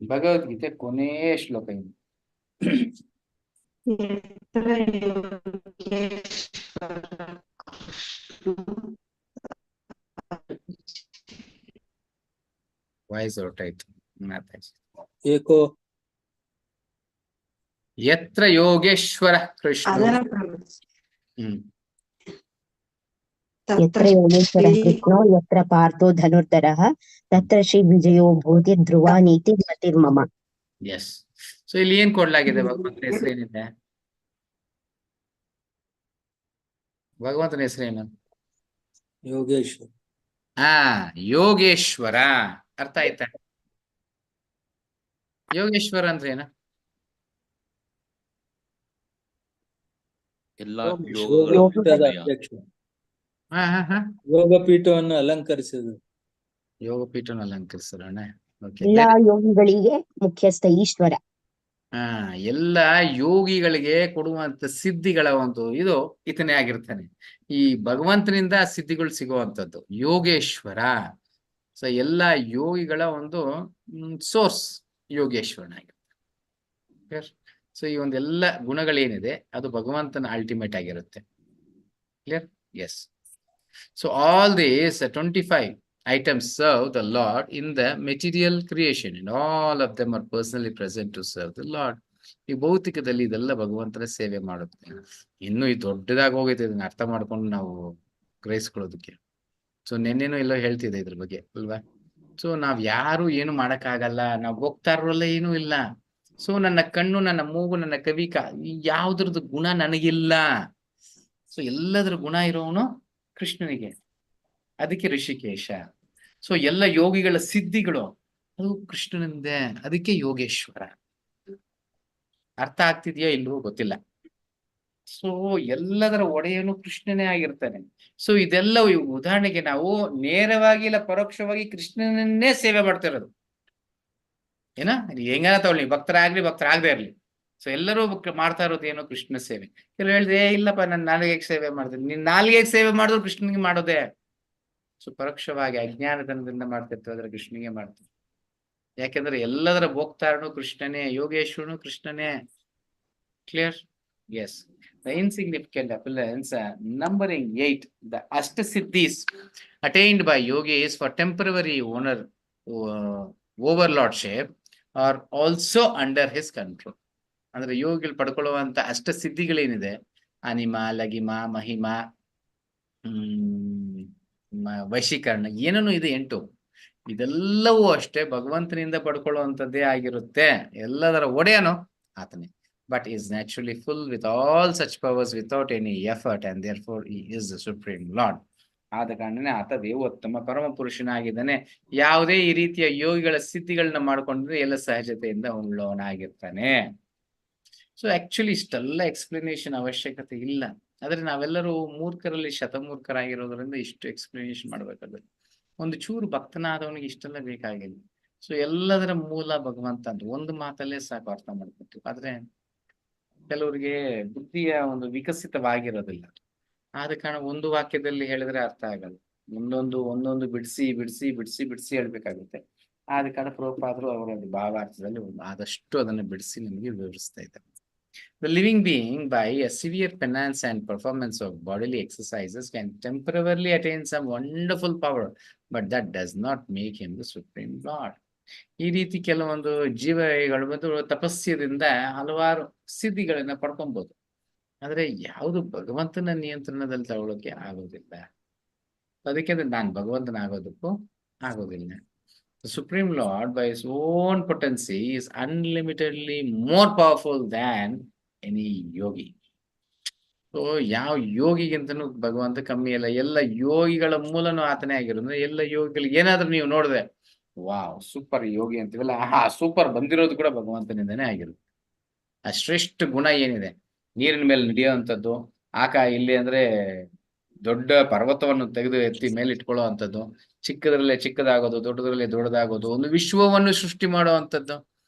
Speaker 1: ಭಗವದ್ಗೀತೆ ಕೊನೆಯ ಶ್ಲೋಕ ಏನು? ವಾಯ್ಸ್ ಔಟ್ ಆಯ್ತು.
Speaker 4: ಏಕೋ
Speaker 1: ಯತ್ರ ಯೋಗೇಶ್ವರ ಕೃಷ್ಣ.
Speaker 5: ಯತ್ರ ಯೋಗೇಶ್ವರ ಕೃಷ್ಣೋ ಯತ್ರ ಪಾರ್ಥೋ ಧನುರ್ಧರಃ ತತ್ರ ಶ್ರೀ ವಿಜಯೋ ಭೂತಿ ಧ್ರುವ ನೀತಿ ಮತಿರ್ಮಮ.
Speaker 1: ಎಸ್. ಸೊ ಇಲ್ಲಿ ಏನ್ ಕೊಡ್ಲಾಗಿದೆ? ಭಗವಂತನ ಹೆಸರೇನಿದೆ? ಭಗವಂತನ ಹೆಸರೇನು?
Speaker 4: ಯೋಗೇಶ್ವರ.
Speaker 1: ಯೋಗೇಶ್ವರ. ಅರ್ಥ ಆಯ್ತಾ? ಯೋಗೇಶ್ವರ ಅಂದ್ರೆ ಏನು?
Speaker 3: ಎಲ್ಲ
Speaker 4: ಯೋಗಪೀಠದ ಅಧ್ಯಕ್ಷ. ಯೋಗಪೀಠವನ್ನು ಅಲಂಕರಿಸಿದ್ರು.
Speaker 1: ಯೋಗಪೀಠವನ್ನು ಅಲಂಕರಿಸೋಣ.
Speaker 5: ಎಲ್ಲಾ ಯೋಗಿಗಳಿಗೆ ಮುಖ್ಯಸ್ಥ ಈಶ್ವರ.
Speaker 1: ಎಲ್ಲ ಯೋಗಿಗಳಿಗೆ ಕೊಡುವಂತ ಸಿದ್ಧಿಗಳ ಒಂದು ಇದು ಇತನೇ ಆಗಿರ್ತಾನೆ. ಈ ಭಗವಂತನಿಂದ ಸಿದ್ಧಿಗಳು ಸಿಗುವಂತದ್ದು ಯೋಗೇಶ್ವರ. ಸೊ ಎಲ್ಲ ಯೋಗಿಗಳ ಒಂದು ಸೋರ್ಸ್ ಯೋಗೇಶ್ವರನಾಗಿರ್ತಾನೆ. ಸೊ ಈ ಒಂದೆಲ್ಲ ಗುಣಗಳೇನಿದೆ ಅದು ಭಗವಂತನ ಅಲ್ಟಿಮೇಟ್ ಆಗಿರುತ್ತೆ. Clear? Yes. So all these 25 items serve the Lord in the material creation, and all of them are personally present to serve the Lord. ಈ ಭೌತಿಕದಲ್ಲಿ ಇದೆಲ್ಲ ಭಗವಂತನ ಸೇವೆ ಮಾಡುತ್ತೆ. ಇನ್ನು ಈ ದೊಡ್ಡದಾಗಿ ಹೋಗೈತೆ, ಇದನ್ನ ಅರ್ಥ ಮಾಡ್ಕೊಂಡು ನಾವು ಗ್ರಹಿಸ್ಕೊಳ್ಳೋದಕ್ಕೆ. ಸೊ ನೆನ್ನೆನೂ ಎಲ್ಲೋ ಹೇಳ್ತಿದ್ದೆ ಇದ್ರ ಬಗ್ಗೆ ಅಲ್ವಾ? ಸೊ ನಾವ್ ಯಾರು ಏನು ಮಾಡಕ್ಕಾಗಲ್ಲ, ನಾವ್ ಹೋಗ್ತಾ ಇರೋಲ್ಲ, ಏನೂ ಇಲ್ಲ. ಸೊ ನನ್ನ ಕಣ್ಣು, ನನ್ನ ಮೂಗು, ನನ್ನ ಕವಿಕ, ಯಾವ್ದ್ರದ್ದು ಗುಣ ನನಗಿಲ್ಲ. ಸೊ ಎಲ್ಲದರ ಗುಣ ಇರೋವನು ಕೃಷ್ಣನಿಗೆ. ಅದಕ್ಕೆ ಋಷಿಕೇಶ. ಸೊ ಎಲ್ಲ ಯೋಗಿಗಳ ಸಿದ್ಧಿಗಳು ಅದು ಕೃಷ್ಣನಿಂದೆ, ಅದಕ್ಕೆ ಯೋಗೇಶ್ವರ. ಅರ್ಥ ಆಗ್ತಿದ್ಯಾ ಇಲ್ವೋ ಗೊತ್ತಿಲ್ಲ. ಸೊ ಎಲ್ಲದರ ಒಡೆಯನು ಕೃಷ್ಣನೇ ಆಗಿರ್ತಾನೆ. ಸೊ ಇದೆಲ್ಲ ಉದಾಹರಣೆಗೆ ನಾವು ನೇರವಾಗಿ ಇಲ್ಲ ಪರೋಕ್ಷವಾಗಿ ಕೃಷ್ಣನನ್ನೇ ಸೇವೆ ಮಾಡ್ತಾ ಇರೋದು. ಏನ ಹೆಂಗಾರ ತಗೊಳ್ಳಿ, ಭಕ್ತರಾಗ್ಲಿ ಭಕ್ತರಾಗದೇ ಇರ್ಲಿ. ಸೊ ಎಲ್ಲರೂ ಮಾಡ್ತಾ ಇರೋದು ಏನೋ ಕೃಷ್ಣ ಸೇವೆ. ಕೆಲವು ಹೇಳಿದೆ, ಇಲ್ಲಪ್ಪ ನಾನು ನಾಲಿಗೆಗೆ ಸೇವೆ ಮಾಡ್ತೀನಿ. ನೀನ್ ನಾಲಿಗೆಗೆ ಸೇವೆ ಮಾಡಿದ್ರು ಕೃಷ್ಣನಿಗೆ ಮಾಡೋದೇ. ಸೊ ಪರೋಕ್ಷವಾಗಿ ಅಜ್ಞಾನತನದಿಂದ ಮಾಡ್ತಿರ್ತೀವಿ, ಆದ್ರೆ ಕೃಷ್ಣನಿಗೆ ಮಾಡ್ತೀವಿ. ಯಾಕೆಂದ್ರೆ ಎಲ್ಲದರ ಭೋಕ್ತಾರನು ಕೃಷ್ಣನೇ, ಯೋಗೇಶ್ವರನು ಕೃಷ್ಣನೇ. Clear? Yes. The insignificant appearance, numbering 8, the Ashtasiddhis attained by yogis for temporary overlordship are also under his control. ಅಂದ್ರೆ ಯೋಗಿಗಳು ಪಡ್ಕೊಳ್ಳುವಂತ ಅಷ್ಟಸಿದ್ಧಿಗಳೇನಿದೆ, ಅನಿಮ, ಲಗಿಮ, ಮಹಿಮ, ವಶೀಕರಣ, ಏನೇನು ಇದೆ 8, ಇದೆಲ್ಲವೂ ಅಷ್ಟೇ ಭಗವಂತನಿಂದ ಪಡ್ಕೊಳ್ಳುವಂಥದ್ದೇ ಆಗಿರುತ್ತೆ. ಎಲ್ಲದರ ಒಡೆಯನು ಆತನೇ. But is naturally full with all such powers without any effort, and therefore he is the supreme Lord. ಆದ ಕಾರಣನೇ ಆತ ದೇವೋತ್ತಮ ಪರಮ ಪುರುಷನಾಗಿದ್ದಾನೆ. ಯಾವುದೇ ಈ ರೀತಿಯ ಯೋಗಿಗಳ ಸ್ಥಿತಿಗಳನ್ನ ಮಾಡ್ಕೊಂಡ್ರೆ ಎಲ್ಲ ಸಹಜತೆಯಿಂದ ಉಳ್ಳವನಾಗಿರ್ತಾನೆ. ಸೊ ಆಕ್ಚುಲಿ ಇಷ್ಟೆಲ್ಲ ಎಕ್ಸ್ಪ್ಲನೇಷನ್ ಅವಶ್ಯಕತೆ ಇಲ್ಲ. ಆದ್ರೆ ನಾವೆಲ್ಲರೂ ಮೂರ್ಖರಲ್ಲಿ ಶತಮೂರ್ಖರಾಗಿರೋದ್ರಿಂದ ಇಷ್ಟು ಎಕ್ಸ್ಪ್ಲನೇಷನ್ ಮಾಡ್ಬೇಕಾಗುತ್ತೆ. ಒಂದು ಚೂರು ಭಕ್ತನಾದವನಿಗೆ ಇಷ್ಟೆಲ್ಲ ಬೇಕಾಗಿಲ್ಲ. ಸೊ ಎಲ್ಲದರ ಮೂಲ ಭಗವಂತ ಅಂತ ಒಂದು ಮಾತಲ್ಲೇ ಸಾಕು ಅರ್ಥ ಮಾಡ್ಕೊತೀವಿ. ಆದ್ರೆ ಕೆಲವರಿಗೆ ಬುದ್ಧಿಯ ಒಂದು ವಿಕಸಿತವಾಗಿರೋದಿಲ್ಲ. ಆದ ಕಾರಣ ಒಂದು ವಾಕ್ಯದಲ್ಲಿ ಹೇಳಿದ್ರೆ ಅರ್ಥ ಆಗಲ್ಲ. ಒಂದೊಂದು ಬಿಡಿಸಿ ಬಿಡಿಸಿ ಬಿಡಿಸಿ ಬಿಡಿಸಿ ಹೇಳ್ಬೇಕಾಗುತ್ತೆ. ಆದ ಕಾರಣ ಪ್ರಭುಪಾದರು ಅವರ ಭಾವಾರ್ಥದಲ್ಲಿ ಆದಷ್ಟು ಅದನ್ನು ಬಿಡಿಸಿ ನಮಗೆ ವಿವರಿಸ್ತಾ ಇದ್ದಾರೆ. The living being, by a severe penance and performance of bodily exercises, can temporarily attain some wonderful power, but that does not make him the supreme Lord. ಈ ರೀತಿ ಕೆಲವೊಂದು ಜೀವಗಳು ಬಂದು ತಪಸ್ಯದಿಂದ ಹಲವಾರು ಸಿದ್ಧಿಗಳನ್ನ ಪಡ್ಕೊಬಹುದು. ಆದ್ರೆ ಯಾವುದು ಭಗವಂತನ ನಿಯಂತ್ರಣದಲ್ಲಿ ತಗೊಳ್ಳೋಕೆ ಆಗೋದಿಲ್ಲ. ಅದಕ್ಕೆ ನಾನು ಭಗವಂತನಾಗೋದಕ್ಕೂ ಆಗೋದಿಲ್ಲ. The Supreme Lord, by his own potency, is unlimitedly more powerful than any yogi. So ಯಾವ ಯೋಗಿಗಿಂತನೂ ಭಗವಂತ ಕಮ್ಮಿ ಅಲ್ಲ. ಎಲ್ಲ ಯೋಗಿಗಳ ಮೂಲನೂ ಆತನೇ ಆಗಿರೋದು. ಎಲ್ಲ ಯೋಗಿಗಳಿಗೆ ಏನಾದ್ರೂ ನೀವು ನೋಡಿದ್ರೆ ವಾವ್ ಸೂಪರ್ ಯೋಗಿ ಅಂತೀವಲ್ಲ, ಸೂಪರ್ ಬಂದಿರೋದು ಕೂಡ ಭಗವಂತನಿಂದನೇ ಆಗಿರುತ್ತೆ. ಆ ಶ್ರೇಷ್ಠ ಗುಣ ಏನಿದೆ, ನೀರಿನ ಮೇಲೆ ನಡೆಯುವಂಥದ್ದು, ಇಲ್ಲಿ ಅಂದ್ರೆ ದೊಡ್ಡ ಪರ್ವತವನ್ನು ತೆಗೆದು ಎತ್ತಿ ಮೇಲೆ ಇಟ್ಕೊಳ್ಳೋ ಅಂಥದ್ದು, ಚಿಕ್ಕದ್ರಲ್ಲೇ ಚಿಕ್ಕದಾಗೋದು, ದೊಡ್ಡದ್ರಲ್ಲೇ ದೊಡ್ಡದಾಗೋದು, ಒಂದು ವಿಶ್ವವನ್ನು ಸೃಷ್ಟಿ ಮಾಡುವಂಥದ್ದು,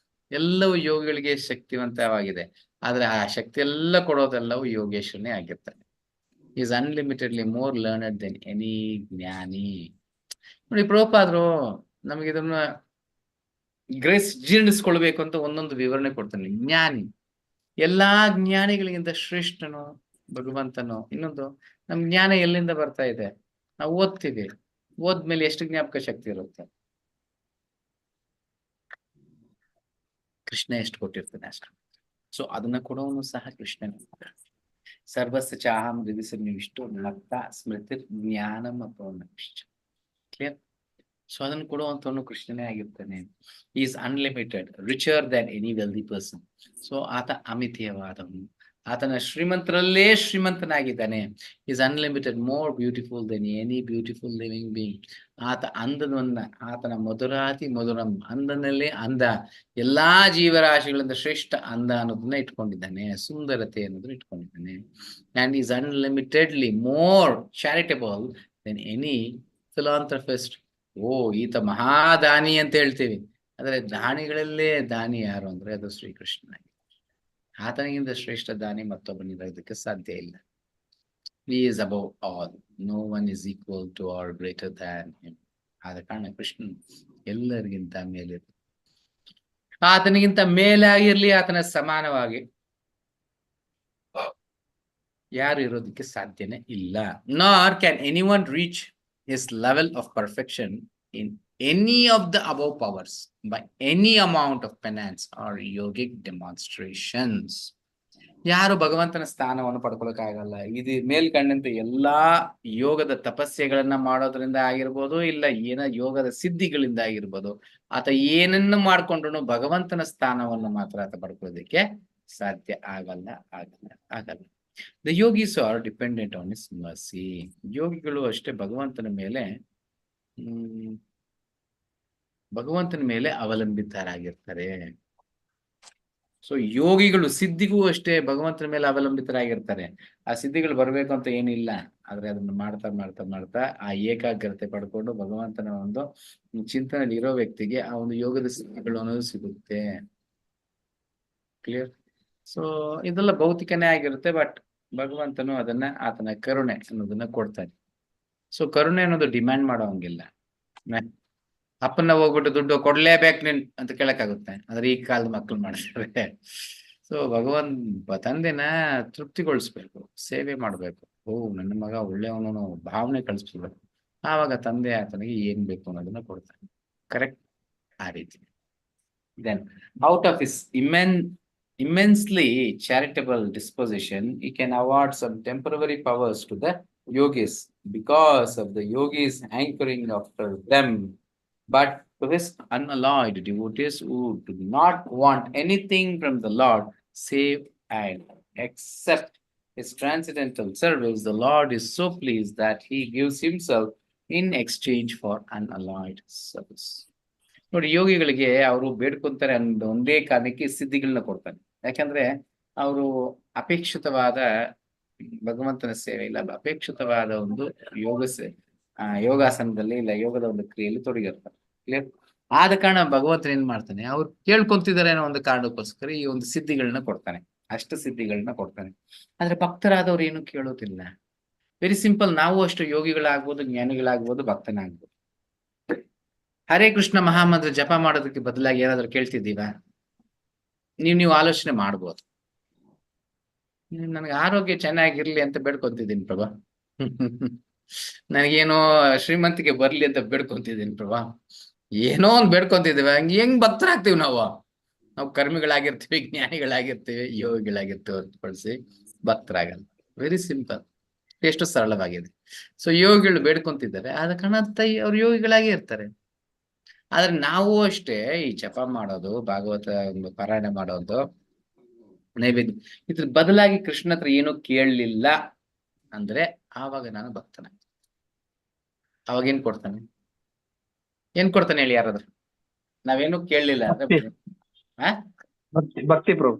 Speaker 1: ಎಲ್ಲವೂ ಯೋಗಿಗಳಿಗೆ ಶಕ್ತಿವಂತವಾಗಿದೆ. ಆದ್ರೆ ಆ ಶಕ್ತಿ ಎಲ್ಲ ಕೊಡೋದೆಲ್ಲವೂ ಯೋಗೇಶ್ವರನೇ ಆಗಿರ್ತಾನೆ. Is unlimitedly more learned than any jnani. ನೋಡಿ ಪ್ರಭುಪಾದರು ನಮಗೆ ಇದನ್ನ ಜೀರ್ಣಿಸ್ಕೊಳ್ಬೇಕು ಅಂತ ಒಂದೊಂದು ವಿವರಣೆ ಕೊಡ್ತಾನೆ. ಜ್ಞಾನಿ ಎಲ್ಲಾ ಜ್ಞಾನಿಗಳಿಗಿಂತ ಶ್ರೇಷ್ಠನು ಭಗವಂತನು. ಇನ್ನೊಂದು, ನಮ್ ಜ್ಞಾನ ಎಲ್ಲಿಂದ ಬರ್ತಾ ಇದೆ? ನಾವು ಓದ್ತೀವಿ, ಓದ್ಮೇಲೆ ಎಷ್ಟು ಜ್ಞಾಪಕ ಶಕ್ತಿ ಇರುತ್ತೆ? ಕೃಷ್ಣ ಎಷ್ಟು ಕೊಟ್ಟಿರ್ತಾನೆ ಅಷ್ಟು. ಸೊ ಅದನ್ನ ಕೊಡೋನು ಸಹ ಕೃಷ್ಣನೇ. ಸರ್ವಸ್ಯ ಚಾಹಂ ವಿಧಿಸನ್ನಿವಿಷ್ಟು ಮತ್ತ ಸ್ಮೃತಿ ಜ್ಞಾನ ಮತ್ತು ಕ್ಲಿಯರ್. ಸೊ ಅದನ್ನು ಕೊಡುವಂತವನು ಕೃಷ್ಣನೇ ಆಗಿರ್ತಾನೆ. Is unlimited, richer than any wealthy person. So ಆತ ಅಮಿತೀಯವಾದವನು, ಆತನ ಶ್ರೀಮಂತರಲ್ಲೇ ಶ್ರೀಮಂತನಾಗಿದ್ದಾನೆ. Is unlimited, more beautiful than any beautiful living being. ಆತ ಅಂದವನ್ನ, ಆತನ ಮಧುರಾತಿ ಮಧುರಂ, ಅಂದನಲ್ಲೇ ಅಂದ, ಎಲ್ಲಾ ಜೀವರಾಶಿಗಳಿಂದ ಶ್ರೇಷ್ಠ ಅಂದ ಅನ್ನೋದನ್ನ ಇಟ್ಕೊಂಡಿದ್ದಾನೆ, ಸುಂದರತೆ ಅನ್ನೋದನ್ನ ಇಟ್ಕೊಂಡಿದ್ದಾನೆ. And is unlimitedly more charitable than any philanthropist. ಈತ ಮಹಾದಾನಿ ಅಂತ ಹೇಳ್ತೀವಿ, ಆದ್ರೆ ದಾನಿಗಳಲ್ಲೇ ದಾನಿ ಯಾರು ಅಂದ್ರೆ ಅದು ಶ್ರೀಕೃಷ್ಣ. ಆತನಿಗಿಂತ ಶ್ರೇಷ್ಠ ದಾನಿ ಮತ್ತೊಬ್ಬನಿರೋದಕ್ಕೆ ಸಾಧ್ಯ ಇಲ್ಲ. He is above all. No one is equal to or greater than him. ಆದ ಕಾರಣ ಕೃಷ್ಣ ಎಲ್ಲರಿಗಿಂತ ಮೇಲೆ, ಆತನಿಗಿಂತ ಮೇಲಾಗಿರ್ಲಿ, ಆತನ ಸಮಾನವಾಗಿ ಯಾರು ಇರೋದಕ್ಕೆ ಸಾಧ್ಯನೇ ಇಲ್ಲ. Nor can anyone reach his level of perfection in any of the above powers by any amount of penance or yogic demonstrations. ಯಾರು ಭಗವಂತನ ಸ್ಥಾನವನ್ನು ಪಡ್ಕೊಳಕ್ಕಾಗಲ್ಲ. ಇದು ಮೇಲ್ಕಂಡಂತೆ ಎಲ್ಲಾ ಯೋಗದ ತಪಸ್ಯೆಗಳನ್ನ ಮಾಡೋದ್ರಿಂದ ಆಗಿರ್ಬೋದು, ಇಲ್ಲ ಯೋಗದ ಸಿದ್ಧಿಗಳಿಂದ ಆಗಿರ್ಬೋದು, ಆತ ಏನನ್ನು ಮಾಡ್ಕೊಂಡ್ರು ಭಗವಂತನ ಸ್ಥಾನವನ್ನು ಮಾತ್ರ ಆತ ಪಡ್ಕೊಳ್ಳೋದಕ್ಕೆ ಸಾಧ್ಯ ಆಗಲ್ಲ. The yogis are dependent on his mercy. ಯೋಗಿಗಳು ಅಷ್ಟೇ ಭಗವಂತನ ಮೇಲೆ ಅವಲಂಬಿತರಾಗಿರ್ತಾರೆ. ಸೊ ಯೋಗಿಗಳು ಸಿದ್ಧಿಗೂ ಅಷ್ಟೇ ಭಗವಂತನ ಮೇಲೆ ಅವಲಂಬಿತರಾಗಿರ್ತಾರೆ. ಆ ಸಿದ್ಧಿಗಳು ಬರ್ಬೇಕು ಅಂತ ಏನಿಲ್ಲ, ಆದ್ರೆ ಅದನ್ನ ಮಾಡ್ತಾ ಮಾಡ್ತಾ ಮಾಡ್ತಾ ಆ ಏಕಾಗ್ರತೆ ಪಡ್ಕೊಂಡು ಭಗವಂತನ ಒಂದು ಚಿಂತನೆಯಲ್ಲಿ ಇರೋ ವ್ಯಕ್ತಿಗೆ ಆ ಒಂದು ಯೋಗದ ಸಿದ್ಧಿಗಳು ಅನ್ನೋದು ಸಿಗುತ್ತೆ. ಕ್ಲಿಯರ್? ಸೊ ಇದೆಲ್ಲ ಭೌತಿಕನೇ ಆಗಿರುತ್ತೆ, ಬಟ್ ಭಗವಂತನು ಅದನ್ನ ಆತನ ಕರುಣೆ ಅನ್ನೋದನ್ನ ಕೊಡ್ತಾನೆ. ಸೊ ಕರುಣೆ ಅನ್ನೋದು ಡಿಮ್ಯಾಂಡ್ ಮಾಡೋ ಹಂಗಿಲ್ಲ. ಅಪ್ಪನ ಹೋಗ್ಬಿಟ್ಟು ದುಡ್ಡು ಕೊಡ್ಲೇಬೇಕು ನೀನ್ ಅಂತ ಕೇಳಕ್ಕಾಗುತ್ತೆ, ಆದ್ರೆ ಈ ಕಾಲದ ಮಕ್ಕಳು ಮಾಡ್ತಾರೆ. ಸೊ ತಂದೆನ ತೃಪ್ತಿಗೊಳಿಸ್ಬೇಕು, ಸೇವೆ ಮಾಡ್ಬೇಕು. ನನ್ನ ಮಗ ಒಳ್ಳೆಯವನು ಭಾವನೆ ಕಳಿಸ್ಬೇಕು. ಆವಾಗ ತಂದೆ ಆತನಿಗೆ ಏನ್ ಬೇಕು ಅನ್ನೋದನ್ನ ಕೊಡ್ತಾನೆ. ಕರೆಕ್ಟ್? ಆ ರೀತಿ. Then out of his immensely charitable disposition, he can award some temporary powers to the yogis because of the yogis hankering after them. But to his unalloyed devotees who do not want anything from the Lord save and accept his transcendental service, the Lord is so pleased that he gives himself in exchange for unalloyed service. ನೋಡಿ, ಯೋಗಿಗಳಿಗೆ ಅವರು ಬೇಡ್ಕೊಂತಾರೆ ಅನ್ನೋ ಒಂದೇ ಕಾರಣಕ್ಕೆ ಸಿದ್ಧಿಗಳನ್ನ ಕೊಡ್ತಾನೆ. ಯಾಕಂದ್ರೆ ಅವರು ಅಪೇಕ್ಷಿತವಾದ ಭಗವಂತನ ಸೇವೆ ಇಲ್ಲ, ಅಪೇಕ್ಷಿತವಾದ ಒಂದು ಯೋಗಾಸನದಲ್ಲಿ ಇಲ್ಲ ಯೋಗದ ಒಂದು ಕ್ರಿಯೆಯಲ್ಲಿ ತೊಡಗಿರ್ತಾರೆ. ಕ್ಲಿಯರ್? ಆದ ಕಾರಣ ಭಗವಂತನ ಏನ್ ಮಾಡ್ತಾನೆ, ಅವ್ರು ಕೇಳ್ಕೊಂತಿದ್ದಾರೆ ಅನ್ನೋ ಒಂದು ಕಾರಣಕ್ಕೋಸ್ಕರ ಈ ಒಂದು ಸಿದ್ಧಿಗಳನ್ನ ಕೊಡ್ತಾನೆ, ಸಿದ್ಧಿಗಳನ್ನ ಕೊಡ್ತಾನೆ. ಆದ್ರೆ ಭಕ್ತರಾದವ್ರು ಏನು ಕೇಳೋದಿಲ್ಲ. Very simple. ನಾವು ಅಷ್ಟು ಯೋಗಿಗಳಾಗ್ಬೋದು, ಜ್ಞಾನಿಗಳಾಗ್ಬೋದು, ಭಕ್ತನಾಗ್ಬೋದು. ಹರೇ ಕೃಷ್ಣ ಮಹಾಮಂತ್ರ ಜಪ ಮಾಡೋದಕ್ಕೆ ಬದಲಾಗಿ ಏನಾದ್ರು ಕೇಳ್ತಿದ್ದೀವ? ನೀವು ಆಲೋಚನೆ ಮಾಡ್ಬೋದು. ನನಗೆ ಆರೋಗ್ಯ ಚೆನ್ನಾಗಿರ್ಲಿ ಅಂತ ಬೇಡ್ಕೊಂತಿದ್ದೀನಿ ಪ್ರಭಾ, ನನಗೇನೋ ಶ್ರೀಮಂತಿಗೆ ಬರ್ಲಿ ಅಂತ ಬೇಡ್ಕೊಂತಿದ್ದೀನಿ ಪ್ರಭಾ, ಏನೋ ಒಂದು ಬೇಡ್ಕೊಂತಿದ್ದೀವಿ. ಹೆಂಗ್ ಭಕ್ತರಾಗ್ತೀವಿ ನಾವು ಕರ್ಮಿಗಳಾಗಿರ್ತೀವಿ, ಜ್ಞಾನಿಗಳಾಗಿರ್ತೀವಿ, ಯೋಗಿಗಳಾಗಿರ್ತೀವಿ ಹೊರತುಪಡಿಸಿ ಭಕ್ತರಾಗಲ್ಲ. Very simple. ಎಷ್ಟು ಸರಳವಾಗಿದೆ. ಸೊ ಯೋಗಿಗಳು ಬೇಡ್ಕೊಂತಿದ್ದಾರೆ, ಆದ ಕಾರಣ ಅವ್ರು ಯೋಗಿಗಳಾಗಿ ಇರ್ತಾರೆ. ಆದ್ರೆ ನಾವು ಅಷ್ಟೇ ಈ ಜಪ ಮಾಡೋದು, ಭಾಗವತ ಪಾರಾಯಣ ಮಾಡೋದು, ನೈವೇದ್ಯ, ಇದ್ರ ಬದಲಾಗಿ ಕೃಷ್ಣ ಹತ್ರ ಏನೂ ಕೇಳಲಿಲ್ಲ ಅಂದ್ರೆ ಆವಾಗ ನಾನು ಭಕ್ತನ. ಅವಾಗ ಏನ್ ಕೊಡ್ತಾನೆ ಹೇಳಿ ಯಾರಾದ್ರೂ? ನಾವೇನು ಕೇಳಲಿಲ್ಲ ಅಂದ್ರೆ
Speaker 6: ಭಕ್ತಿ ಪ್ರಭು.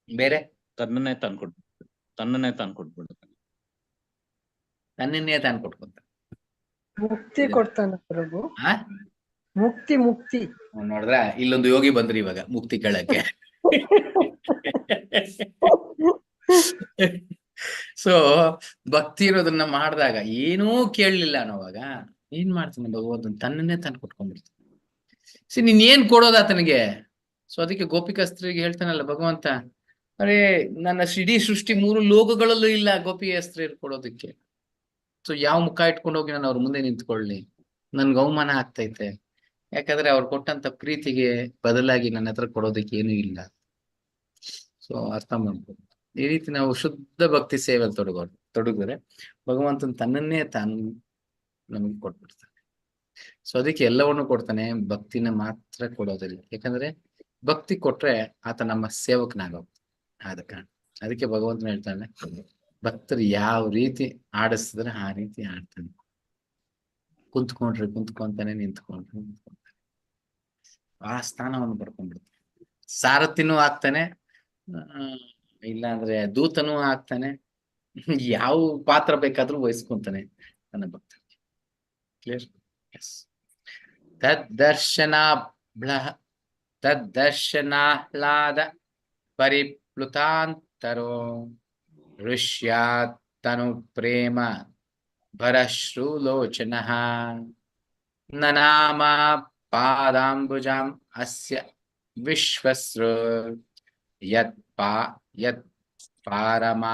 Speaker 1: ಬೇರೆ
Speaker 3: ತನ್ನನ್ನೇ ತಂದ್ಕೊಟ್ಬಿಡ್ತಾನೆ.
Speaker 1: ತನ್ನನ್ನೇ ತಾನು ಕೊಟ್ಕೊಂತ
Speaker 2: ಮುಕ್ತಿ ಕೊಡ್ತಾನೆ ಪ್ರಭು. ಮುಕ್ತಿ
Speaker 1: ನೋಡಿದ್ರ ಇಲ್ಲೊಂದು ಯೋಗಿ ಬಂದ್ರಿ ಇವಾಗ ಮುಕ್ತಿ ಕೇಳಕ್ಕೆ. ಸೊ ಭಕ್ತಿ ಇರೋದನ್ನ ಮಾಡಿದಾಗ ಏನೂ ಕೇಳಲಿಲ್ಲ ಅನ್ನೋವಾಗ ಏನ್ ಮಾಡ್ತಾನೆ ಭಗವಂತ? ತನ್ನನ್ನೇ ತಾನು ಕೊಟ್ಕೊಂಡ್ಬಿಡ್ತಾನೆ. ನೀನ್ ಏನ್ ಕೊಡೋದ ಆತನಿಗೆ? ಸೊ ಅದಕ್ಕೆ ಗೋಪಿಕಾಸ್ತ್ರಿಗೆ ಹೇಳ್ತಾನಲ್ಲ ಭಗವಂತ, ಅರೇ ನನ್ನ ಇಡೀ ಸೃಷ್ಟಿ 3 ಲೋಕಗಳಲ್ಲೂ ಇಲ್ಲ ಗೋಪಿಕಾಸ್ತ್ರೀಯರು ಕೊಡೋದಕ್ಕೆ. ಸೊ ಯಾವ ಮುಖ ಇಟ್ಕೊಂಡು ಹೋಗಿ ನಾನು ಅವ್ರ ಮುಂದೆ ನಿಂತ್ಕೊಳ್ಳಿ? ನನ್ಗೆ ಅವಮಾನ ಆಗ್ತೈತೆ. ಯಾಕಂದ್ರೆ ಅವ್ರು ಕೊಟ್ಟಂತ ಪ್ರೀತಿಗೆ ಬದಲಾಗಿ ನನ್ನ ಹತ್ರ ಕೊಡೋದಕ್ಕೆ ಏನೂ ಇಲ್ಲ. ಸೊ ಅರ್ಥ ಮಾಡ್ಬೋದು. ಈ ರೀತಿ ನಾವು ಶುದ್ಧ ಭಕ್ತಿ ಸೇವೆಯಲ್ಲಿ ತೊಡಗಿದ್ರೆ ಭಗವಂತನ ತನ್ನನ್ನೇ ತಾನು ನಮಗೆ ಕೊಟ್ಬಿಡ್ತಾನೆ. ಸೊ ಅದಕ್ಕೆ ಎಲ್ಲವನ್ನೂ ಕೊಡ್ತಾನೆ, ಭಕ್ತಿನ ಮಾತ್ರ ಕೊಡೋದಿಲ್ಲ. ಯಾಕಂದ್ರೆ ಭಕ್ತಿ ಕೊಟ್ರೆ ಆತ ನಮ್ಮ ಸೇವಕನಾಗೋಗ್ತಾನೆ. ಆದ ಕಾರಣ ಅದಕ್ಕೆ ಭಗವಂತನ ಹೇಳ್ತಾನೆ, ಭಕ್ತರು ಯಾವ ರೀತಿ ಆಡಿಸಿದ್ರೆ ಆ ರೀತಿ ಆಡ್ತಾನೆ. ಕುಂತ್ಕೊಂಡ್ರೆ ಕುಂತ್ಕೊಂತಾನೆ, ನಿಂತ್ಕೊಂಡ್ರೆ ಆ ಸ್ಥಾನವನ್ನು ಪಡ್ಕೊಂಡ್ಬಿಡ್ತಾನೆ. ಸಾರಥಿನೂ ಆಗ್ತಾನೆ, ಇಲ್ಲಾಂದ್ರೆ ದೂತನೂ ಆಗ್ತಾನೆ, ಯಾವ ಪಾತ್ರ ಬೇಕಾದ್ರೂ ವಹಿಸ್ಕೊಂತಾನೆ ನನ್ನ ಭಕ್ತರಿಗೆ. ಕ್ಲಿಯರ್? ಎಸ್. ತದ್ದರ್ಶನಾಹ್ಲಾದ ಪರಿಪ್ಲುತಾಂತರೋ ಋಷ್ಯಾತ್ ತನು ಪ್ರೇಮ ಭರಶ್ರೂಲೋಚನಃ ನನಾಮ ಪಾದಾಂಬುಜಾಂ ಅಸ್ಯ ವಿಶ್ವಸ್ರು ಯತ್ ಪಾರಮ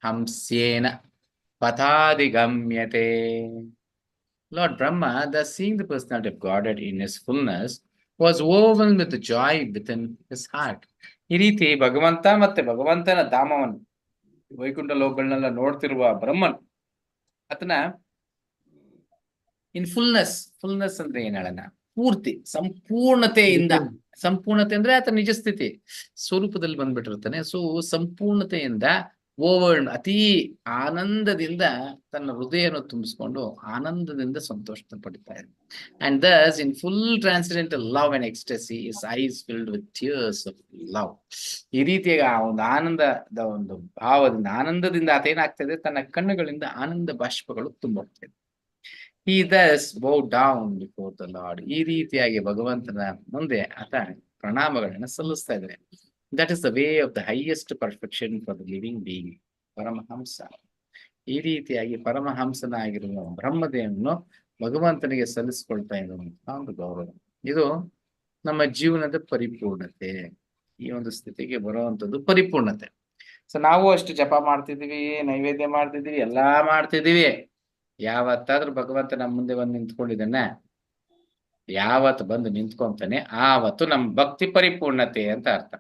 Speaker 1: ಹಂಸ್ಯೇನ ಪಥಾಧಿಗಮ್ಯತೆ. Lord Brahma, thus seeing the personality of Godhead in his fullness, was overwhelmed with the joy within his heart. ಈ ರೀತಿ ಭಗವಂತ ಮತ್ತೆ ಭಗವಂತನ ಧಾಮವನ್ನು ವೈಕುಂಠ ಲೋಕಗಳನ್ನೆಲ್ಲ ನೋಡ್ತಿರುವ ಬ್ರಹ್ಮನ್ ಆತನ ಇನ್ ಫುಲ್ನೆಸ್ ಅಂದ್ರೆ ಏನ್ ಹೇಳೋಣ, ಪೂರ್ತಿ ಸಂಪೂರ್ಣತೆ ಅಂದ್ರೆ ಆತ ನಿಜ ಸ್ಥಿತಿ ಸ್ವರೂಪದಲ್ಲಿ ಬಂದ್ಬಿಟ್ಟಿರ್ತಾನೆ. ಸೊ ಸಂಪೂರ್ಣತೆಯಿಂದ ಅತಿ ಆನಂದದಿಂದ ತನ್ನ ಹೃದಯವನ್ನು ತುಂಬಿಸ್ಕೊಂಡು ಆನಂದದಿಂದ ಸಂತೋಷ ಪಡ್ತಾ ಇದೆ. And thus in full transcendental love and ecstasy is eyes filled with tears of love. ಈ ರೀತಿಯಾಗಿ ಆ ಒಂದು ಆನಂದದ ಒಂದು ಭಾವದಿಂದ ಆನಂದದಿಂದ ಆತ ಏನಾಗ್ತದೆ, ತನ್ನ ಕಣ್ಣುಗಳಿಂದ ಆನಂದ ಬಾಷ್ಪಗಳು ತುಂಬೋಗ್ತದೆ. He thus bowed down before the Lord. ಈ ರೀತಿಯಾಗಿ ಭಗವಂತನ ಮುಂದೆ ಆತ ಪ್ರಣಾಮಗಳನ್ನು ಸಲ್ಲಿಸ್ತಾ ಇದ್ದಾರೆ. That is the way of the highest perfection for the living being, Paramahamsa. ಈ ರೀತಿಯಾಗಿ ಪರಮಹಂಸನಾಗಿರುವ ಬ್ರಹ್ಮದೇವನು ಭಗವಂತನಿಗೆ ಸಲ್ಲಿಸ್ಕೊಳ್ತಾ ಇರುವಂತಹ ಒಂದು ಗೌರವ. ಇದು ನಮ್ಮ ಜೀವನದ ಪರಿಪೂರ್ಣತೆ. ಈ ಒಂದು ಸ್ಥಿತಿಗೆ ಬರುವಂತದ್ದು ಪರಿಪೂರ್ಣತೆ. ಸೊ ನಾವು ಅಷ್ಟು ಜಪ ಮಾಡ್ತಿದೀವಿ, ನೈವೇದ್ಯ ಮಾಡ್ತಿದೀವಿ, ಎಲ್ಲಾ ಮಾಡ್ತಿದೀವಿ. ಯಾವತ್ತಾದ್ರೂ ಭಗವಂತ ನಮ್ಮ ಮುಂದೆ ಬಂದು ನಿಂತ್ಕೊಂಡಿದ್ದಾನೆ? ಯಾವತ್ತು ಬಂದು ನಿಂತ್ಕೊಂತಾನೆ ಆವತ್ತು ನಮ್ಮ ಭಕ್ತಿ ಪರಿಪೂರ್ಣತೆ ಅಂತ ಅರ್ಥ.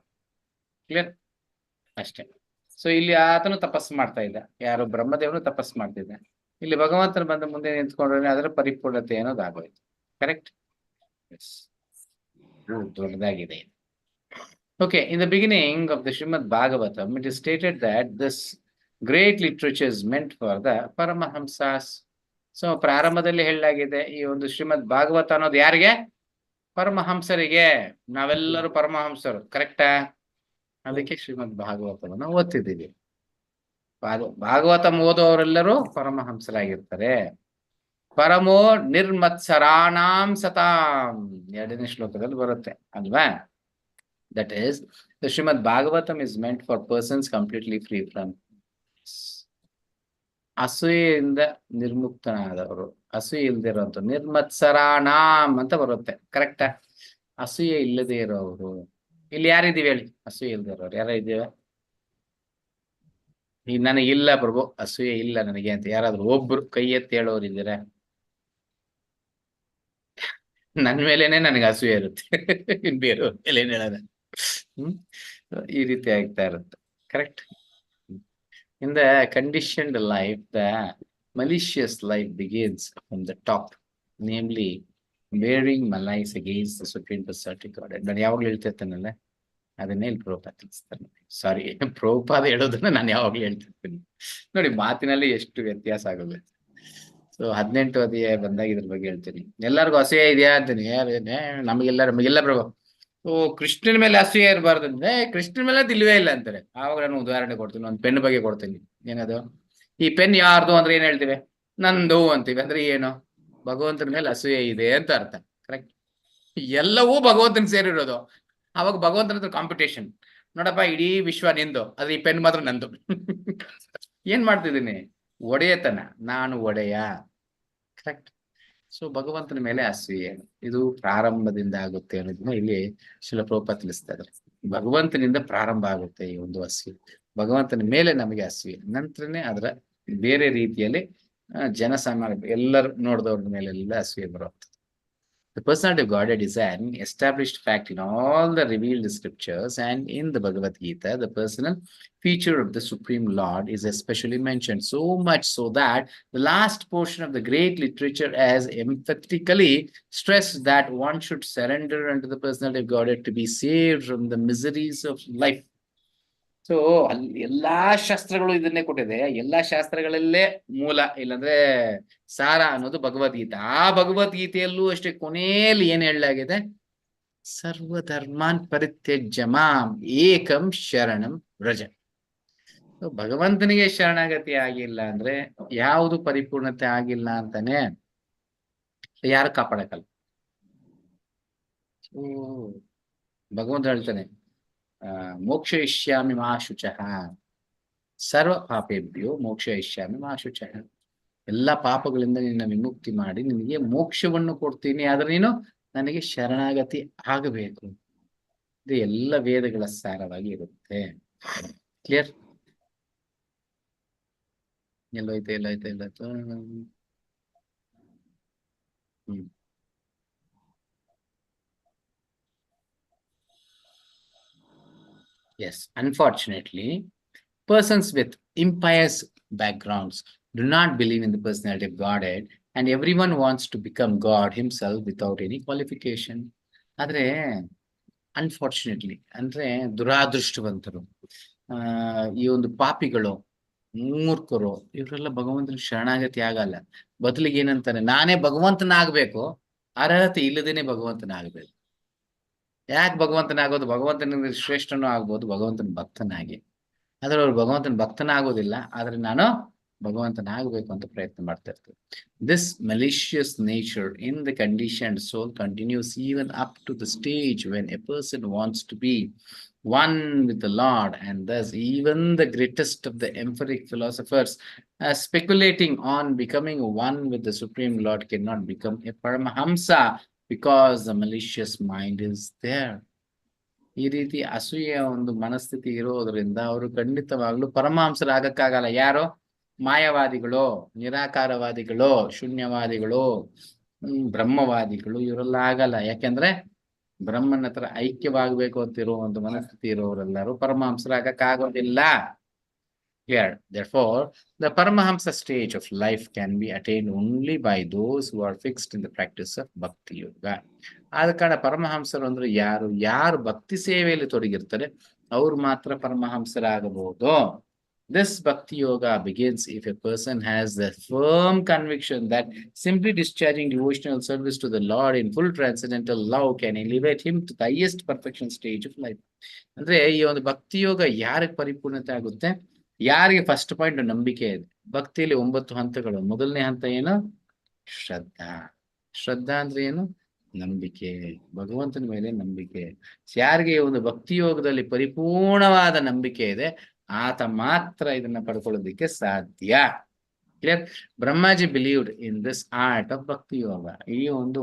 Speaker 1: ಕ್ಲಿಯರ್? ಅಷ್ಟೇ. ಸೊ ಇಲ್ಲಿ ಆತನು ತಪಸ್ಸು ಮಾಡ್ತಾ ಇದ್ದ, ಯಾರು ಬ್ರಹ್ಮದೇವನು ತಪಸ್ಸು ಮಾಡ್ತಿದ್ದ. ಇಲ್ಲಿ ಭಗವಂತನ ಬಂದು ಮುಂದೆ ನಿಂತ್ಕೊಂಡ್ರೆ ಅದರ ಪರಿಪೂರ್ಣತೆ ಅನ್ನೋದಾಗೋಯ್ತು. ಕರೆಕ್ಟ್? ದೊಡ್ಡದಾಗಿದೆ. Okay, in the beginning of the Srimad-Bhagavatam, it is stated that this great literature is meant for the Paramahamsas. So ಪ್ರಾರಂಭದಲ್ಲಿ ಹೇಳಲಾಗಿದೆ ಈ ಒಂದು ಶ್ರೀಮದ್ ಭಾಗವತ ಅನ್ನೋದು ಯಾರಿಗೆ? ಪರಮಹಂಸರಿಗೆ. ನಾವೆಲ್ಲರೂ ಪರಮಹಂಸರು. ಕರೆಕ್ಟಾ? ಅದಕ್ಕೆ ಶ್ರೀಮದ್ ಭಾಗವತವನ್ನು ಓದ್ತಿದ್ದೀವಿ. ಭಾಗವತ ಓದೋರೆಲ್ಲರೂ ಪರಮಹಂಸರಾಗಿರ್ತಾರೆ. ಪರಮೋ ನಿರ್ಮತ್ಸರಾಣಾಂ ಸತಾಂ 2ನೇ ಶ್ಲೋಕದಲ್ಲಿ ಬರುತ್ತೆ ಅಲ್ವಾ? That is, the Srimad-Bhagavatam is meant for persons completely free from ಅಸೂಯೆಯಿಂದ ನಿರ್ಮುಕ್ತನಾದವರು, ಅಸೂಯೆ ಇಲ್ಲದೆ ಇರೋಂಥ ನಿರ್ಮತ್ಸರಾಣಾಂ ಅಂತ ಬರುತ್ತೆ. ಕರೆಕ್ಟಾ? ಅಸೂಯೆ ಇಲ್ಲದೆ ಇರೋರು. ಇಲ್ಲಿ ಯಾರಿದ್ದೀವಿ ಹೇಳಿ? ಅಸೂಯೆ ಇಲ್ಲದೆ ಇರೋರು ಯಾರ ಇದ್ದೇವೆ? ಈಗ ನನಗಿಲ್ಲ ಪ್ರಭು, ಅಸೂಯೆ ಇಲ್ಲ ನನಗೆ ಅಂತ ಯಾರಾದ್ರೂ ಒಬ್ರು ಕೈ ಎತ್ತಿ ಹೇಳೋರು ಇದ್ದೀರಾ? ನನ್ ಮೇಲೇನೆ ನನಗೆ ಅಸೂಯೆ ಇರುತ್ತೆ, ಇನ್ ಬೇರೆಯವ್ರ ಮೇಲೆ ಏನ್ ಹೇಳೋದ? ಈ ರೀತಿ ಆಗ್ತಾ ಇರುತ್ತೆ. Correct? In the conditioned life, the malicious life begins from the top, namely bearing malice against the Supreme Personality Godhead. ನಾನು ಯಾವಾಗ್ಲೂ ಹೇಳ್ತಿರ್ತಾನಲ್ಲ, ಅದನ್ನೇ ಇಲ್ಲಿ ಪ್ರಭುಪಾದ ತಿಳಿಸ್ತಾನೆ. ಸಾರಿ, ಪ್ರಭುಪಾದ ಹೇಳೋದನ್ನ ನಾನು ಯಾವಾಗ್ಲೂ ಹೇಳ್ತಿರ್ತೀನಿ. ನೋಡಿ, ಮಾತಿನಲ್ಲಿ ಎಷ್ಟು ವ್ಯತ್ಯಾಸ ಆಗುತ್ತೆ. ಸೊ 18 ಅಧ್ಯಾಯ ಬಂದಾಗ ಇದ್ರ ಬಗ್ಗೆ ಹೇಳ್ತೀನಿ. ಎಲ್ಲರಿಗೂ ಅಸೂಯೆ ಇದೆಯಾ ಅಂತೀನಿ. ನಮಗೆಲ್ಲ ಪ್ರಭು. ಓ, ಕೃಷ್ಣನ ಮೇಲೆ ಅಸೂಯೆ ಇರಬಾರ್ದು ಅಂದ್ರೆ ಕೃಷ್ಣನ ಮೇಲೆ ಇಲ್ವೇ ಇಲ್ಲ ಅಂತಾರೆ. ಆವಾಗ ನಾನು ಉದಾಹರಣೆ ಕೊಡ್ತೀನಿ, ಒಂದು ಪೆನ್ ಬಗ್ಗೆ ಕೊಡ್ತೀನಿ. ಏನದು? ಈ ಪೆನ್ ಯಾರ್ದು ಅಂದ್ರೆ ಏನ್ ಹೇಳ್ತೀವಿ? ನಂದು ಅಂತೀವಿ. ಅಂದ್ರೆ ಏನು? ಭಗವಂತನ ಮೇಲೆ ಅಸೂಯೆ ಇದೆ ಅಂತ ಅರ್ಥ. ಕರೆಕ್ಟ್? ಎಲ್ಲವೂ ಭಗವಂತನ ಸೇರಿರೋದು. ಅವಾಗ ಭಗವಂತನ ಹತ್ರ ಕಾಂಪಿಟೇಷನ್. ನೋಡಪ್ಪ, ಇಡೀ ವಿಶ್ವ ನಿಂದು, ಆದ್ರೆ ಈ ಪೆನ್ ಮಾತ್ರ ನಂದು. ಏನ್ ಮಾಡ್ತಿದ್ದೀನಿ? ಒಡೆಯತನ, ನಾನು ಒಡೆಯ. ಕರೆಕ್ಟ್? ಸೊ ಭಗವಂತನ ಮೇಲೆ ಅಸೂಯೆ ಇದು ಪ್ರಾರಂಭದಿಂದ ಆಗುತ್ತೆ ಅನ್ನೋದನ್ನ ಇಲ್ಲಿ ಶ್ರೀಲ ಪ್ರಭುಪಾದ ತಿಳಿಸ್ತಾ ಇದ್ದಾರೆ. ಭಗವಂತನಿಂದ ಪ್ರಾರಂಭ ಆಗುತ್ತೆ ಈ ಒಂದು ಅಸೂಯೆ. ಭಗವಂತನ ಮೇಲೆ ನಮಗೆ ಅಸೂಯೆ, ನಂತರನೇ ಅದರ ಬೇರೆ ರೀತಿಯಲ್ಲಿ ಜನಸಾಮಾನ್ಯ ಎಲ್ಲರೂ ನೋಡಿದವ್ರ ಮೇಲೆಲ್ಲ ಅಸೂಯೆ ಬರುತ್ತೆ. The personality of Godhead is an established fact in all the revealed scriptures, and in the Bhagavad Gita, the personal feature of the Supreme Lord is especially mentioned, so much so that the last portion of the great literature has emphatically stressed that one should surrender unto the personality of Godhead to be saved from the miseries of life. So ಅಲ್ಲಿ ಎಲ್ಲಾ ಶಾಸ್ತ್ರಗಳು ಇದನ್ನೇ ಕೊಟ್ಟಿದೆ. ಎಲ್ಲಾ ಶಾಸ್ತ್ರಗಳಲ್ಲೇ ಮೂಲ ಇಲ್ಲಾಂದ್ರೆ ಸಾರ ಅನ್ನೋದು ಭಗವದ್ಗೀತೆ. ಆ ಭಗವದ್ಗೀತೆಯಲ್ಲೂ ಅಷ್ಟೇ ಕೊನೆಯಲ್ಲಿ ಏನ್ ಹೇಳಲಾಗಿದೆ? ಸರ್ವಧರ್ಮಾನ್ ಪರಿತ್ಯಜ್ಯ ಮಾಂ ಏಕಂ ಶರಣಂ ವ್ರಜ. ಭಗವಂತನಿಗೆ ಶರಣಾಗತಿ ಆಗಿಲ್ಲ ಅಂದ್ರೆ ಯಾವುದು ಪರಿಪೂರ್ಣತೆ ಆಗಿಲ್ಲ ಅಂತಾನೆ ಯಾರು ಕಾಪಾಡಕಲ್ಲ. ಭಗವಂತ ಹೇಳ್ತಾನೆ, ಮೋಕ್ಷಯಿಷ್ಯಾಮಿ ಮಾ ಶುಚಃ ಸರ್ವ ಪಾಪೇಭ್ಯೋ ಮೋಕ್ಷಯಿಷ್ಯಾಮಿ ಮಾ ಶುಚಃ. ಎಲ್ಲ ಪಾಪಗಳಿಂದ ನಿನ್ನ ವಿಮುಕ್ತಿ ಮಾಡಿ ನಿನಗೆ ಮೋಕ್ಷವನ್ನು ಕೊಡ್ತೀನಿ, ಆದ್ರೆ ನೀನು ನನಗೆ ಶರಣಾಗತಿ ಆಗಬೇಕು. ಇದು ಎಲ್ಲ ವೇದಗಳ ಸಾರವಾಗಿ ಇರುತ್ತೆ. Clear? ಎಲ್ಲೋಯ್ತು. Yes, unfortunately, persons with impious backgrounds do not believe in the personality of Godhead, and everyone wants to become God himself without any qualification. ಆದರೆ ಅನ್ಫಾರ್ಚುನೇಟ್ಲಿ ಅಂದ್ರೆ ದುರಾದೃಷ್ಟವಂತರು, ಈ ಒಂದು ಪಾಪಿಗಳು, ಮೂರ್ಖರು, ಇವರೆಲ್ಲ ಭಗವಂತನ ಶರಣಾಗತಿ ಆಗಲ್ಲ. ಬದಲಿಗೆ ಏನಂತಾರೆ, ನಾನೇ ಭಗವಂತನಾಗಬೇಕು, ಅರ್ಹತೆ ಇಲ್ಲದೇನೆ ಭಗವಂತನಾಗಬೇಕು. ಯಾಕೆ ಭಗವಂತನಾಗೋದು? ಭಗವಂತನ ಶ್ರೇಷ್ಠನೂ ಆಗ್ಬೋದು ಭಗವಂತನ ಭಕ್ತನಾಗಿ. ಆದ್ರೆ ಅವ್ರು ಭಗವಂತನ ಭಕ್ತನಾಗೋದಿಲ್ಲ, ಆದ್ರೆ ನಾನು ಭಗವಂತನಾಗಬೇಕು ಅಂತ ಪ್ರಯತ್ನ ಮಾಡ್ತಾ ಇರ್ತಾರೆ. This malicious nature in the conditioned soul continues even up to the stage when a person wants to be one with the Lord, and thus even the greatest of the empiric philosophers, speculating on becoming one with the Supreme Lord, cannot become a Paramahamsa because the malicious mind is there. ಈ ರೀತಿ ಅಸೂಯೆಯ ಒಂದು ಮನಸ್ಥಿತಿ ಇರೋದ್ರಿಂದ ಅವರು ಖಂಡಿತವಾಗ್ಲೂ ಪರಮಹಂಸರಾಗಕ್ಕಾಗಲ್ಲ. ಯಾರು? ಮಾಯವಾದಿಗಳು, ನಿರಾಕಾರವಾದಿಗಳು, ಶೂನ್ಯವಾದಿಗಳು, ಬ್ರಹ್ಮವಾದಿಗಳು, ಇವರೆಲ್ಲ ಆಗಲ್ಲ. ಯಾಕೆಂದ್ರೆ ಬ್ರಹ್ಮನ ಹತ್ರ ಐಕ್ಯವಾಗಬೇಕು ಅಂತಿರೋ ಒಂದು ಮನಸ್ಥಿತಿ ಇರೋರೆಲ್ಲರೂ ಪರಮಹಂಸರಾಗಕ್ಕಾಗೋದಿಲ್ಲ. Here, therefore, the Paramahamsa stage of life can be attained only by those who are fixed in the practice of Bhakti Yoga. ಆದ ಕಾರಣ ಪರಮಹಂಸರು ಅಂದ್ರೆ ಯಾರು ಭಕ್ತಿ ಸೇವೆಯಲ್ಲಿ ತೊಡಗಿರ್ತಾರೆ ಅವ್ರು ಮಾತ್ರ ಪರಮಹಂಸರಾಗಬಹುದು. This Bhakti Yoga begins if a person has the firm conviction that simply discharging devotional service to the Lord in full transcendental love can elevate him to the highest perfection stage of life. ಅಂದ್ರೆ ಈ ಒಂದು ಭಕ್ತಿ ಯೋಗ ಯಾರಿಗೆ ಪರಿಪೂರ್ಣತೆ ಆಗುತ್ತೆ? ಯಾರಿಗೆ first point ನಂಬಿಕೆ ಇದೆ. ಭಕ್ತಿಯಲ್ಲಿ 9 ಹಂತಗಳು. ಮೊದಲನೇ ಹಂತ ಏನು? ಶ್ರದ್ಧಾ. ಶ್ರದ್ಧಾ ಅಂದ್ರೆ ಏನು? ನಂಬಿಕೆ, ಭಗವಂತನ ಮೇಲೆ ನಂಬಿಕೆ. ಯಾರಿಗೆ ಈ ಒಂದು ಭಕ್ತಿ ಯೋಗದಲ್ಲಿ ಪರಿಪೂರ್ಣವಾದ ನಂಬಿಕೆ ಇದೆ ಆತ ಮಾತ್ರ ಇದನ್ನ ಪಡ್ಕೊಳ್ಳೋದಿಕ್ಕೆ ಸಾಧ್ಯ. Clear? Brahmaji believed in this art of bhakti yoga. ಈ ಒಂದು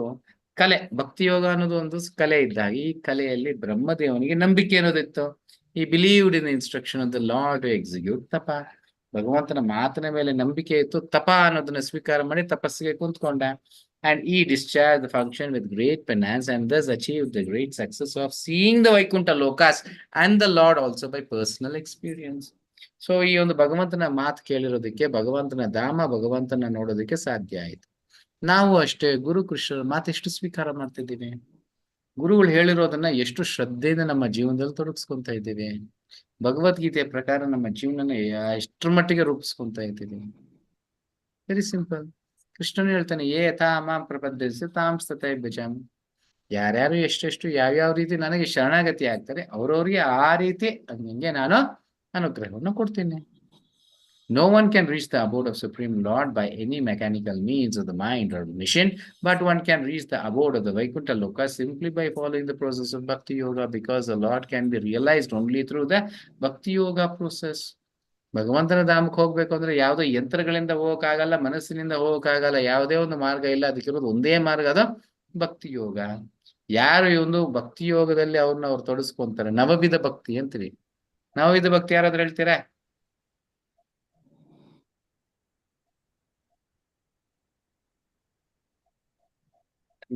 Speaker 1: ಕಲೆ, ಭಕ್ತಿ ಯೋಗ ಅನ್ನೋದು ಒಂದು ಕಲೆ ಇದ್ದಾಗ ಈ ಕಲೆಯಲ್ಲಿ ಬ್ರಹ್ಮದೇವನಿಗೆ ನಂಬಿಕೆ ಅನ್ನೋದಿತ್ತು. He believed in instruction of the lord to execute ತಪ. ಭಗವಂತನ ಮಾತಿನ ಮೇಲೆ ನಂಬಿಕೆ ಇತ್ತು, ತಪ ಅನ್ನೋದನ್ನ ಸ್ವೀಕಾರ ಮಾಡಿ ತಪಸ್ಸಿಗೆ ಕುಂತ್ಕೊಂಡ. And he discharged the function with great penance and thus achieved the great success of seeing the Vaikuntha Lokas and the Lord also by personal experience. So ಈ ಒಂದು ಭಗವಂತನ ಮಾತು ಕೇಳಿರೋದಕ್ಕೆ, ಭಗವಂತನ ಧಾಮ, ಭಗವಂತನ ನೋಡೋದಕ್ಕೆ ಸಾಧ್ಯ ಆಯ್ತು. ನಾವು ಅಷ್ಟೇ ಗುರು ಕೃಷ್ಣರ ಮಾತು ಎಷ್ಟು ಸ್ವೀಕಾರ ಮಾಡ್ತಿದ್ದೀವಿ? ಗುರುಗಳು ಹೇಳಿರೋದನ್ನ ಎಷ್ಟು ಶ್ರದ್ಧೆಯಿಂದ ನಮ್ಮ ಜೀವನದಲ್ಲಿ ತೊಡಗಿಸ್ಕೊಂತ ಇದ್ದೀವಿ? ಭಗವದ್ಗೀತೆಯ ಪ್ರಕಾರ ನಮ್ಮ ಜೀವನನ ಎಷ್ಟರ ಮಟ್ಟಿಗೆ ರೂಪಿಸ್ಕೊಂತ ಇದ್ದೀವಿ? Very simple. ಕೃಷ್ಣನು ಹೇಳ್ತಾನೆ, ಏ ಯಥಾ ಮಾಂ ಪ್ರಪದ್ಯಸಿ ತಾಂ ತಥಾ ಭಜಾಮಿ. ಯಾರ್ಯಾರು ಎಷ್ಟೆಷ್ಟು ಯಾವ್ಯಾವ ರೀತಿ ನನಗೆ ಶರಣಾಗತಿ ಆಗ್ತಾರೆ ಅವ್ರವ್ರಿಗೆ ಆ ರೀತಿ ಹಂಗೆ ನಾನು ಅನುಗ್ರಹವನ್ನು ಕೊಡ್ತೀನಿ. No one can reach the abode of Supreme Lord by any mechanical means of the mind or mission, but one can reach the abode of the Vaikuntha Loka simply by following the process of Bhakti Yoga, because the Lord can be realized only through the Bhakti Yoga process. ಭಗವಂತನ ಧಾಮಕ್ಕೆ ಹೋಗ್ಬೇಕು ಅಂದ್ರೆ ಯಾವುದೋ ಯಂತ್ರಗಳಿಂದ ಹೋಗಕ್ಕಾಗಲ್ಲ, ಮನಸ್ಸಿನಿಂದ ಹೋಗಕ್ಕಾಗಲ್ಲ, ಯಾವುದೇ ಒಂದು ಮಾರ್ಗ ಇಲ್ಲ. ಅದಕ್ಕಿರೋದು ಒಂದೇ ಮಾರ್ಗ, ಅದು ಭಕ್ತಿ ಯೋಗ. ಯಾರು ಈ ಒಂದು ಭಕ್ತಿ ಯೋಗದಲ್ಲಿ ಅವ್ರು ತೊಡಸ್ಕೊಂತಾರೆ, ನವವಿಧ ಭಕ್ತಿ ಅಂತೀರಿ. ನವವಿಧ ಭಕ್ತಿ ಯಾರಾದ್ರೂ ಹೇಳ್ತೀರಾ?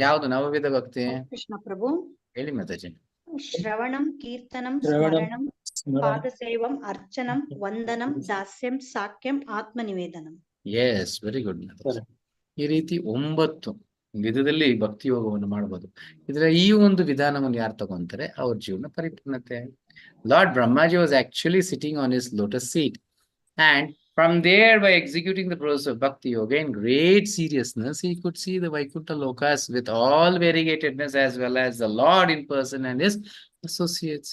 Speaker 1: ಯಾವುದು ನವವಿಧ ಭಕ್ತಿ?
Speaker 6: ಕೃಷ್ಣ ಪ್ರಭು,
Speaker 1: ಹೇಳಿ ಮಾತಾಜಿ.
Speaker 6: ಶ್ರವಣಂ, ಕೀರ್ತನಂ, ಸ್ಮರಣಂ, ಪಾದಸೇವಂ, ಅರ್ಚನಂ, ವಂದನಂ, ದಾಸ್ಯಂ, ಸಾಕ್ಯಂ, ಆತ್ಮನಿವೇದನಂ.
Speaker 1: Yes, very good. ಈ ರೀತಿ 9 ವಿಧದಲ್ಲಿ ಭಕ್ತಿ ಯೋಗವನ್ನು ಮಾಡಬಹುದು. ಇದ್ರ ಈ ಒಂದು ವಿಧಾನವನ್ನು ಯಾರು ತಗೊಂತಾರೆ ಅವ್ರ ಜೀವನ ಪರಿಪೂರ್ಣತೆ. Lord Brahmaji was actually sitting on his lotus seat, and from there, by executing the process of Bhakti Yoga in great seriousness, he could see the Vaikuntha Lokas with all variegatedness, as well as the Lord in person and his associates.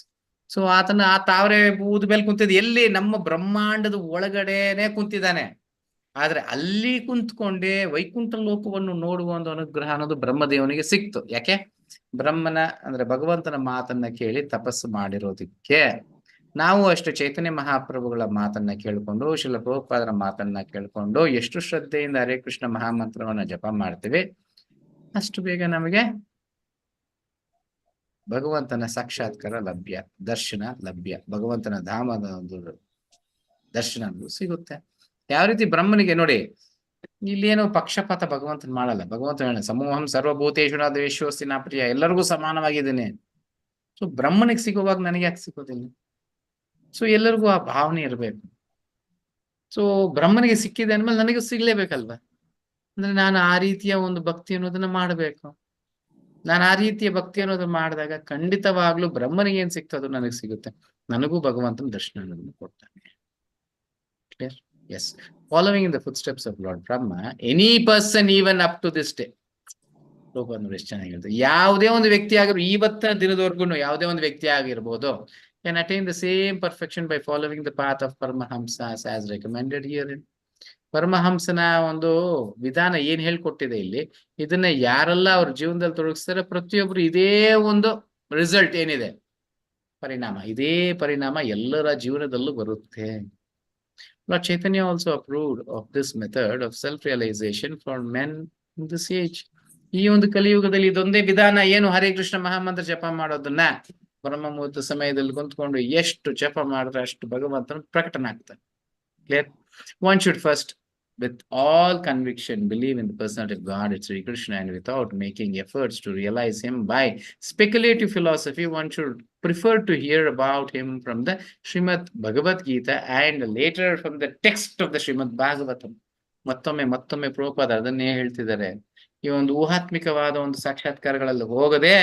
Speaker 1: So ಆತನ ಆ ತಾವರೆ ಬೂದ ಮೇಲೆ ಕುಂತಿದ್ದು ಎಲ್ಲಿ? ನಮ್ಮ ಬ್ರಹ್ಮಾಂಡದ ಒಳಗಡೆನೆ ಕುಂತಿದ್ದಾನೆ. ಆದ್ರೆ ಅಲ್ಲಿ ಕುಂತ್ಕೊಂಡೆ ವೈಕುಂಠ ಲೋಕವನ್ನು ನೋಡುವ ಒಂದು ಅನುಗ್ರಹ ಅನ್ನೋದು ಬ್ರಹ್ಮದೇವನಿಗೆ ಸಿಕ್ತು. ಯಾಕೆ? ಬ್ರಹ್ಮನ ಅಂದ್ರೆ ಭಗವಂತನ ಮಾತನ್ನ ಕೇಳಿ ತಪಸ್ಸು ಮಾಡಿರೋದಕ್ಕೆ. ನಾವು ಅಷ್ಟು ಚೈತನ್ಯ ಮಹಾಪ್ರಭುಗಳ ಮಾತನ್ನ ಕೇಳ್ಕೊಂಡು, ಶ್ರೀಲ ಪ್ರಭುಪಾದರ ಮಾತನ್ನ ಕೇಳ್ಕೊಂಡು ಎಷ್ಟು ಶ್ರದ್ಧೆಯಿಂದ ಹರೇ ಕೃಷ್ಣ ಮಹಾಮಂತ್ರವನ್ನ ಜಪ ಮಾಡ್ತೀವಿ, ಅಷ್ಟು ಬೇಗ ನಮಗೆ ಭಗವಂತನ ಸಾಕ್ಷಾತ್ಕಾರ ಲಭ್ಯ, ದರ್ಶನ ಲಭ್ಯ, ಭಗವಂತನ ಧಾಮದ ಒಂದು ದರ್ಶನ ಸಿಗುತ್ತೆ. ಯಾವ ರೀತಿ ಬ್ರಹ್ಮನಿಗೆ ನೋಡಿ, ಇಲ್ಲೇನು ಪಕ್ಷಪಾತ ಭಗವಂತನ ಮಾಡಲ್ಲ. ಭಗವಂತ ಹೇಳ ಸಮೂಹಂ ಸರ್ವಭೂತೇಶು ನ ದ್ವೇಷೋಸ್ತಿ ನ ಪ್ರಿಯ, ಎಲ್ಲರಿಗೂ ಸಮಾನವಾಗಿದ್ದೇನೆ. ಸೊ ಬ್ರಹ್ಮನಿಗೆ ಸಿಗುವಾಗ ನನಗೆ ಯಾಕೆ ಸಿಗೋದಿಲ್ಲ? ಸೊ ಎಲ್ಲರಿಗೂ ಆ ಭಾವನೆ ಇರಬೇಕು. ಸೊ ಬ್ರಹ್ಮನಿಗೆ ಸಿಕ್ಕಿದೆ ಅಂದ್ಮೇಲೆ ನನಗೂ ಸಿಗ್ಲೇಬೇಕಲ್ವಾ? ಅಂದ್ರೆ ನಾನು ಆ ರೀತಿಯ ಒಂದು ಭಕ್ತಿ ಅನ್ನೋದನ್ನ ಮಾಡಬೇಕು. ನಾನು ಆ ರೀತಿಯ ಭಕ್ತಿ ಅನ್ನೋದನ್ನ ಮಾಡಿದಾಗ ಖಂಡಿತವಾಗ್ಲೂ ಬ್ರಹ್ಮನಿಗೆ ಏನ್ ಸಿಗ್ತದೋ ನನಗೆ ಸಿಗುತ್ತೆ. ನನಗೂ ಭಗವಂತನ ದರ್ಶನ ಅನ್ನೋದನ್ನ ಕೊಡ್ತಾನೆ. Clear? Yes. Following in the footsteps of Lord Brahma, any person even up to this day, ಎಷ್ಟು ಚೆನ್ನಾಗಿ ಹೇಳ್ತಾರೆ, ಯಾವುದೇ ಒಂದು ವ್ಯಕ್ತಿ ಆಗಿರೋ ಇವತ್ತಿನ ದಿನದವರೆಗೂ ಯಾವುದೇ ಒಂದು ವ್ಯಕ್ತಿ ಆಗಿರ್ಬೋದು, can attain the same perfection by following the path of Paramahamsas as recommended herein. ಪರಮಹಂಸನ ಒಂದು ವಿಧಾನ ಏನ್ ಹೇಳ್ಕೊಟ್ಟಿದೆ ಇಲ್ಲಿ, ಇದನ್ನ ಯಾರೆಲ್ಲ ಅವ್ರ ಜೀವನದಲ್ಲಿ ತೊಡಗಿಸ್ತಾರೆ, ಪ್ರತಿಯೊಬ್ರು ಇದೇ ಒಂದು ರಿಸಲ್ಟ್ ಏನಿದೆ, ಪರಿಣಾಮ, ಇದೇ ಪರಿಣಾಮ ಎಲ್ಲರ ಜೀವನದಲ್ಲೂ ಬರುತ್ತೆ. Lord Chaitanya also approved of this method of self-realization for men in this age. ಈ ಒಂದು ಕಲಿಯುಗದಲ್ಲಿ ಇದೊಂದೇ ವಿಧಾನ. ಏನು ಹರೇ ಕೃಷ್ಣ ಮಹಾಮಂತ್ರ ಜಪ ಮಾಡೋದನ್ನ ಬ್ರಹ್ಮ ಮುಹೂರ್ತ ಸಮಯದಲ್ಲಿ ಕುಂತ್ಕೊಂಡು ಎಷ್ಟು ಜಪ ಮಾಡಿದ್ರೆ ಅಷ್ಟು ಭಗವಂತನ ಪ್ರಕಟನಾಗ್ತಾನೆ. Clear? One should first, with all conviction, believe in the personality of God, it's Sri Krishna, and without making efforts to realize him by speculative philosophy, one should prefer to hear about him from the Srimad-Bhagavatam and later from the text of the Srimad-Bhagavatam. ಮತ್ತೊಮ್ಮೆ ಪ್ರಭುಪಾದ ಅದನ್ನೇ ಹೇಳ್ತಿದ್ದಾರೆ. ಈ ಒಂದು ಊಹಾತ್ಮಿಕವಾದ ಒಂದು ಸಾಕ್ಷಾತ್ಕಾರಗಳಲ್ಲಿ ಹೋಗದೆ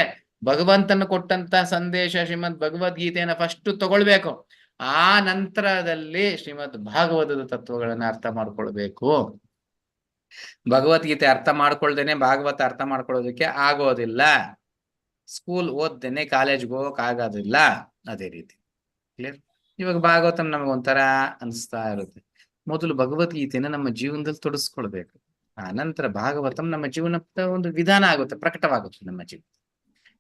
Speaker 1: ಭಗವಂತನ ಕೊಟ್ಟಂತ ಸಂದೇಶ ಶ್ರೀಮದ್ ಭಗವದ್ಗೀತೆಯನ್ನ ಫಸ್ಟ್ ತಗೊಳ್ಬೇಕು. ಆ ನಂತರದಲ್ಲಿ ಶ್ರೀಮದ್ ಭಾಗವತದ ತತ್ವಗಳನ್ನ ಅರ್ಥ ಮಾಡ್ಕೊಳ್ಬೇಕು. ಭಗವದ್ಗೀತೆ ಅರ್ಥ ಮಾಡ್ಕೊಳ್ದೇನೆ ಭಾಗವತ ಅರ್ಥ ಮಾಡ್ಕೊಳ್ಳೋದಕ್ಕೆ ಆಗೋದಿಲ್ಲ. ಸ್ಕೂಲ್ ಓದ್ದೇನೆ ಕಾಲೇಜ್ಗೆ ಹೋಗಕ್ ಆಗೋದಿಲ್ಲ. ಅದೇ ರೀತಿ ಕ್ಲಿಯರ್. ಇವಾಗ ಭಾಗವತನ ನಮ್ಗೆ ಒಂಥರ ಅನಿಸ್ತಾ ಇರುತ್ತೆ. ಮೊದಲು ಭಗವದ್ಗೀತೆನ ನಮ್ಮ ಜೀವನದಲ್ಲಿ ತೊಡಸ್ಕೊಳ್ಬೇಕು. ಆ ನಂತರ ಭಾಗವತಂ ನಮ್ಮ ಜೀವನದ ಒಂದು ವಿಧಾನ ಆಗುತ್ತೆ, ಪ್ರಕಟವಾಗುತ್ತೆ ನಮ್ಮ ಜೀವನ.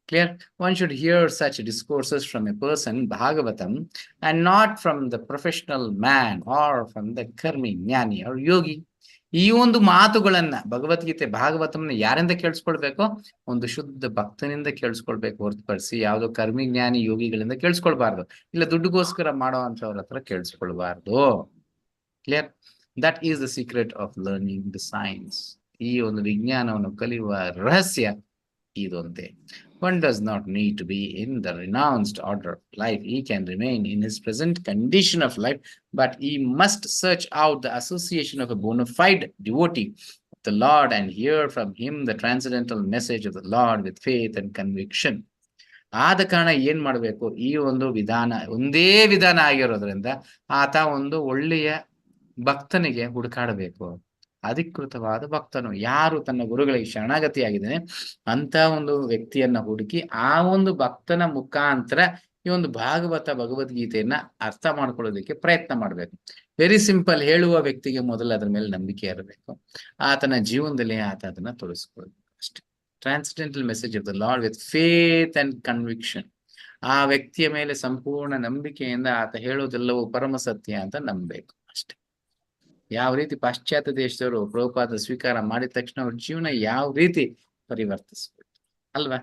Speaker 1: Clear? One should hear such discourses from a person, Bhagavatam, and not from the professional man or from the karmi, ಜ್ಞಾನಿ or yogi. ಈ ಒಂದು ಮಾತುಗಳನ್ನ ಭಗವದ್ಗೀತೆ ಭಾಗವತಂನ ಯಾರಿಂದ ಕೇಳಿಸ್ಕೊಳ್ಬೇಕು? ಒಂದು ಶುದ್ಧ ಭಕ್ತನಿಂದ ಕೇಳಿಸ್ಕೊಳ್ಬೇಕು, ಹೊರತುಪಡಿಸಿ ಯಾವುದೋ ಕರ್ಮಿ ಜ್ಞಾನಿ ಯೋಗಿಗಳಿಂದ ಕೇಳಿಸ್ಕೊಳ್ಬಾರ್ದು. ಇಲ್ಲ ದುಡ್ಡುಗೋಸ್ಕರ ಮಾಡೋ ಅಂತವ್ರ ಹತ್ರ ಕೇಳಿಸ್ಕೊಳ್ಬಾರ್ದು. Clear? That is the secret of learning the science. ಈ ಒಂದು ವಿಜ್ಞಾನವನ್ನು ಕಲಿಯುವ ರಹಸ್ಯ ಇದೊಂದೇ. One does not need to be in the renounced order of life. He can remain in his present condition of life, but he must search out the association of a bona fide devotee of the Lord and hear from him the transcendental message of the Lord with faith and conviction. ಆದ ಕಾರಣ ಏನ್ ಮಾಡ್ಬೇಕು? ಈ ಒಂದು ವಿಧಾನ ಒಂದೇ ವಿಧಾನ ಆಗಿರೋದ್ರಿಂದ ಆತ ಒಂದು ಒಳ್ಳೆಯ ಭಕ್ತನಿಗೆ ಹುಡುಕಾಡಬೇಕು. ಅಧಿಕೃತವಾದ ಭಕ್ತನು ಯಾರು ತನ್ನ ಗುರುಗಳಿಗೆ ಶರಣಾಗತಿಯಾಗಿದ್ದಾನೆ ಅಂತ ಒಂದು ವ್ಯಕ್ತಿಯನ್ನ ಹುಡುಕಿ ಆ ಒಂದು ಭಕ್ತನ ಮುಖಾಂತರ ಈ ಒಂದು ಭಗವದ್ಗೀತೆಯನ್ನ ಅರ್ಥ ಮಾಡ್ಕೊಳ್ಳೋದಕ್ಕೆ ಪ್ರಯತ್ನ ಮಾಡ್ಬೇಕು. Very simple. ಹೇಳುವ ವ್ಯಕ್ತಿಗೆ ಮೊದಲು ಅದ್ರ ಮೇಲೆ ನಂಬಿಕೆ ಇರಬೇಕು. ಆತನ ಜೀವನದಲ್ಲಿ ಆತ ಅದನ್ನ ತೋರಿಸ್ಕೊಳ್ಬೇಕು ಅಷ್ಟೇ. Transcendental message of the lord with faith and conviction. ಆ ವ್ಯಕ್ತಿಯ ಮೇಲೆ ಸಂಪೂರ್ಣ ನಂಬಿಕೆಯಿಂದ ಆತ ಹೇಳೋದೆಲ್ಲವೂ ಪರಮ ಸತ್ಯ ಅಂತ ನಂಬಬೇಕು ಅಷ್ಟೇ. ಯಾವ ರೀತಿ ಪಾಶ್ಚಾತ್ಯ ದೇಶದವರು ಪ್ರಭುಪಾದ ಸ್ವೀಕಾರ ಮಾಡಿದ ತಕ್ಷಣ ಅವ್ರ ಜೀವನ ಯಾವ ರೀತಿ ಪರಿವರ್ತಿಸ್ಬೇಕು ಅಲ್ವಾ?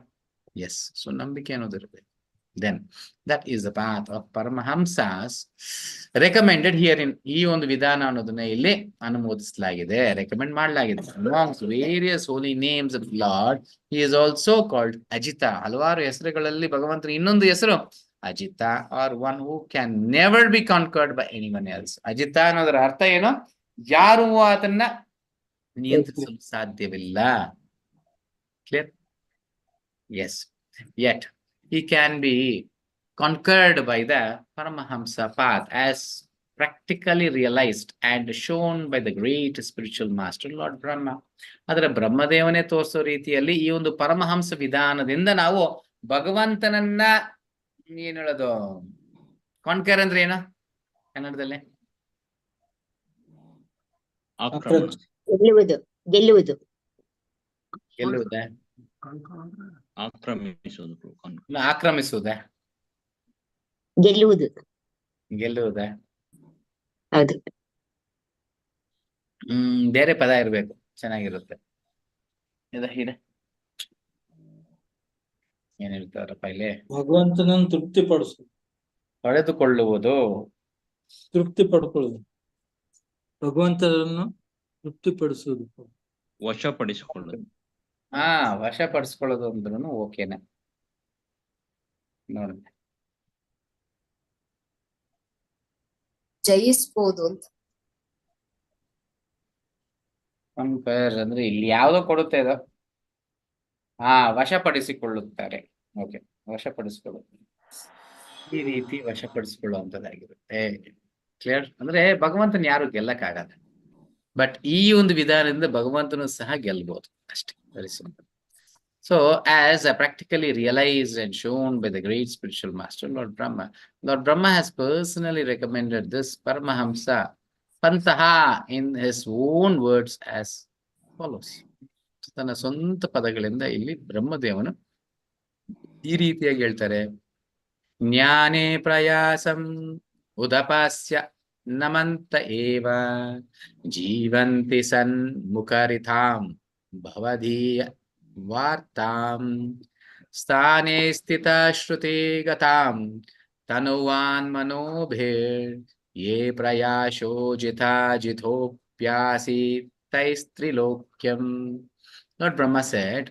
Speaker 1: ಎಸ್. ಸೊ ನಂಬಿಕೆ ಅನ್ನೋದಿರ್ಬೇಕು. Then that is the path of paramahamsas recommended here in. ಈ ಒಂದು ವಿಧಾನ ಅನ್ನೋದನ್ನ ಇಲ್ಲಿ ಅನುಮೋದಿಸಲಾಗಿದೆ, ರೆಕಮೆಂಡ್ ಮಾಡಲಾಗಿದೆ. Amongst various holy names of Lord he is also called Ajita. ಹಲವಾರು ಹೆಸರುಗಳಲ್ಲಿ ಭಗವಂತನ ಇನ್ನೊಂದು ಹೆಸರು Ajita, or one who can never be conquered by anyone else. Ajita ಅನ್ನೋದರ ಅರ್ಥ ಏನು? ಯಾರು ಅದನ್ನ ನಿಯಂತ್ರಿಸಲು ಸಾಧ್ಯವಿಲ್ಲ. Clear? Yes. Yet he can be conquered by the Paramahamsa path as practically realized and shown by the great spiritual master Lord Brahma. ಅದರ ಬ್ರಹ್ಮದೇವನೇ ತೋರಿಸೋ ರೀತಿಯಲ್ಲಿ ಈ ಒಂದು ಪರಮಹಂಸ ವಿಧಾನದಿಂದ ನಾವು ಭಗವಂತನನ್ನ ಏನ್ ಹೇಳೋದು, ಕಾನ್ಕರ್ ಅಂದ್ರೆ ಏನು ಕನ್ನಡದಲ್ಲಿ?
Speaker 5: ಗೆಲ್ಲುವುದು. ಗೆಲ್ಲುವುದೇ?
Speaker 1: ಆಕ್ರಮಿಸುವುದೇ? ಗೆಲ್ಲುವುದೇ?
Speaker 5: ಹೌದು.
Speaker 1: ಬೇರೆ ಪದ ಇರ್ಬೇಕು, ಚೆನ್ನಾಗಿರುತ್ತೆ. ಏನ್ ಹೇಳ್ತಾರಪ್ಪ ಇಲ್ಲಿ?
Speaker 4: ಭಗವಂತನನ್ನು ತೃಪ್ತಿಪಡಿಸೋದು,
Speaker 1: ಪಡೆದುಕೊಳ್ಳುವುದು.
Speaker 4: ತೃಪ್ತಿ ಪಡ್ಕೊಳ್ಳೋದು, ಭಗವಂತನನ್ನು ತೃಪ್ತಿಪಡಿಸುವುದು.
Speaker 3: ವಶಪಡಿಸಿಕೊಳ್ಳೋದು.
Speaker 1: ವಶಪಡಿಸ್ಕೊಳ್ಳೋದು ಅಂದ್ರೂ ಓಕೆನೆ ನೋಡಿ.
Speaker 7: ಜಯಿಸ್ಬೋದು ಅಂತ.
Speaker 1: ಕಂಪೇರ್ ಅಂದ್ರೆ ಇಲ್ಲಿ ಯಾವ್ದೋ ಕೊಡುತ್ತೆ ಇದು. ವಶಪಡಿಸಿಕೊಳ್ಳುತ್ತಾರೆ. ಓಕೆ, ವಶಪಡಿಸಿಕೊಳ್ಳೋದು ಈ ರೀತಿ ವಶಪಡಿಸಿಕೊಳ್ಳುವಂಥದ್ದಾಗಿರುತ್ತೆ. ಕ್ಲಿಯರ್? ಅಂದ್ರೆ ಭಗವಂತನ ಯಾರು ಗೆಲ್ಲಕ್ಕಾಗಲ್ಲ, ಬಟ್ ಈ ಒಂದು ವಿಧಾನದಿಂದ ಭಗವಂತನು ಸಹ ಗೆಲ್ಬಹುದು ಅಷ್ಟೇ. Very simple. So, as practically realized and shown by the great spiritual master, Lord Brahma has personally recommended this Paramahamsa Pantaha in his own words as follows. ತನ್ನ ಸ್ವಂತ ಪದಗಳಿಂದ ಇಲ್ಲಿ ಬ್ರಹ್ಮದೇವನು ಈ ರೀತಿಯಾಗಿ ಹೇಳ್ತಾರೆ. ಜ್ಞಾನೇ ಪ್ರಯಾಸಂ ಉದಪಾಸ್ಯ ನಮಂತ ಏವ ಜೀವಂತಿ ಸನ್ಮುಖರಿತಾಂ ಭವದೀಯ ವಾರ್ತಾಂ ಸ್ಥಾನೇ ಸ್ಥಿತ ಶ್ರುತಿ ಗತಾಂ ತನುವಾನ್ ಮನೋಭೇರ್ ಯೇ ಪ್ರಯಾಶೋಜಿತಾ ಜಿಥೋಪ್ಯಾಸಿ ತೈಸ್ತ್ರಿಲೋಕ್ಯಂ. Lord Brahma said,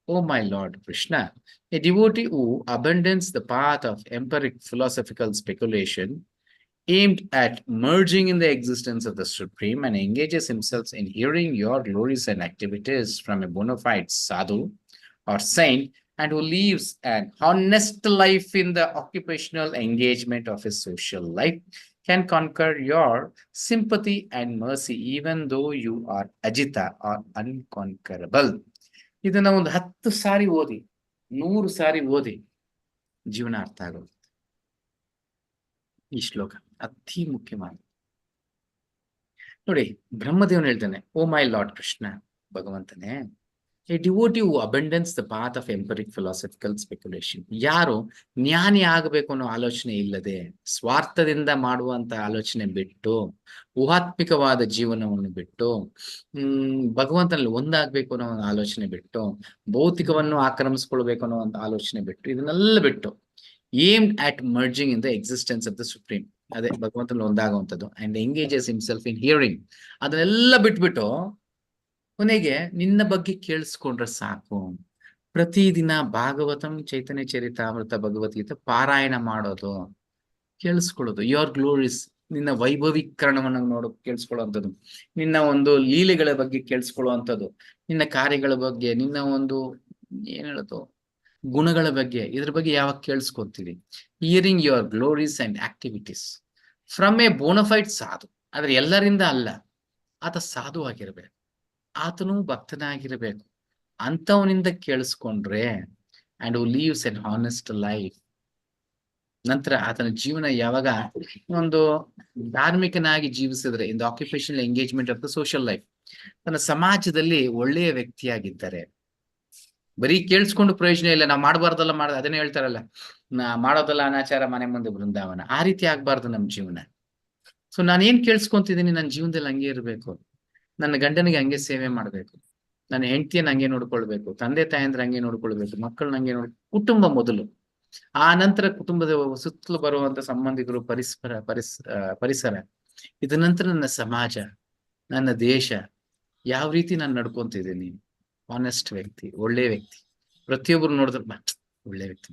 Speaker 1: "O my Lord Krishna, a devotee who abandons the path of empiric philosophical speculation aimed at merging in the existence of the Supreme and engages himself in hearing your glories and activities from a bona fide sadhu or saint, and who lives an honest life in the occupational engagement of his social life, can conquer your sympathy and mercy even though you are ajita or unconquerable." ಇದನ್ನ ಒಂದು 10 ಸಾರಿ ಓದಿ, 100 ಸಾರಿ ಓದಿ, ಜೀವನ ಅರ್ಥ ಆಗೋದು. ಈ ಶ್ಲೋಕ ಅತಿ ಮುಖ್ಯವಾದ ನೋಡಿ. ಬ್ರಹ್ಮದೇವನು ಹೇಳ್ತಾನೆ, ಓ ಮೈ ಲಾರ್ಡ್ ಕೃಷ್ಣ, ಭಗವಂತನೇ, a devotee who abandons the path of empiric philosophical speculation. ಯಾರು ಜ್ಞಾನಿ ಆಗಬೇಕು ಅನ್ನೋ ಆಲೋಚನೆ ಇಲ್ಲದೆ ಸ್ವಾರ್ಥದಿಂದ ಮಾಡುವಂತ ಆಲೋಚನೆ ಬಿಟ್ಟು, ಊಹಾತ್ಮಿಕವಾದ ಜೀವನವನ್ನು ಬಿಟ್ಟು, ಭಗವಂತನಲ್ಲಿ ಒಂದಾಗಬೇಕು ಅನ್ನೋ ಒಂದು ಆಲೋಚನೆ ಬಿಟ್ಟು, ಭೌತಿಕವನ್ನು ಆಕ್ರಮಿಸ್ಕೊಳ್ಬೇಕು ಅನ್ನೋ ಒಂದು ಆಲೋಚನೆ ಬಿಟ್ಟು, ಇದನ್ನೆಲ್ಲ ಬಿಟ್ಟು aimed at merging in the existence of the Supreme, ಅದೇ ಭಗವಂತನಲ್ಲಿ ಒಂದಾಗುವಂಥದ್ದು, and engages himself in hearing, ಅದನ್ನೆಲ್ಲ ಬಿಟ್ಬಿಟ್ಟು ಕೊನೆಗೆ ನಿನ್ನ ಬಗ್ಗೆ ಕೇಳಿಸ್ಕೊಂಡ್ರೆ ಸಾಕು. ಪ್ರತಿದಿನ ಭಾಗವತಂ, ಚೈತನ್ಯ ಚರಿತಾಮೃತ, ಭಗವದ್ಗೀತೆ ಪಾರಾಯಣ ಮಾಡೋದು, ಕೇಳಿಸ್ಕೊಳ್ಳೋದು, ಯೋರ್ ಗ್ಲೋರೀಸ್, ನಿನ್ನ ವೈಭವೀಕರಣವನ್ನು ಕೇಳಿಸ್ಕೊಳ್ಳುವಂಥದ್ದು, ನಿನ್ನ ಒಂದು ಲೀಲೆಗಳ ಬಗ್ಗೆ ಕೇಳಿಸ್ಕೊಳ್ಳುವಂಥದ್ದು, ನಿನ್ನ ಕಾರ್ಯಗಳ ಬಗ್ಗೆ, ನಿನ್ನ ಒಂದು ಏನ್ ಹೇಳೋದು ಗುಣಗಳ ಬಗ್ಗೆ, ಇದ್ರ ಬಗ್ಗೆ ಯಾವಾಗ ಕೇಳಿಸ್ಕೊತೀವಿ? Hearing your glories and activities from a bonafide sadhu. ಆದ್ರೆ ಎಲ್ಲರಿಂದ ಅಲ್ಲ, ಆತ ಸಾಧು ಆಗಿರ್ಬೇಕು, ಆತನು ಭಕ್ತನಾಗಿರ್ಬೇಕು, ಅಂತವನಿಂದ ಕೇಳಿಸ್ಕೊಂಡ್ರೆ, and who leaves an honest life. ನಂತರ ಆತನ ಜೀವನ ಯಾವಾಗ ಒಂದು ಧಾರ್ಮಿಕನಾಗಿ ಜೀವಿಸಿದ್ರೆ, in the occupational engagement of the social life, ತನ್ನ ಸಮಾಜದಲ್ಲಿ ಒಳ್ಳೆಯ ವ್ಯಕ್ತಿಯಾಗಿದ್ದಾರೆ. ಬರೀ ಕೇಳಿಸ್ಕೊಂಡು ಪ್ರಯೋಜನ ಇಲ್ಲ, ನಾವು ಮಾಡಬಾರ್ದಲ್ಲ, ಅದನ್ನೇ ಹೇಳ್ತಾರಲ್ಲ, ಮಾಡೋದಲ್ಲ ಅನಾಚಾರ, ಮನೆ ಮುಂದೆ ಬೃಂದಾವನ. ಆ ರೀತಿ ಆಗ್ಬಾರ್ದು ನಮ್ಮ ಜೀವನ. ಸೊ ನಾನೇನ್ ಕೇಳಿಸ್ಕೊಂತಿದ್ದೀನಿ, ನನ್ನ ಜೀವನದಲ್ಲಿ ಹಂಗೆ ಇರಬೇಕು, ನನ್ನ ಗಂಡನಿಗೆ ಹಂಗೆ ಸೇವೆ ಮಾಡ್ಬೇಕು, ನನ್ನ ಹೆಂಡತಿಯನ್ನ ಹಂಗೆ ನೋಡ್ಕೊಳ್ಬೇಕು, ತಂದೆ ತಾಯಂದ್ರ ಹಂಗೆ ನೋಡ್ಕೊಳ್ಬೇಕು, ಮಕ್ಕಳನ್ನ ಹಂಗೆ ಕುಟುಂಬ ಮೊದಲು, ಆ ನಂತರ ಕುಟುಂಬದ ಸುತ್ತಲೂ ಬರುವಂತ ಸಂಬಂಧಿಕರು, ಪರಿಸರ, ಇದ ನಂತರ ನನ್ನ ಸಮಾಜ, ನನ್ನ ದೇಶ, ಯಾವ ರೀತಿ ನಾನು ನಡ್ಕೊಂತಿದ್ದೀನಿ. ಆನೆಸ್ಟ್ ವ್ಯಕ್ತಿ, ಒಳ್ಳೆ ವ್ಯಕ್ತಿ, ಪ್ರತಿಯೊಬ್ಬರು ನೋಡಿದ್ರೆ ಒಳ್ಳೆ ವ್ಯಕ್ತಿ,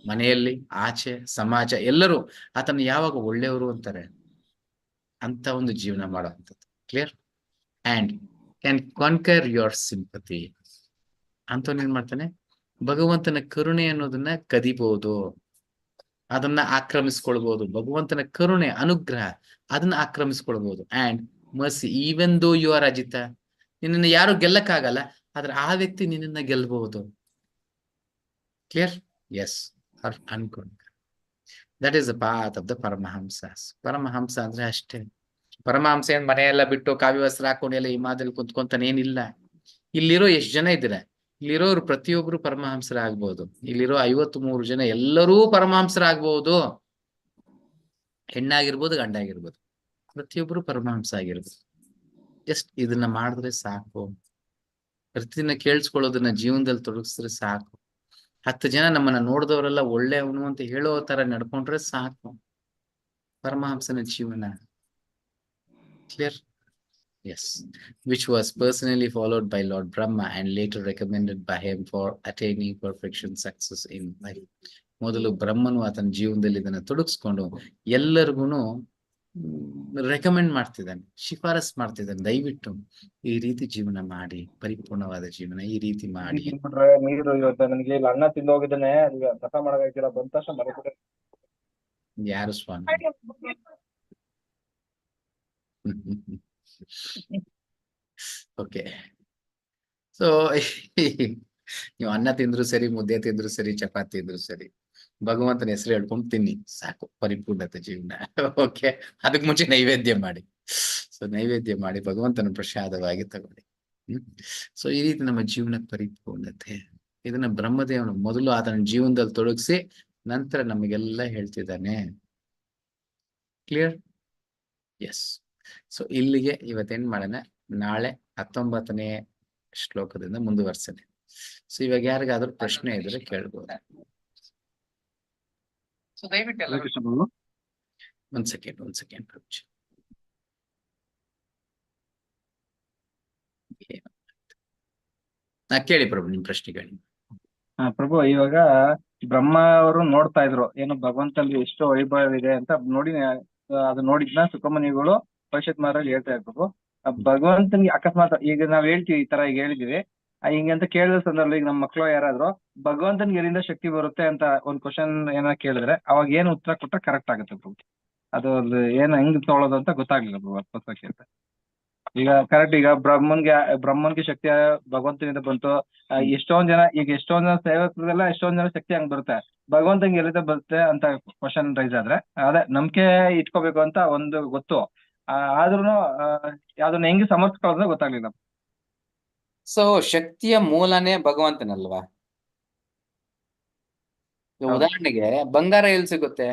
Speaker 1: ಮನೆಯಲ್ಲಿ ಆಚೆ ಸಮಾಜ ಎಲ್ಲರೂ ಆತನ ಯಾವಾಗ ಒಳ್ಳೆಯವರು ಅಂತಾರೆ, ಅಂತ ಒಂದು ಜೀವನ ಮಾಡುವಂಥದ್ದು. Clear? And can conquer your sympathy. ಅಂತವನ್ ಏನ್ ಮಾಡ್ತಾನೆ, ಭಗವಂತನ ಕರುಣೆ ಅನ್ನೋದನ್ನ ಕದಿಬಹುದು, ಅದನ್ನ ಆಕ್ರಮಿಸ್ಕೊಳ್ಬಹುದು. ಭಗವಂತನ ಕರುಣೆ, ಅನುಗ್ರಹ, ಅದನ್ನ ಆಕ್ರಮಿಸ್ಕೊಳ್ಬಹುದು. And mercy, even though you are Ajita, ನಿನ್ನನ್ನು ಯಾರು ಗೆಲ್ಲಕ್ಕಾಗಲ್ಲ, ಆದ್ರೆ ಆ ವ್ಯಕ್ತಿ ನಿನ್ನನ್ನ ಗೆಲ್ಲಬಹುದು. ಕ್ಲಿಯರ್? ಎಸ್, ಅನ್ಕೊಂಡ. That is the path of the paramahamsas. ಪರಮಹಂಸ ಅಂದ್ರೆ ಅಷ್ಟೇ. ಪರಮಹಂಸ ಏನ್ ಮನೆಯೆಲ್ಲ ಬಿಟ್ಟು ಕಾವ್ಯ ವಸ್ತ್ರ ಹಾಕೊಂಡು ಎಲ್ಲ ಹಿಮಾದಲ್ಲಿ ಕುಂತ್ಕೊಂತಾನೇನಿಲ್ಲ. ಇಲ್ಲಿರೋ ಎಷ್ಟು ಜನ ಇದ್ದೀರಾ, ಇಲ್ಲಿರೋರು ಪ್ರತಿಯೊಬ್ರು ಪರಮಹಂಸರಾಗ್ಬೋದು. ಇಲ್ಲಿರೋ 53 ಜನ ಎಲ್ಲರೂ ಪರಮಹಂಸರಾಗ್ಬೋದು. ಹೆಣ್ಣಾಗಿರ್ಬೋದು, ಗಂಡ ಆಗಿರ್ಬೋದು, ಪ್ರತಿಯೊಬ್ರು ಪರಮಹಂಸ ಆಗಿರ್ಬೋದು. ಜಸ್ಟ್ ಇದನ್ನ ಮಾಡಿದ್ರೆ ಸಾಕು, ಪ್ರತಿದಿನ ಕೇಳಿಸ್ಕೊಳ್ಳೋದನ್ನ ಜೀವನದಲ್ಲಿ ತೊಡಗಿಸಿದ್ರೆ ಸಾಕು. 10 ಜನ ನಮ್ಮನ್ನ ನೋಡಿದವರೆಲ್ಲ ಒಳ್ಳೆಯವನು ಅಂತ ಹೇಳೋ ತರ ನಡ್ಕೊಂಡ್ರೆ ಸಾಕು. ಪರಮಹಂಸನ ಜೀವನ clear. Yes, which was personally followed by Lord Brahma and later recommended by him for attaining perfection success in life. ಮೊದಲು ಬ್ರಹ್ಮನು ಆತನ ಜೀವನದಲ್ಲಿ ಇದನ್ನ ತೊಡಗಿಸ್ಕೊಂಡು ಎಲ್ಲರಿಗೂ ರೆಕಮೆಂಡ್ ಮಾಡ್ತಿದ್ದಾನೆ, ಶಿಫಾರಸ್ ಮಾಡ್ತಿದ್ದಾನೆ, ದಯವಿಟ್ಟು ಈ ರೀತಿ ಜೀವನ ಮಾಡಿ, ಪರಿಪೂರ್ಣವಾದ ಜೀವನ ಈ ರೀತಿ ಮಾಡಿ.
Speaker 7: ನೀರು ಇವತ್ತು ನನಗೆ ಇಲ್ಲಿ ಅನ್ನ ತಿಂದು ಹೋಗಿದ್ದಾನೆ, ಕಸ ಮಾಡಬೇಕಿಲ್ಲ, ಬಂದ ತಕ್ಷಣ ಮರೆಬಿಟ್ಟೆ.
Speaker 1: ಯಾರು ಸ್ವಾಮಿ? ಓಕೆ, ಸೊ ನೀವು ಅನ್ನ ತಿಂದ್ರು ಸರಿ, ಮುದ್ದೆ ತಿಂದ್ರು ಸರಿ, ಚಪಾತಿ ತಿಂದ್ರು ಸರಿ, ಭಗವಂತನ ಹೆಸರು ಹೇಳ್ಕೊಂಡು ತಿನ್ನಿ ಸಾಕು, ಪರಿಪೂರ್ಣತೆ ಜೀವನ. ಓಕೆ, ಅದಕ್ಕೆ ಮುಂಚೆ ನೈವೇದ್ಯ ಮಾಡಿ. ಸೊ ನೈವೇದ್ಯ ಮಾಡಿ ಭಗವಂತನ ಪ್ರಸಾದವಾಗಿ ತಗೊಳ್ಳಿ. ಸೊ ಈ ರೀತಿ ನಮ್ಮ ಜೀವನಕ್ಕೆ ಪರಿಪೂರ್ಣತೆ, ಇದನ್ನ ಬ್ರಹ್ಮದೇವನು ಮೊದಲು ಆತನ ಜೀವನದಲ್ಲಿ ತೊಡಗಿಸಿ ನಂತರ ನಮಗೆಲ್ಲ ಹೇಳ್ತಿದ್ದಾನೆ. ಕ್ಲಿಯರ್? ಎಸ್. ಸೊ ಇಲ್ಲಿಗೆ ಇವತ್ತೇನ್ ಮಾಡೋಣ, ನಾಳೆ 19ನೇ ಶ್ಲೋಕದಿಂದ ಮುಂದುವರ್ಸನೆ. ಸೊ ಇವಾಗ ಯಾರಿಗಾದ್ರೂ ಪ್ರಶ್ನೆ ಇದ್ರೆ ಕೇಳ್ಬೋದು. ಸೊ ದಯವಿಟ್ಟು ಒಂದ್ ಸೆಕೆಂಡ್ ಪ್ರಭು. ಕೇಳಿ ಪ್ರಭು, ನಿಮ್ ಪ್ರಶ್ನೆ ಕೇಳಿ.
Speaker 7: ಪ್ರಭು, ಇವಾಗ ಬ್ರಹ್ಮ ಅವರು ನೋಡ್ತಾ ಇದ್ರು ಏನು ಭಗವಂತನಲ್ಲಿ ಎಷ್ಟು ವೈಭವ ಇದೆ ಅಂತ ನೋಡಿ, ಅದು ನೋಡಿದ್ನ ಸುಖಮನಿಗಳು ಪರಿಷತ್ ಮಾರಲ್ಲಿ ಹೇಳ್ತಾ ಇರ್ಬೇಕು. ಭಗವಂತನಿಗೆ ಅಕಸ್ಮಾತ್ ಈಗ ನಾವ್ ಹೇಳ್ತೀವಿ ಈ ತರ ಈಗ ಹೇಳಿದೀವಿ, ಹಿಂಗಂತ ಕೇಳಿದ ಸಂದರ್ಭ ಈಗ ನಮ್ಮ ಮಕ್ಳು ಯಾರಾದ್ರು ಭಗವಂತನಿಗೆ ಎಲ್ಲಿಂದ ಶಕ್ತಿ ಬರುತ್ತೆ ಅಂತ ಒಂದ್ ಕ್ವಶನ್ ಏನಾರ ಕೇಳಿದ್ರೆ ಅವಾಗ ಏನ್ ಉತ್ತರ ಕೊಟ್ರೆ ಕರೆಕ್ಟ್ ಆಗುತ್ತೆ ಪ್ರಭು? ಅದು ಏನ್ ಹೆಂಗ್ ತಗೊಳ್ಳೋದು ಅಂತ ಗೊತ್ತಾಗ್ಲಿಲ್ಲ ಪ್ರಭು, ಅದಕ್ಕೋಸ್ಕರ ಕೇಳ್ತಾರೆ. ಈಗ ಕರೆಕ್ಟ್, ಈಗ ಬ್ರಹ್ಮನ್ಗೆ ಶಕ್ತಿ ಭಗವಂತನಿಂದ ಬಂತು. ಎಷ್ಟೊಂದ್ ಜನ ಸೇವಕರಿಗೆಲ್ಲ ಎಷ್ಟೊಂದ್ ಜನ ಶಕ್ತಿ ಹಂಗ್ ಬರುತ್ತೆ, ಭಗವಂತನಿಗೆ ಎಲ್ಲಿಂದ ಬರುತ್ತೆ ಅಂತ ಕ್ವಶನ್ ರೈಸ್ ಆದ್ರೆ ಅದೇ ನಂಬಿಕೆ ಇಟ್ಕೋಬೇಕು ಅಂತ ಒಂದು ಗೊತ್ತು, ಆದ್ರೂ ಅದನ್ನ ಹೆಂಗ್ ಸಮರ್ಥಿಸ್ಕೊಳ್ಳೋದ್ರೆ ಗೊತ್ತಾಗ್ಲಿಲ್ಲ.
Speaker 1: ಸೊ ಶಕ್ತಿಯ ಮೂಲನೇ ಭಗವಂತನಲ್ವಾ? ಉದಾಹರಣೆಗೆ ಬಂಗಾರ ಎಲ್ಲಿ ಸಿಗುತ್ತೆ?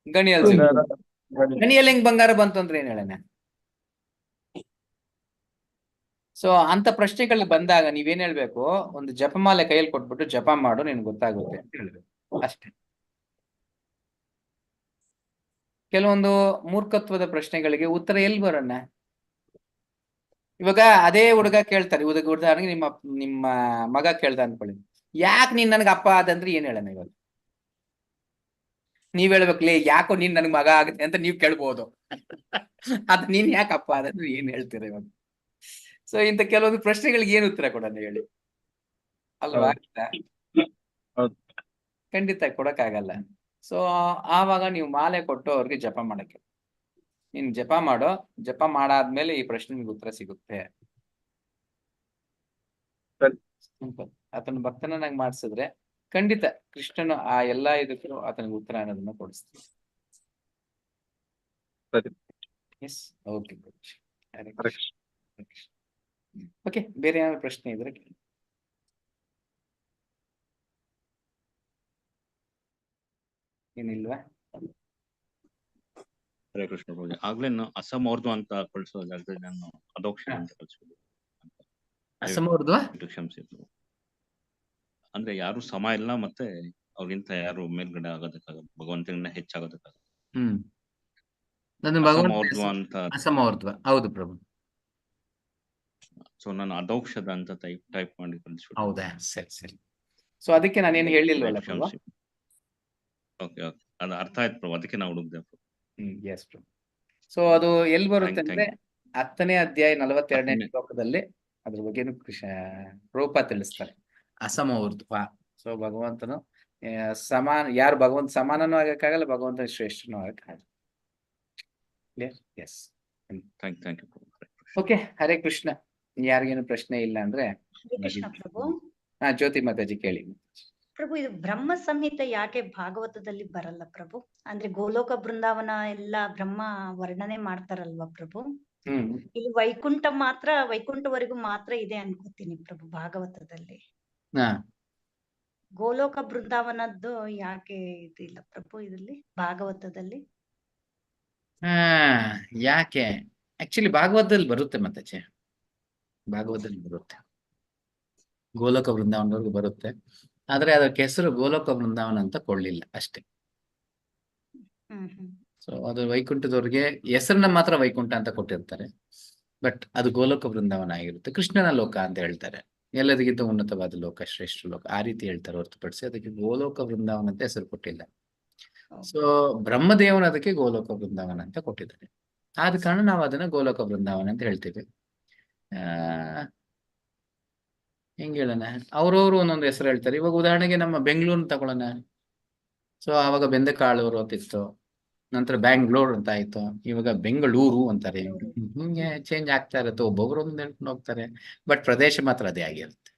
Speaker 1: ಗಣಿಯಲ್ಲಿ ಸಿಗುತ್ತೆ. ಗಣಿಯಲ್ಲಿ ಹೆಂಗ್ ಬಂಗಾರ ಬಂತು ಅಂದ್ರೆ ಏನ್ ಹೇಳೋಣ? ಸೊ ಅಂತ ಪ್ರಶ್ನೆಗಳು ಬಂದಾಗ ನೀವೇನ್ ಹೇಳ್ಬೇಕು, ಒಂದು ಜಪಮಾಲೆ ಕೈಯಲ್ಲಿ ಕೊಟ್ಬಿಟ್ಟು ಜಪ ಮಾಡು, ನಿನ್ಗೆ ಗೊತ್ತಾಗುತ್ತೆ ಅಂತ ಹೇಳ್ಬೇಕು ಅಷ್ಟೇ. ಕೆಲವೊಂದು ಮೂರ್ಖತ್ವದ ಪ್ರಶ್ನೆಗಳಿಗೆ ಉತ್ತರ ಎಲ್ಲಿ ಬರೋಣ? ಇವಾಗ ಅದೇ ಹುಡುಗ ಕೇಳ್ತಾರೆ, ಉದಾಹರಣೆಗೆ ನಿಮ್ಮ ಮಗ ಕೇಳ್ದ ಅನ್ಕೊಳ್ಳಿ, ಯಾಕೆ ನೀನ್ ನನ್ಗೆ ಅಪ್ಪ ಆದಂದ್ರೆ ಏನ್ ಹೇಳೋಣ? ಇವಾಗ ನೀವ್ ಹೇಳ್ಬೇಕಲೇ, ಯಾಕೋ ನೀನ್ ನನ್ಗೆ ಮಗ ಆಗುತ್ತೆ ಅಂತ ನೀವ್ ಕೇಳ್ಬೋದು. ಅದ್ ನೀನ್ ಯಾಕೆ ಅಪ್ಪ ಆದಂದ್ರೆ ಏನ್ ಹೇಳ್ತೀರ ಇವಾಗ? ಸೊ ಇಂಥ ಕೆಲವೊಂದು ಪ್ರಶ್ನೆಗಳಿಗೆ ಏನ್ ಉತ್ತರ ಕೊಡೋಣ ಹೇಳಿ? ಅಲ್ವಾ? ಖಂಡಿತ ಕೊಡಕ್ಕಾಗಲ್ಲ. ಸೊ ಆವಾಗ ನೀವು ಮಾಲೆ ಕೊಟ್ಟು ಅವ್ರಿಗೆ ಜಪ ಮಾಡಕ್ಕೆ, ನೀನ್ ಜಪ ಮಾಡೋ, ಜಪ ಮಾಡಾದ್ಮೇಲೆ ಈ ಪ್ರಶ್ನೆಗೆ ಉತ್ತರ ಸಿಗುತ್ತೆ. ಆತನ ಭಕ್ತನಾಗಿ ಮಾಡ್ಸಿದ್ರೆ ಖಂಡಿತ ಕೃಷ್ಣನು ಆ ಎಲ್ಲಾ ಇದಕ್ಕೂ ಆತನಿಗೆ ಉತ್ತರ ಅನ್ನೋದನ್ನ ಕೊಡಿಸ್ತೀವಿ. S, okay. ಓಕೆ, ಬೇರೆ ಯಾವ ಪ್ರಶ್ನೆ ಇದ್ರೆ ಕೇಳಿ. ಏನಿಲ್ವಾ?
Speaker 3: ಹರೇ ಕೃಷ್ಣ ಪ್ರಭು, ಆಗ್ಲೇ ಅಸಮೌರ್ಧ್ವ ಅಂತ ಕಳ್ಸೋ ಜಾಗದಲ್ಲಿ ನಾನು ಅದೋಕ್ಷ ಅಂತ ಕಳ್ಸ್ಬೋದು.
Speaker 1: ಅಸಮೌರ್ಧ್ವ
Speaker 3: ಕ್ಷಮಿಸಿದ್ರು ಅಂದ್ರೆ ಯಾರು ಸಮ ಇಲ್ಲ, ಮತ್ತೆ ಅವ್ರಿಗಿಂತ ಯಾರು ಮೇಲ್ಗಡೆ ಆಗೋದಕ್ಕಾಗಲ್ಲ, ಭಗವಂತನ ಹೆಚ್ಚಾಗೋದಕ್ಕಾಗಲ್ಲ. ಅಸಮೌರ್ಧ್ವ ಅಂತ.
Speaker 1: ಅಸಮೌರ್ಧ್ವ, ಹೌದು ಪ್ರಭು.
Speaker 3: ಸೊ ನಾನು ಅದೌಕ್ಷದ ಅಂತ ಟೈಪ್ ಮಾಡಿ ಕಳಿಸ್ಬಿಟ್ಟು.
Speaker 1: ಹೌದಾ? ಸರಿ. ಸೊ ಅದಕ್ಕೆ ನಾನೇನು ಹೇಳಿಲ್ವಲ್ಲ ಪ್ರಭು?
Speaker 3: ಓಕೆ, ಅದು ಅರ್ಥ ಆಯ್ತು ಪ್ರಭು, ಅದಕ್ಕೆ ನಾವು ಹುಡುಕ್ದೆ.
Speaker 1: ಎಸ್ ಪ್ರಭು. ಸೊ ಅದು ಎಲ್ಲಿ ಬರುತ್ತೆ ಅಂದ್ರೆ 10ನೇ ಅಧ್ಯಾಯ 42ನೇ ಶ್ಲೋಕದಲ್ಲಿ ಅದ್ರ ಬಗ್ಗೆನು ರೂಪ ತಿಳಿಸ್ತಾರೆ, ಅಸಮೌರ್ಧ್ವ. ಸೊ ಭಗವಂತನು ಸಮಾನ, ಯಾರು ಭಗವಂತ ಸಮಾನನೂ ಆಗಕ್ಕಾಗಲ್ಲ, ಭಗವಂತನ ಶ್ರೇಷ್ಠನೂ ಆಗಕ್ಕಾಗಲ್ಲ. Yes,
Speaker 3: thank you.
Speaker 1: Okay, Hare Krishna. ಯಾರಿಗೇನು ಪ್ರಶ್ನೆ ಇಲ್ಲ ಅಂದ್ರೆ
Speaker 6: ಪ್ರಭು.
Speaker 1: ಜ್ಯೋತಿ ಮಾತಾಜಿ ಕೇಳಿ.
Speaker 6: ಪ್ರಭು, ಇದು ಬ್ರಹ್ಮ ಸಂಹಿತೆ ಯಾಕೆ ಭಾಗವತದಲ್ಲಿ ಬರಲ್ಲ ಪ್ರಭು? ಅಂದ್ರೆ ಗೋಲೋಕ ಬೃಂದಾವನ ಎಲ್ಲ ಬ್ರಹ್ಮ ವರ್ಣನೆ ಮಾಡ್ತಾರಲ್ವಾ ಪ್ರಭು? ಇಲ್ಲಿ ವೈಕುಂಠವರೆಗೂ ಮಾತ್ರ ಇದೆ ಅನ್ಕೋತೀನಿ ಪ್ರಭು ಭಾಗವತದಲ್ಲಿ. ಗೋಲೋಕ ಬೃಂದಾವನದ್ದು ಯಾಕೆ ಇದಿಲ್ಲ ಪ್ರಭು ಇದರಲ್ಲಿ ಭಾಗವತದಲ್ಲಿ?
Speaker 1: ಯಾಕೆ? ಆಕ್ಚುಲಿ ಭಾಗವತದಲ್ಲಿ ಬರುತ್ತೆ, ಮತ್ತೆ ಭಾಗವತದಲ್ಲಿ ಬರುತ್ತೆ, ಗೋಲೋಕ ವೃಂದಾವನವರೆಗೂ ಬರುತ್ತೆ. ಆದ್ರೆ ಅದಕ್ಕೆ ಹೆಸರು ಗೋಲೋಕ ಬೃಂದಾವನ ಅಂತ ಕೊಡ್ಲಿಲ್ಲ ಅಷ್ಟೇ. ಸೊ ಅದು ವೈಕುಂಠದವ್ರಿಗೆ ಹೆಸರನ್ನ ಮಾತ್ರ ವೈಕುಂಠ ಅಂತ ಕೊಟ್ಟಿರ್ತಾರೆ, ಬಟ್ ಅದು ಗೋಲೋಕ ಬೃಂದಾವನ ಆಗಿರುತ್ತೆ. ಕೃಷ್ಣನ ಲೋಕ ಅಂತ ಹೇಳ್ತಾರೆ, ಎಲ್ಲದಕ್ಕಿಂತ ಉನ್ನತವಾದ ಲೋಕ, ಶ್ರೇಷ್ಠ ಲೋಕ, ಆ ರೀತಿ ಹೇಳ್ತಾರೆ ಹೊರತುಪಡಿಸಿ ಅದಕ್ಕೆ ಗೋಲೋಕ ಬೃಂದಾವನ ಅಂತ ಹೆಸರು ಕೊಟ್ಟಿಲ್ಲ. ಸೊ ಬ್ರಹ್ಮದೇವನ ಅದಕ್ಕೆ ಗೋಲೋಕ ಬೃಂದಾವನ ಅಂತ ಕೊಟ್ಟಿದ್ದಾರೆ. ಆದ ಕಾರಣ ನಾವು ಅದನ್ನ ಗೋಲೋಕ ಬೃಂದಾವನ ಅಂತ ಹೇಳ್ತೇವೆ. ಹೆಂಗ್ ಹೇಳೋಣ, ಅವ್ರವ್ರು ಒಂದೊಂದು ಹೆಸರು ಹೇಳ್ತಾರೆ. ಇವಾಗ ಉದಾಹರಣೆಗೆ ನಮ್ಮ ಬೆಂಗಳೂರು ತಗೊಳ್ಳೋಣ. ಸೊ ಆವಾಗ ಬೆಂದಕಾಳೂರು ಅಂತಿತ್ತು, ನಂತರ ಬ್ಯಾಂಗ್ಳೂರ್ ಅಂತ ಆಯ್ತು, ಇವಾಗ ಬೆಂಗಳೂರು ಅಂತಾರೆ. ಹಿಂಗೆ ಚೇಂಜ್ ಆಗ್ತಾ ಇರುತ್ತೆ, ಒಬ್ಬೊಬ್ರು ಒಂದು ಹೇಳ್ಕೊಂಡು ಹೋಗ್ತಾರೆ, ಬಟ್ ಪ್ರದೇಶ ಮಾತ್ರ ಅದೇ ಆಗಿರುತ್ತೆ.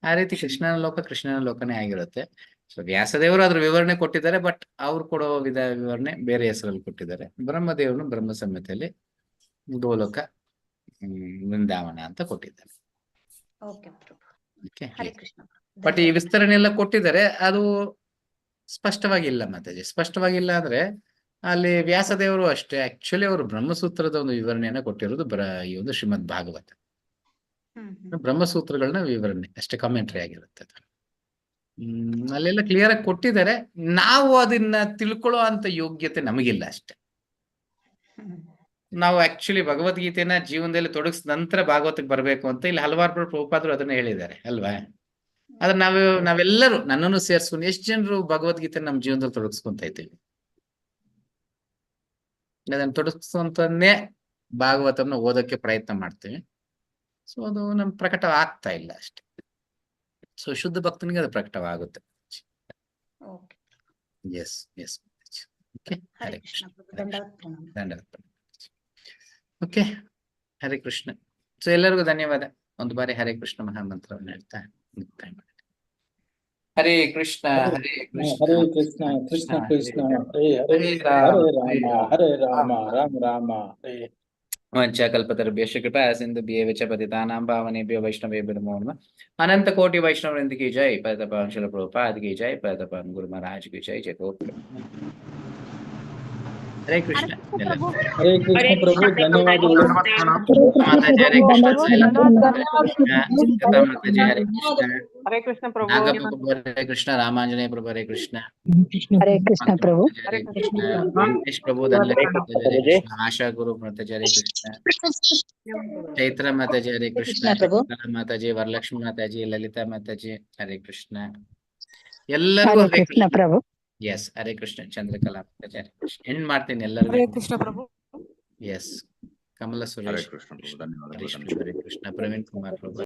Speaker 1: ಆ ರೀತಿ ಕೃಷ್ಣನ ಲೋಕ ಕೃಷ್ಣನ ಲೋಕನೇ ಆಗಿರುತ್ತೆ. ಸೊ ವ್ಯಾಸದೇವರು ಅದ್ರ ವಿವರಣೆ ಕೊಟ್ಟಿದ್ದಾರೆ, ಬಟ್ ಅವ್ರು ಕೊಡೋ ವಿವರಣೆ ಬೇರೆ ಹೆಸರಲ್ಲಿ ಕೊಟ್ಟಿದ್ದಾರೆ. ಬ್ರಹ್ಮದೇವನು ಬ್ರಹ್ಮ ಸಂಹಿತೆಯಲ್ಲಿ ಗೋಲೋಕ ವೃಂದಾವನ ಅಂತ ಕೊಟ್ಟಿದ್ದಾರೆ. ಬಟ್ ಈ ವಿಸ್ತರಣೆ ಎಲ್ಲ ಕೊಟ್ಟಿದ್ದಾರೆ, ಅದು ಸ್ಪಷ್ಟವಾಗಿಲ್ಲ ಮಾತಾಜಿ. ಸ್ಪಷ್ಟವಾಗಿಲ್ಲ ಅಂದ್ರೆ ಅಲ್ಲಿ ವ್ಯಾಸದೇವರು ಅಷ್ಟೇ ಆಕ್ಚುಲಿ ಅವರು ಬ್ರಹ್ಮಸೂತ್ರದ ಒಂದು ವಿವರಣೆಯನ್ನ ಕೊಟ್ಟಿರೋದು ಈ ಒಂದು ಶ್ರೀಮದ್ ಭಾಗವತ. ಬ್ರಹ್ಮಸೂತ್ರಗಳನ್ನ ವಿವರಣೆ ಅಷ್ಟೇ, ಕಾಮೆಂಟ್ರಿ ಆಗಿರುತ್ತೆ ಅದು. ಅಲ್ಲೆಲ್ಲ ಕ್ಲಿಯರ್ ಆಗಿ ಕೊಟ್ಟಿದ್ದಾರೆ, ನಾವು ಅದನ್ನ ತಿಳ್ಕೊಳ್ಳೋ ಅಂತ ಯೋಗ್ಯತೆ ನಮಗಿಲ್ಲ ಅಷ್ಟೇ. ನಾವು ಆಕ್ಚುಲಿ ಭಗವದ್ಗೀತೆನ ಜೀವನದಲ್ಲಿ ತೊಡಗಿಸಿದ ನಂತರ ಭಾಗವತಕ್ಕೆ ಬರಬೇಕು ಅಂತ ಇಲ್ಲಿ ಹಲವಾರು ಪ್ರಭುಪಾದರು ಅದನ್ನ ಹೇಳಿದ್ದಾರೆ ಅಲ್ವಾ. ಆದ್ರೆ ನಾವೆಲ್ಲರೂ, ನನ್ನನ್ನು ಸೇರಿಸ್ಕೊಂಡು ಎಷ್ಟು ಜನರು ಭಗವದ್ಗೀತೆ ನಮ್ಮ ಜೀವನದಲ್ಲಿ ತೊಡಗಿಸ್ಕೊಂತ ಇದ್ದೀವಿ? ಅದನ್ನ ತೊಡಗಿಸುವಂತನ್ನೇ ಭಾಗವತನ ಓದೋಕ್ಕೆ ಪ್ರಯತ್ನ ಮಾಡ್ತೀವಿ. ಸೊ ಅದು ನಮ್ ಪ್ರಕಟ ಆಗ್ತಾ ಇಲ್ಲ ಅಷ್ಟೇ. ಸೊ ಶುದ್ಧ ಭಕ್ತನಿಗೆ ಅದು ಪ್ರಕಟವಾಗುತ್ತೆ. S yes okay, Hare Krishna, ಧನ್ಯವಾದ. ಓಕೆ, ಹರೇ ಕೃಷ್ಣ. ಸೊ ಎಲ್ಲರಿಗೂ ಧನ್ಯವಾದ. ಒಂದು ಬಾರಿ ಹರೇ ಕೃಷ್ಣ ಮಹಾಮಂತ್ರವನ್ನು ಹೇಳ್ತಾ ಮುಕ್ತಾಯ ಮಾಡಿ. ಹರೇ ಕೃಷ್ಣ ಹರೇ ಕೃಷ್ಣ
Speaker 4: ಹರೇ ಕೃಷ್ಣ ಕೃಷ್ಣ ಕೃಷ್ಣ ಹರೇ ಹರೇ, ಹರೇ ರಾಮ ರಾಮ ರಾಮ ಹರೇ.
Speaker 1: ವಂಚಕಲ್ಪತರುಭ್ಯಶ್ಚ ಕೃಪಾ ಸಿಂಧುಭ್ಯೇವ ಚ ಪತಿತಾನಾಂ ಪಾವನೇಭ್ಯೋ ವೈಷ್ಣವೇಭ್ಯೋ ನಮೋ ನಮಃ. ಅನಂತ ಕೋಟಿ ವೈಷ್ಣವವೃಂದ ಕಿ ಜೈ, ಪರತಪಾವನ ಶ್ರೀಲ ಪ್ರಭುಪಾದ ಕಿ ಜೈ, ಪರತಪಾವನ ಗುರು ಮಹಾರಾಜ್ ಕಿ ಜೈ. ಜೈ ಗೋ. ಹರೇ ಕೃಷ್ಣ.
Speaker 4: ಹರೇ ಕೃಷ್ಣ ಪ್ರಭು, ಧನ್ಯವಾದಗಳು.
Speaker 1: ಮಾತಾಜಿ ಹರೇ ಕೃಷ್ಣ.
Speaker 8: ಹರೇ ಕೃಷ್ಣ ಪ್ರಭು.
Speaker 1: ನಾಗಪ್ಪ ಪ್ರಭು ಹರೇ ಕೃಷ್ಣ. ರಾಮಾಂಜನೇಯ ಪ್ರಭು ಹರೇ ಕೃಷ್ಣ.
Speaker 5: ಹರೇ ಕೃಷ್ಣ ಪ್ರಭು.
Speaker 1: ಹರೇ ಕೃಷ್ಣ. ವೆಂಕಟೇಶ್ ಪ್ರಭು ಧನ್ಯವಾದ ಹರೇ ಕೃಷ್ಣ. ಆಶಾ ಗುರು ಮಾತಾಜಿ ಹರೇ ಕೃಷ್ಣ. ಚೈತ್ರ ಮಾತಾಜಿ ಹರೇ ಕೃಷ್ಣ. ಮಾತಾಜಿ ವರಲಕ್ಷ್ಮಿ ಮಾತಾಜಿ, ಲಲಿತಾ ಮಾತಾಜಿ ಹರೇ ಕೃಷ್ಣ. ಎಲ್ಲರಿಗೂ ಹರೇ ಕೃಷ್ಣ
Speaker 5: ಪ್ರಭು.
Speaker 1: ಎಸ್, ಹರೇ ಕೃಷ್ಣ. ಚಂದ್ರಕಲಾ ಮಾತಾಜಿ ಹರೇ ಕೃಷ್ಣ. ಎಂಡ್ ಮಾಡ್ತೀನಿ ಎಲ್ಲರಿಗೂ.
Speaker 8: ಹರೇ ಕೃಷ್ಣ ಪ್ರಭು.
Speaker 1: ಎಸ್, ಕಮಲ ಸುರೇಶ್
Speaker 3: ಹರೇ ಕೃಷ್ಣ ಪ್ರಭು, ಧನ್ಯವಾದ.
Speaker 1: ಹರೇ ಕೃಷ್ಣ. ಪ್ರವೀಣ್ ಕುಮಾರ್ ಪ್ರಭು.